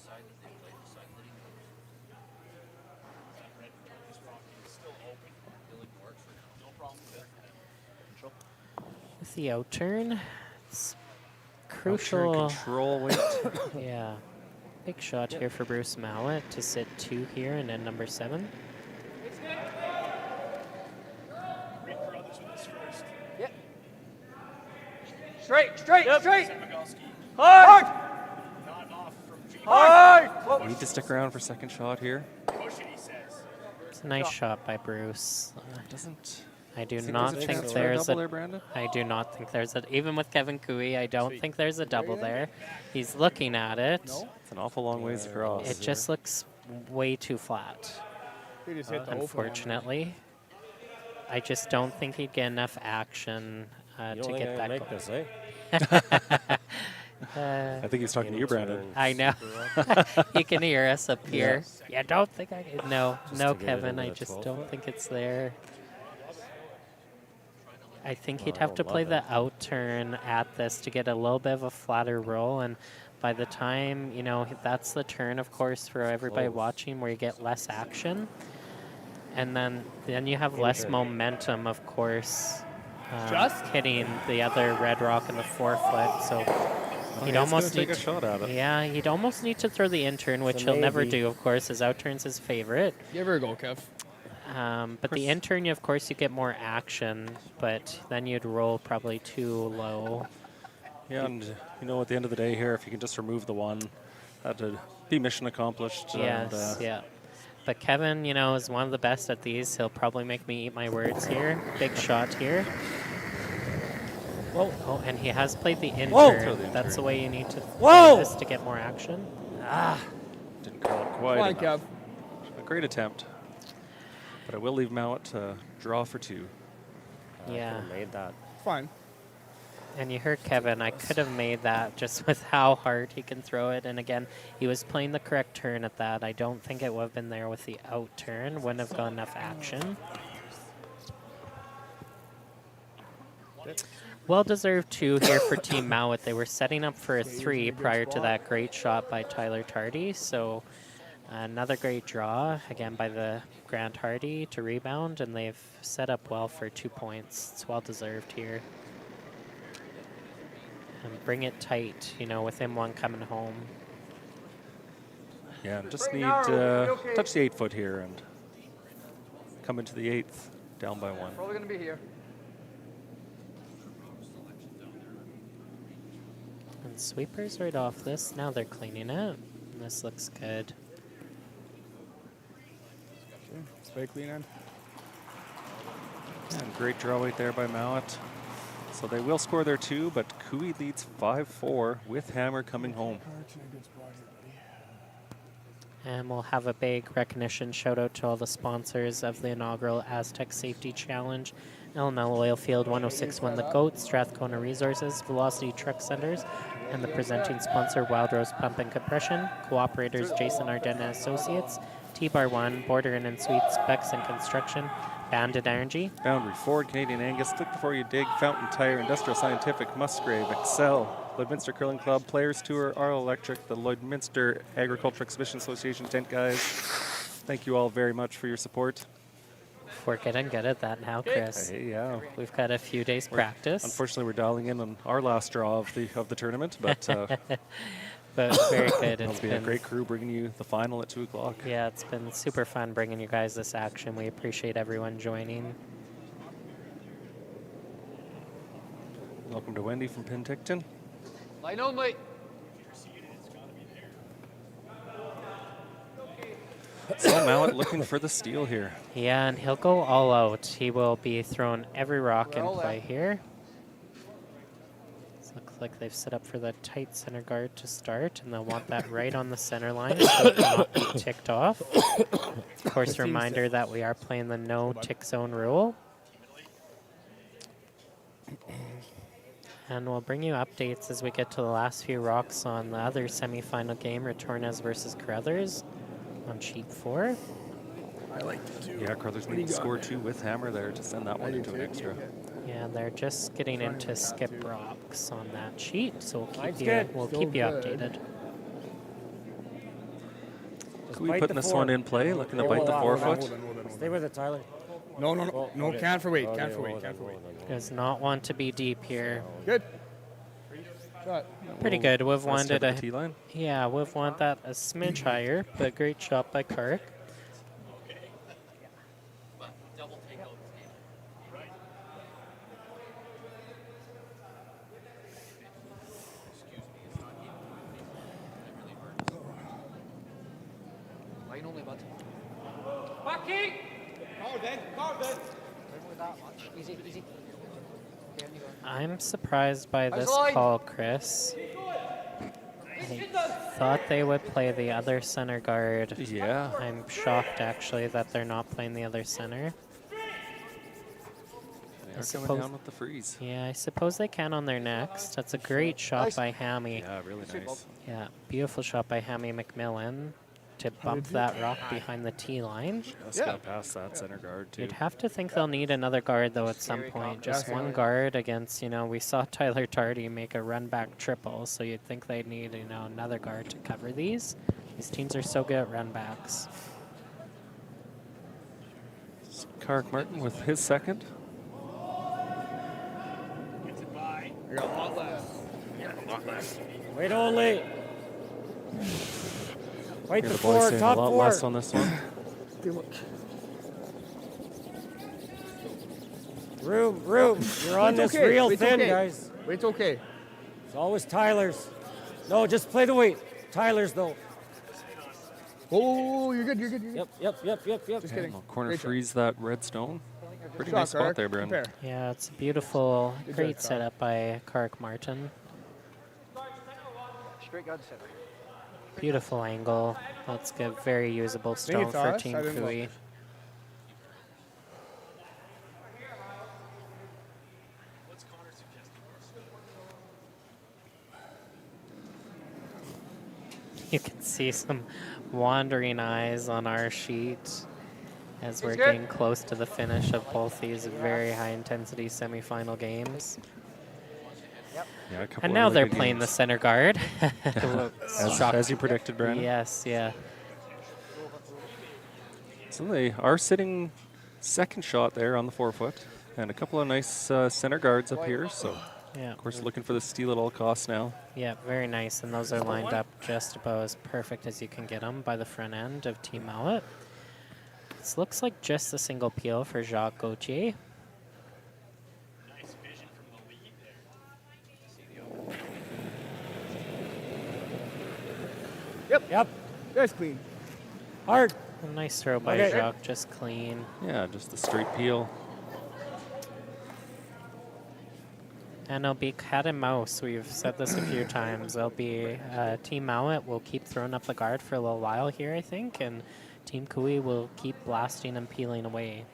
With the out turn, it's crucial. Control weight. Yeah. Big shot here for Bruce Mouat to sit 2 here and then number 7. Reed Carruthers with us first. Yep. Straight. Semigalski. Hard. Not off from G. Hard. Need to stick around for second shot here. Push it, he says. It's a nice shot by Bruce. Doesn't. I do Think not there's a think chance for a there's double a. there, Brandon? I do not think there's a. Even with Kevin Cooey, I don't think there's a double there. He's looking at it. It's an awful long ways across. It just looks way too flat. He just hit the open one. Unfortunately, I just don't think he'd get enough action You to don't get think I that. make this, eh? I think he's talking to you, Brandon. I know. You can hear us up here. Yeah, don't think I can. No, no, to get it Kevin. into I the just 12 don't foot. think it's there. I think he'd I have to don't play love the out turn at this to get a little bit of a flatter roll. And by the time, you know, that's the turn, of course, for everybody watching where you get less action. And then you have less momentum, of course, Just? hitting the other red rock in the 4-foot. So he'd almost take need a shot at it. Yeah, he'd almost need to throw the in turn, which So he'll never maybe. do, of course. His out turn's his favorite. Give her a go, Kev. But the in turn, of course, you get more action, but then you'd roll probably too low. Yeah, and you know, at the end of the day here, if you can just remove the 1, that'd be mission accomplished. Yes, yeah. But Kevin, you know, is one of the best at these. He'll probably make me eat my words here. Big shot here. Whoa. Oh, and he has played the in Whoa. turn. Throw the in That's the turn. way you need to Whoa. play this to get more action. Didn't call it quite Fine, enough. Kev. A great attempt. But I will leave Mouat to draw for 2. Yeah. Made that. Fine. And you heard Kevin, I could have made that just with how hard he can throw it. And again, he was playing the correct turn at that. I don't think it would have been there with the out turn. Wouldn't have got enough action. Well-deserved 2 here for Team Mouat. They were setting up for a 3 prior to that great shot by Tyler Tardy. So another great draw, again, by the Grant Hardy to rebound. And they've set up well for 2 points. It's well-deserved here. And bring it tight, you know, with him 1 coming home. Yeah, just Pretty need narrow, okay. touch the 8-foot here and come into the 8th, down by 1. Probably going to be here. And sweepers right off this. Now they're cleaning it. And this looks good. Spike clean end. And great draw weight there by Mouat. So they will score their 2, but Cooey leads 5-4 with Hammer coming home. And we'll have a big recognition shout out to all the sponsors of the inaugural Astec Safety Challenge. LML Oilfield, 1061 The Goat, Strathcona Resources, Velocity Truck Centers, and the presenting sponsor Wild Rose Pump and Compression, cooperators Jason Ardena Associates, T-Bar 1, Border Inn and Suites, Bex and Construction, Banded Energy, Boundary Ford, Canadian Angus, Click Before You Dig, Fountain Tire, Industrial Scientific, Musgrave, Excel, Lloydminster Curling Club, Players Tour, Arl Electric, the Lloydminster Agriculture Exhibition Association, Tent Guys. Thank you all very much for your support. We're getting good at that now, Chris. Hey, yeah. We've got a few days practice. Unfortunately, we're dialing in on our last draw of the tournament, but but very good. It'll be a great crew bringing you the final at 2 o'clock. Yeah, it's been super fun bringing you guys this action. We appreciate everyone joining. Welcome to Wendy from Penticton. Line only. So Mouat looking for the steal here. Yeah, and he'll go all out. He will be throwing every rock in play here. It looks like they've set up for the tight center guard to start, and they'll want that right on the center line so it will not be ticked off. Of course, a reminder that we are playing the no tick zone rule. And we'll bring you updates as we get to the last few rocks on the other semifinal game, Retornes versus Carruthers on sheet 4. I like to do. Yeah, Carruthers need to score 2 with hammer there to send that one into an extra. Yeah, they're just getting into skip rocks on that sheet, so Mine's we'll good. keep you Still good. updated. Kui putting this one in play, looking to bite the forefoot. Stay with it, Tyler. No, no, no. Oh, No, okay. can't for weight. Okay, Can't for weight. hold on, Can't for weight. hold on. Does not want to be deep here. Good. Shot. Pretty good. We've Nice wanted tip at a the T-line. yeah, we've want that a smidge higher, but great shot by Kark. Line only, bud. Bucky! Don't move that much. Easy, easy. Okay, on you go. I'm surprised by this line. call, Chris. I thought they would play the other center guard. Yeah. I'm shocked actually that they're not playing the other center. They're coming down with the freeze. Yeah, I suppose they can on their next. That's a great shot by Hammy. Yeah, really nice. Yeah, beautiful shot by Hammy McMillan to bump that rock behind the T line. Just got past that center guard, too. You'd have to think they'll need another guard, though, at some point. Just one guard against, we saw Tyler Tardy make a run-back triple, so you'd think they'd need, another guard to cover these. These teams are so good at run-backs. Kark Martin with his second. I got a lot less. Wait only. Wait Hear the the boys four, saying top a lot four. less on this one. Room. You're on Wait's this okay. real Wait's thin, okay. guys. Wait's okay. It's always Tyler's. No, just play the weight. Tyler's, though. Oh, you're good. You're good. You're good. Yep. Just kidding. Well, corner Great shot. freeze that red stone. Pretty Shot, nice spot Kark. there, Bren. Compare. Yeah, it's a beautiful, Good great job, Kark. setup by Kark Martin. Straight guard center. Beautiful angle. That's good. Very usable stone it's for us. Team I didn't know. Kui. You can see some wandering eyes on our sheet as we're good. getting close to the finish of both these very high-intensity semifinal games. Yeah, a couple And of now really they're good playing the games. center guard. As you predicted, Brandon. Yes, yeah. So they are sitting second shot there on the forefoot. And a couple of nice center guards up here. So, Yeah. of course, looking for the steal at all costs now. Yeah, very nice. And those are lined up just about as perfect as you can get them by the front end of Team Mouat. This looks like just a single peel for Jacques Gauthier. Nice vision from the lead there. Yep. That's clean. Hard. A nice throw by Okay. Jacques, just clean. Yeah, just the straight peel. And it'll be cat and mouse. We've said this a few times. It'll be Team Mouat will keep throwing up the guard for a little while here, I think, and Team Kui will keep blasting and peeling away.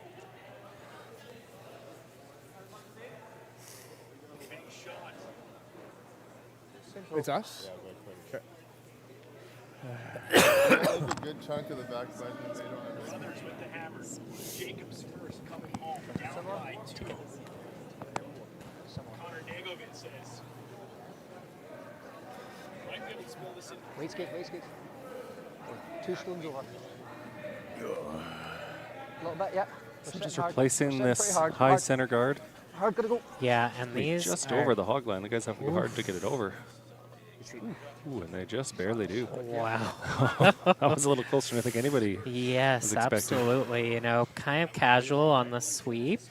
It's us. That was a good chunk of the back side that they don't have. Others with the hammer. Jacobs first coming home down by 2. Connor Dagovin says. Might be able to spill this in. Wait skate. 2 stones over. A little bit, yeah. So just replacing this high center guard. Hard, gotta go. Yeah, and Wait, these just are over the hog line. The guys have to go hard to get it over. Ooh, and they just barely do. Wow. That was a little closer than I think anybody Yes, was expecting. absolutely. You know, kind of casual on the sweep.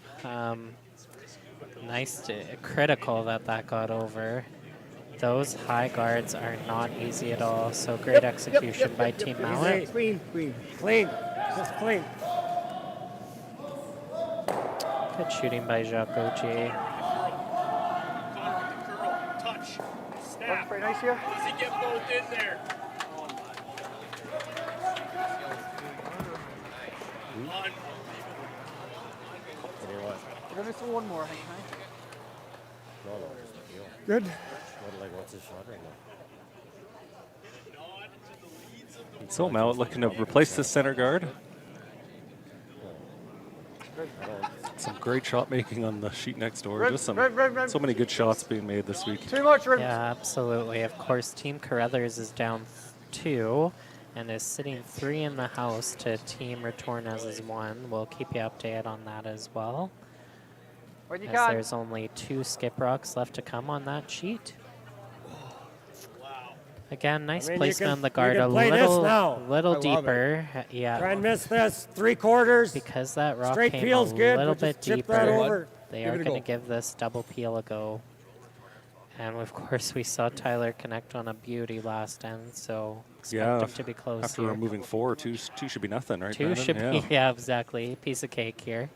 Critical that got over. Those high guards are not easy at all. So great execution by Team Mouat. Clean. Just clean. Good shooting by Jacques Gauthier. Touch. That's Snap. pretty nice here. Does he get both in there? We're gonna throw one more, I think, right? Good. What's his shot right now? So Mouat looking to replace the center guard. Some great shot making on the sheet next door. Just so many good shots being made this week. Too much, Rim. Yeah, absolutely. Of course, Team Carruthers is down 2 and is sitting 3 in the house to Team Retornez's 1. We'll keep you updated on that as well. When you As can. there's only 2 skip rocks left to come on that sheet. Again, nice I mean, placement on the guard. you A can play this now. little I love deeper. Yeah. Try and miss this. 3/4. Because that rock Straight came peel's a good, little but bit just chip that deeper, over. they Give are it a going to go. give this double peel a go. And of course, we saw Tyler connect on a beauty last end, so expect him to be close After here. removing 4, two should be nothing, right? 2 Brandon? should be, yeah, exactly. Piece of cake here.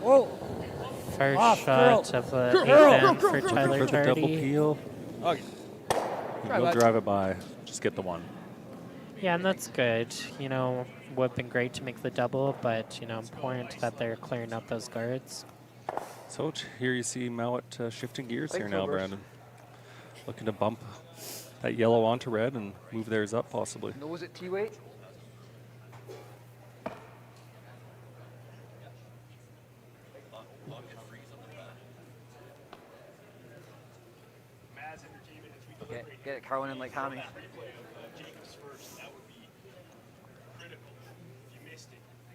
Whoa. First Off, shot curl. of the Curl. 8-man for Tyler For the double Tardy. peel. Okay. He'll drive it by. Just get the 1. Yeah, and that's good. You know, would have been great to make the double, but, you know, important that they're clearing out those guards. So here you see Mouat shifting gears here now, Brandon. Looking to bump that yellow onto red and move theirs up possibly. Nose at T-weight. Get it curling in like hammy.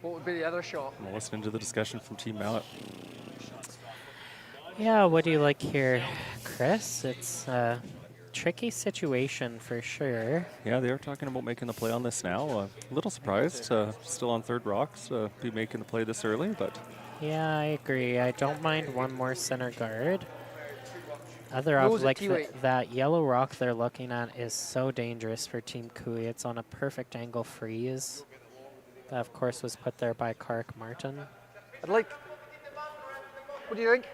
What would be the other shot? We'll listen to the discussion from Team Mouat. Yeah, what do you like here, Chris? It's a tricky situation for sure. Yeah, they are talking about making the play on this now. A little surprised, still on 3rd rocks, be making the play this early, but... Yeah, I agree. I don't mind one more center guard. Other Nose off, at like T-weight. that yellow rock they're looking at is so dangerous for Team Kui. It's on a perfect angle freeze. That, of course, was put there by Kark Martin. I'd like. What do you think?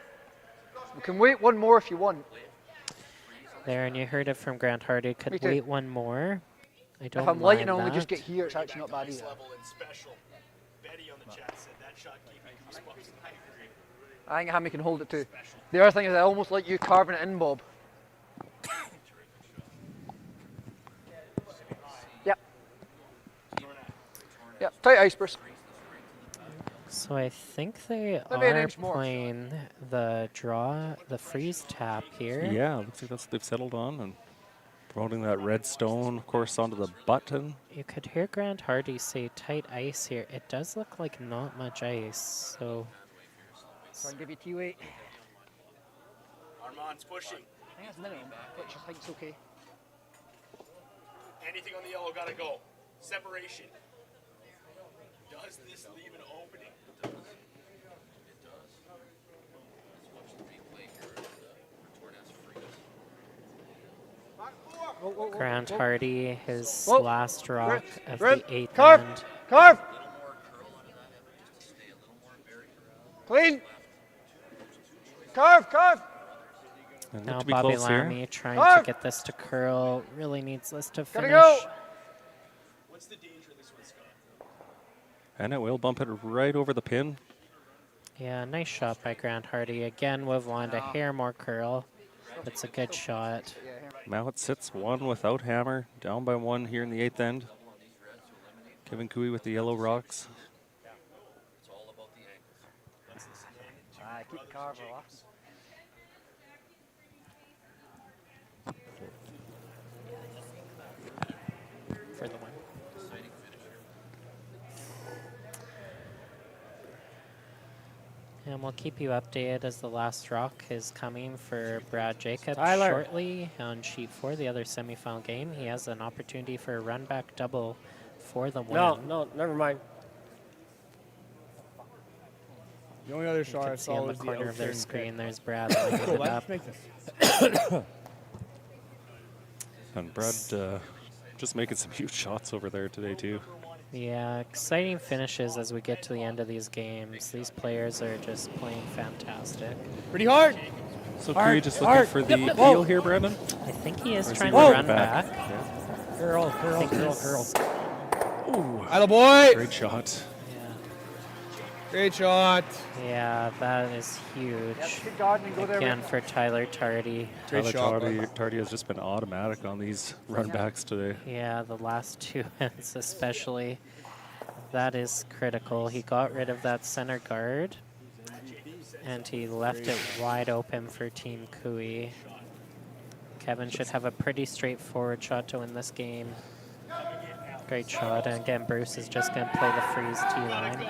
We can wait one more if you want. There, and you heard it from Grant Hardy. Me Could too. wait one more. I don't If I'm light and I mind only just that. get here, it's actually not bad either. Level and special. Betty on the chat said that shot gave me goosebumps. I agree. I think Hammy can hold it too. The other thing is I almost like you carving it in, Bob. Yep. Yep, tight ice burst. So I think they Maybe an are inch more. playing the freeze tap here. Yeah, looks like that's what they've settled on, and promoting that red stone, of course, onto the button. You could hear Grant Hardy say tight ice here. It does look like not much ice, so... Try and give you T-weight. Armand's pushing. I think that's minimum, which I think's okay. Anything on the yellow gotta go. Separation. Does this leave an opening? It does. It does. Let's watch the replay here of the Tornez freeze. Grant Hardy, his Whoa. last rock of Rim. the 8th Carve. round. Carve. Clean. Carve, carve. And Now look to be Bobby close here. Lamy trying Carve. to get this to curl. Really needs this to Gotta finish. go. What's the danger of this one, Scott? And it will bump it right over the pin. Yeah, nice shot by Grant Hardy. Again, would have wanted a hair more curl. It's a good shot. Mouat sits 1 without hammer, down by 1 here in the 8th end. Kevin Cooey with the yellow rocks. It's all about the angles. Keep Carver off. And we'll keep you updated as the last rock is coming for Brad Jacobs Tyler. shortly on sheet 4, the other semifinal game. He has an opportunity for a run back double for the win. No, never mind. The only other You shot I can see saw on the was the corner of their outturn screen, pick. there's Brad lining Cool, it let's up. make this. And Brad just making some huge shots over there today, too. Yeah, exciting finishes as we get to the end of these games. These players are just playing fantastic. Pretty hard. So Hard, Curry just looking hard. for the Yep. peel here, Brandon? I think he is Or is trying he to running run back? back. Yeah. Curl. Atta boy. Great shot. Great shot. Yeah, that is huge. Again for Tyler Tardy. Tyler Tardy has just been automatic on these run backs today. Yeah, the last 2 hits especially. That is critical. He got rid of that center guard, and he left it wide open for Team Kui. Kevin should have a pretty straightforward shot to win this game. Great shot, and again, Bruce is just going to play the freeze T-line.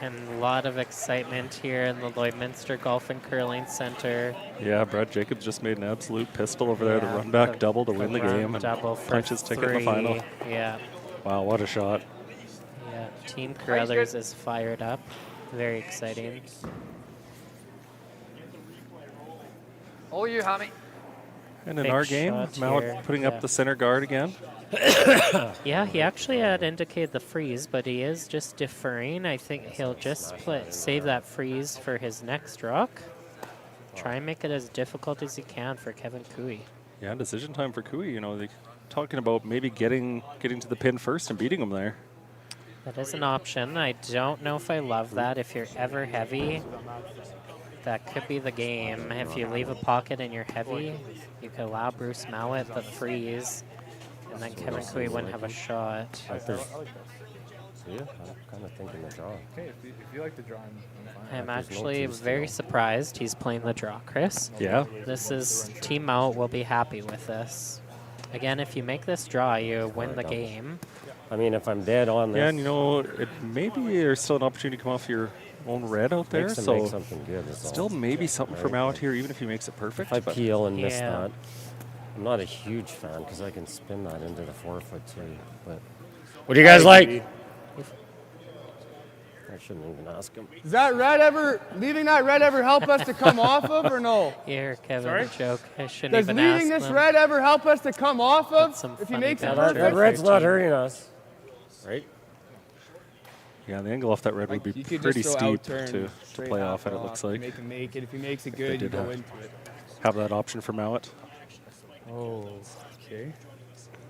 And a lot of excitement here in the Lloydminster Golf and Curling Center. Yeah, Brad Jacobs just made an absolute pistol over there, the Yeah, run back the- double to win the run game and double for punch his ticket in the final. 3. Yeah. Wow, what a shot. Yeah, Team Carruthers is fired up. Very exciting. All you, Hammy. And in Big our game, shot Mouat here, putting yeah. up the center guard again. Yeah, he actually had indicated the freeze, but he is just deferring. I think he'll just save that freeze for his next rock. Try and make it as difficult as he can for Kevin Kui. Yeah, decision time for Kui. You know, they talking about maybe getting to the pin first and beating him there. That is an option. I don't know if I love that. If you're ever heavy, that could be the game. If you leave a pocket and you're heavy, you could allow Bruce Mouat the freeze, and then Kevin Kui wouldn't have a shot. See, I'm kind of thinking the draw. Okay, if you like the draw, I'm fine. I'm actually very surprised he's playing the draw, Chris. Yeah. This is Team Mouat will be happy with this. Again, if you make this draw, you win the game. I mean, if I'm dead on this. Yeah, and you know, maybe there's still an opportunity to come off your own red out there. Makes him So make something good. Is all. still maybe something from Right. out here, even if he makes it perfect. If I but peel and miss Yeah. that, I'm not a huge fan because I can spin that into the 4-foot too. But what do you guys like? I shouldn't even ask him. Does that red ever, leaving that red ever help us to come off of or no? Here, Kevin, Sorry? joke. I shouldn't Does even leaving ask this them. red ever help us to come off of Some if he funny makes it banter perfect? That red's not hurting us, right? Yeah, the angle off that red would be You could pretty just throw steep outturn to straight play half off it, it looks like. Make him make it. If he makes it They good, you did go have- into it. Have that option for Mouat. Oh, okay.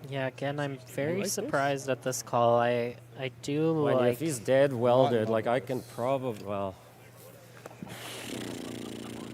Yeah, again, I'm very like this? surprised at this call. I do When like. if he's dead welded, like I can probably, well,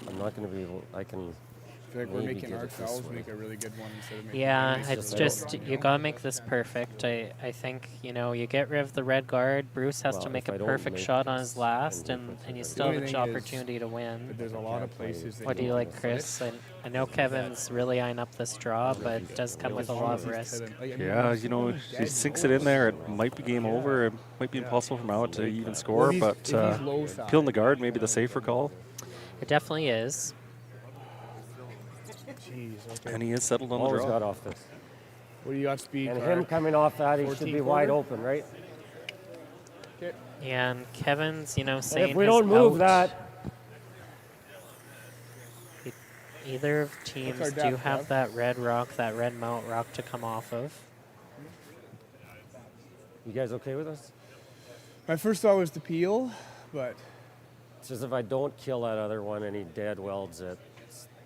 I'm not going to be able, I can I feel like we're maybe making get our it this fouls way. make a really good one instead of making Yeah, nice it's little- just you gotta make this perfect. I think you get rid of the red guard. Bruce has to Well, make if a I don't perfect make shot on this his last, and and make you it still have The an only thing is opportunity to win. But there's a lot of places that What do you don't like, fit. Chris? I know Kevin's really eyeing up this draw, but it does come with a lot of risk. Yeah, you know, if he sinks it in there, it might be game over. It might be impossible for Mouat to even score, if but he's low side. peeling the guard may be the safer call. It definitely is. Jeez, okay. And he is settled on the always draw. got off this. What do you got speed And card? him coming off that, he should 14 be wide quarter? open, right? Yeah, and Kevin's saying And if we his don't move out. that, Either of teams our do depth, have Kev? that red rock, that red mount rock to come off of. you guys okay with us? My first thought was to peel, but It's just if I don't kill that other one and he dead welds it,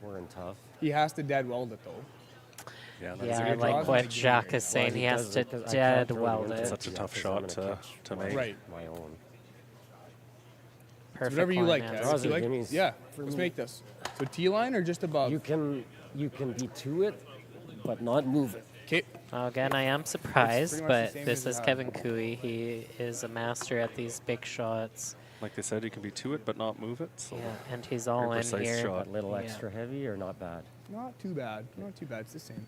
we're in tough. he has to dead weld it though. Yeah, that's Yeah, a I good like draw. what Jacques is saying. Well, He has does to it 'cause I can't dead throw it weld into it. it. Such a Yeah, tough 'cause I'm shot gonna to make. Right. My own. Perfect Whatever you like, line Kev. answer. Draws If you it, like- Jimmy's- yeah, for let's me- make this. So T line or just above? You can be to it, but not move it. Okay. Well, again, I am surprised, pretty much the but same this as is that. Kevin Kui. He is a master at these big shots. Like they said, you can be to it but not move it. So Yeah, and he's all in precise here. shot. A little Yeah. extra heavy or not bad? Not too bad. Not too bad. It's the same.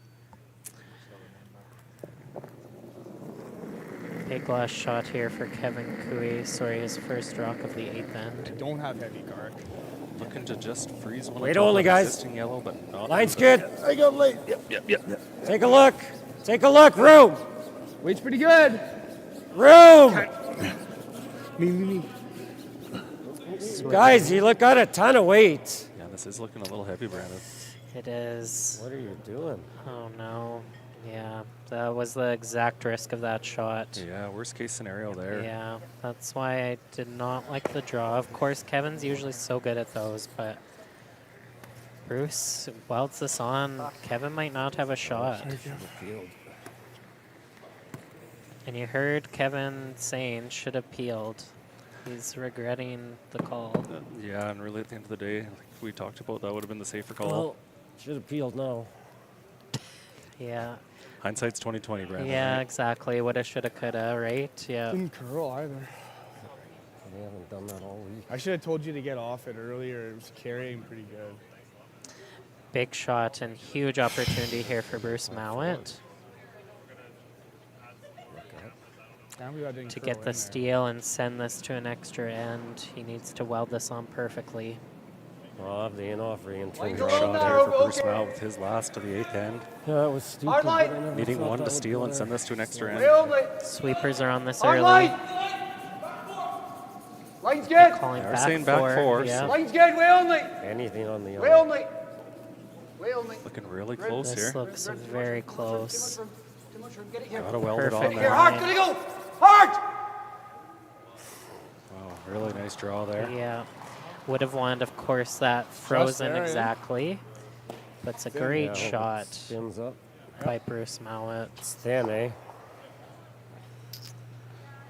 Big last shot here for Kevin Cooey. Sorry, his first rock of the 8th end. Don't have heavy guard. Looking to just freeze one. Wait on top only, of guys. existing yellow, but not Line's move it. good. I got late. Yep. Take a look. Take a look. Room. Weight's pretty good. Room. Me. Guys, you got a ton of weight. Yeah, this is looking a little heavy, Brandon. It is. What are you doing? Oh no. Yeah, that was the exact risk of that shot. Yeah, worst case scenario there. Yeah, that's why I did not like the draw. Of course, Kevin's usually so good at those, but Bruce welds this on. Kevin might not have a shot. And you heard Kevin saying should have peeled. He's regretting the call. Yeah, and really at the end of the day, like we talked about, that would have been the safer call. Well, should have peeled now. Yeah. Hindsight's 20/20, Brandon. Yeah, right? exactly. Woulda, shoulda, coulda, right? Yeah. Didn't curl either. They haven't done that all week. I should have told you to get off it earlier. It was carrying pretty good. Big shot and huge opportunity here for Bruce Mouat to get the steal and send this to an extra end. He needs to weld this on perfectly. Off the in-off ring. Good shot there for Bruce Mouat with his last to the 8th end. Yeah, that was stupid. but I never Needing thought one that to would steal go and there. send this to an extra end. Sweepers are on this early. Line's good. Calling They're back saying back four, yeah. so- Line's good. Way only. Anything on the Way only. Way only. Looking really close This here. looks very close. Too much room. Get it here. Gotta weld it on Perfect. Here, there. hard. Gotta go. Hard. Wow, really nice draw there. Yeah. Would have wanted, of course, that frozen there, eh? exactly. But it's a Thin. great Yeah, I hope it shot spins up. by Bruce Mouat. It's thin, eh?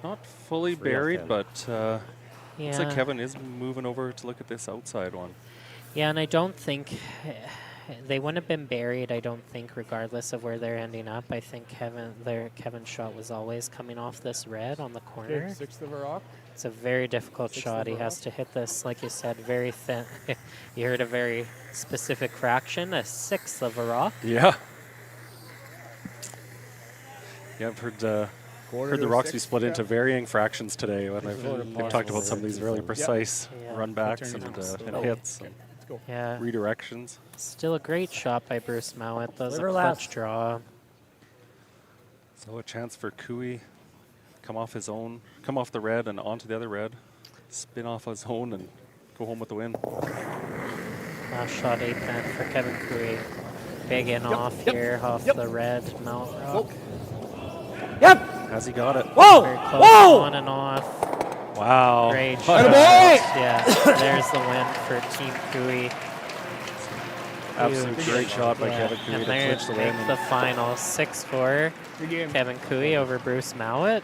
Not fully Three off buried, end. but looks like Yeah. Kevin is moving over to look at this outside one. Yeah, and I don't think they wouldn't have been buried, I don't think, regardless of where they're ending up. I think Kevin's shot was always coming off this red on the corner. Okay, 6th of a rock. It's a very difficult Sixth shot. He overall. has to hit this, like you said, very thin. You heard a very specific fraction, a 1/6 of a rock. Yeah. Yeah, I've heard the to rocks a be six, split yeah. into varying fractions today when Quarter we've talked about some of these really possible. precise Yeah. runbacks Turn and, it and on. hits and Let's go. Yeah, redirections. still a great shot by Bruce Mouat. That was a Sliver clutch left. draw. So a chance for Cooey, come off the red and onto the other red, spin off his own and go home with the win. Last shot 8th end for Kevin Cooey. Big in off here off the red Mount Rock. Yep. Has he got it? Whoa. Very close Whoa. on and off. Wow. Great What shot. a Yeah, there's the win for Team Cooey. Absolute Huge. great shot by Yeah, Kevin Cooey and to they clinch the win. make the final 6-4. Good game. Kevin Cooey over Bruce Mouat.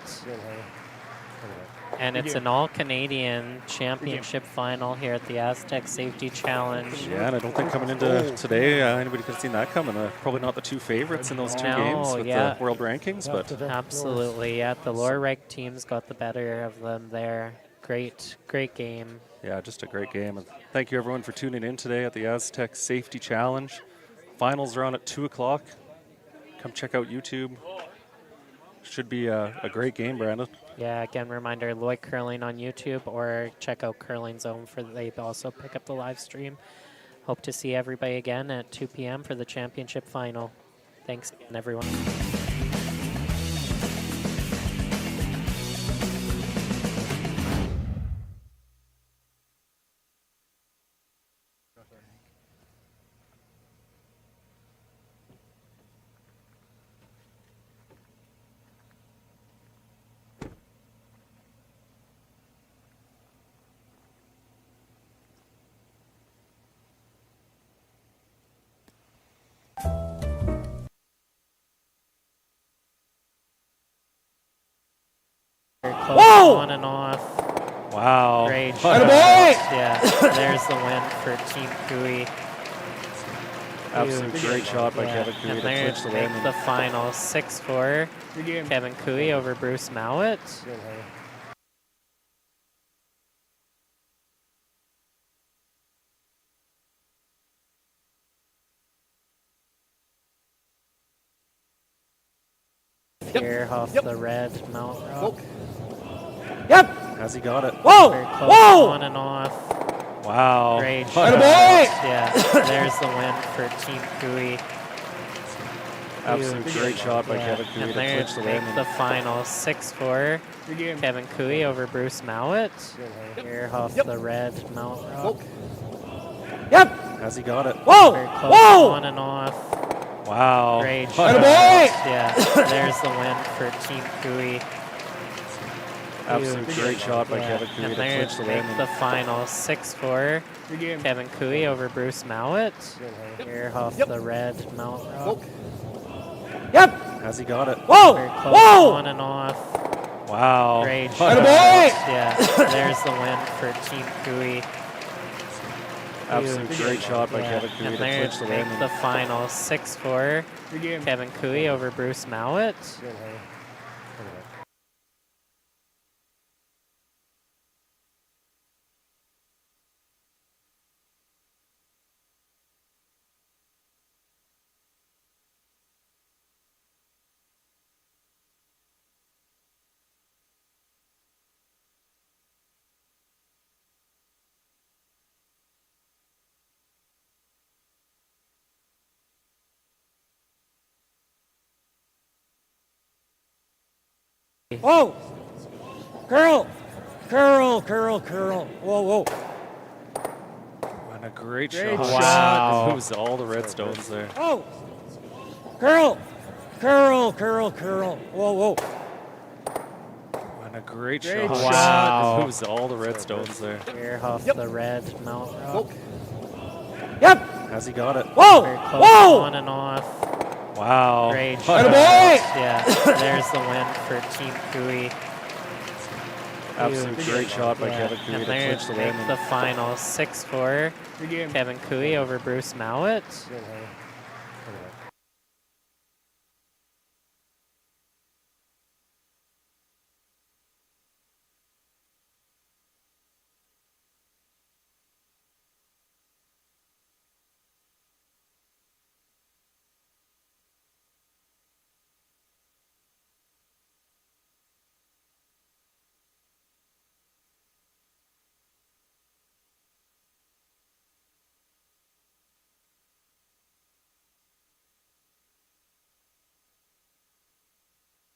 And it's game. an all-Canadian championship final here at the Astec Safety Challenge. Yeah, and I don't think coming into today, anybody could have seen that coming. Probably not the two favorites in those two No, games with yeah. the world rankings, but Absolutely, yeah. The lower-ranked teams got the better of them there. Great game. yeah, just a great game. And thank you everyone for tuning in today at the Astec Safety Challenge. Finals are on at 2 o'clock. Come check out YouTube. Should be a great game, Brandon. Yeah, again, reminder, Lloyd Curling on YouTube, or check out Curling Zone for they also pick up the live stream. Hope to see everybody again at 2 p.m. for the championship final. Thanks again, everyone. Very close Whoa! on and off. Wow. Great What shot. a Yeah, there's the win for Team Cooey. Absolute Huge. great shot by Kevin Cooey And to they clinch the win. make the final 6-4. Good game. Kevin Cooey over Bruce Mouat. Here off the red Mount Rock. Yep. Has he got it? Whoa. Very close Whoa. on and off. Wow. Great What shot. a Yeah, there's the win for Team Cooey. Absolute great shot by Kevin Cooey And to they clinch the win. make the final 6-4. Kevin Cooey over Bruce Mouat. Here off the red Mount Rock. Yep. Has he got it? Whoa. Very close Whoa. on and off. Wow. Great What shot. a boy. Yeah, there's the win for Team Cooey. Absolute great shot by Kevin Cooey And to they clinch the make win. the final 6-4. Kevin Cooey over Bruce Mouat. Here off the red Mount Rock. Yep. Has he got it? Whoa. Very close Whoa. on and off. Wow. Great What shot. a boy. Yeah, there's the win for Team Cooey. Absolute great shot by Kevin Cooey And to they clinch the make win. the final 6-4. Kevin Cooey over Bruce Mouat. Whoa. Curl. Curl, curl, curl. Whoa, whoa. And a great Great shot. Wow. It was all the red stones there. Oh. Curl. Curl, curl, curl. Whoa, whoa. And a great Great shot. Wow. It was all the red stones there. Here off the red Mount Rock. Yep. Has he got it? Whoa. Very close Whoa. on and off. Wow. Great What shot. a boy. Yeah, there's the win for Team Cooey. Absolute great shot by Kevin Cooey And to they clinch the make win. the final 6-4. Kevin Cooey over Bruce Mouat.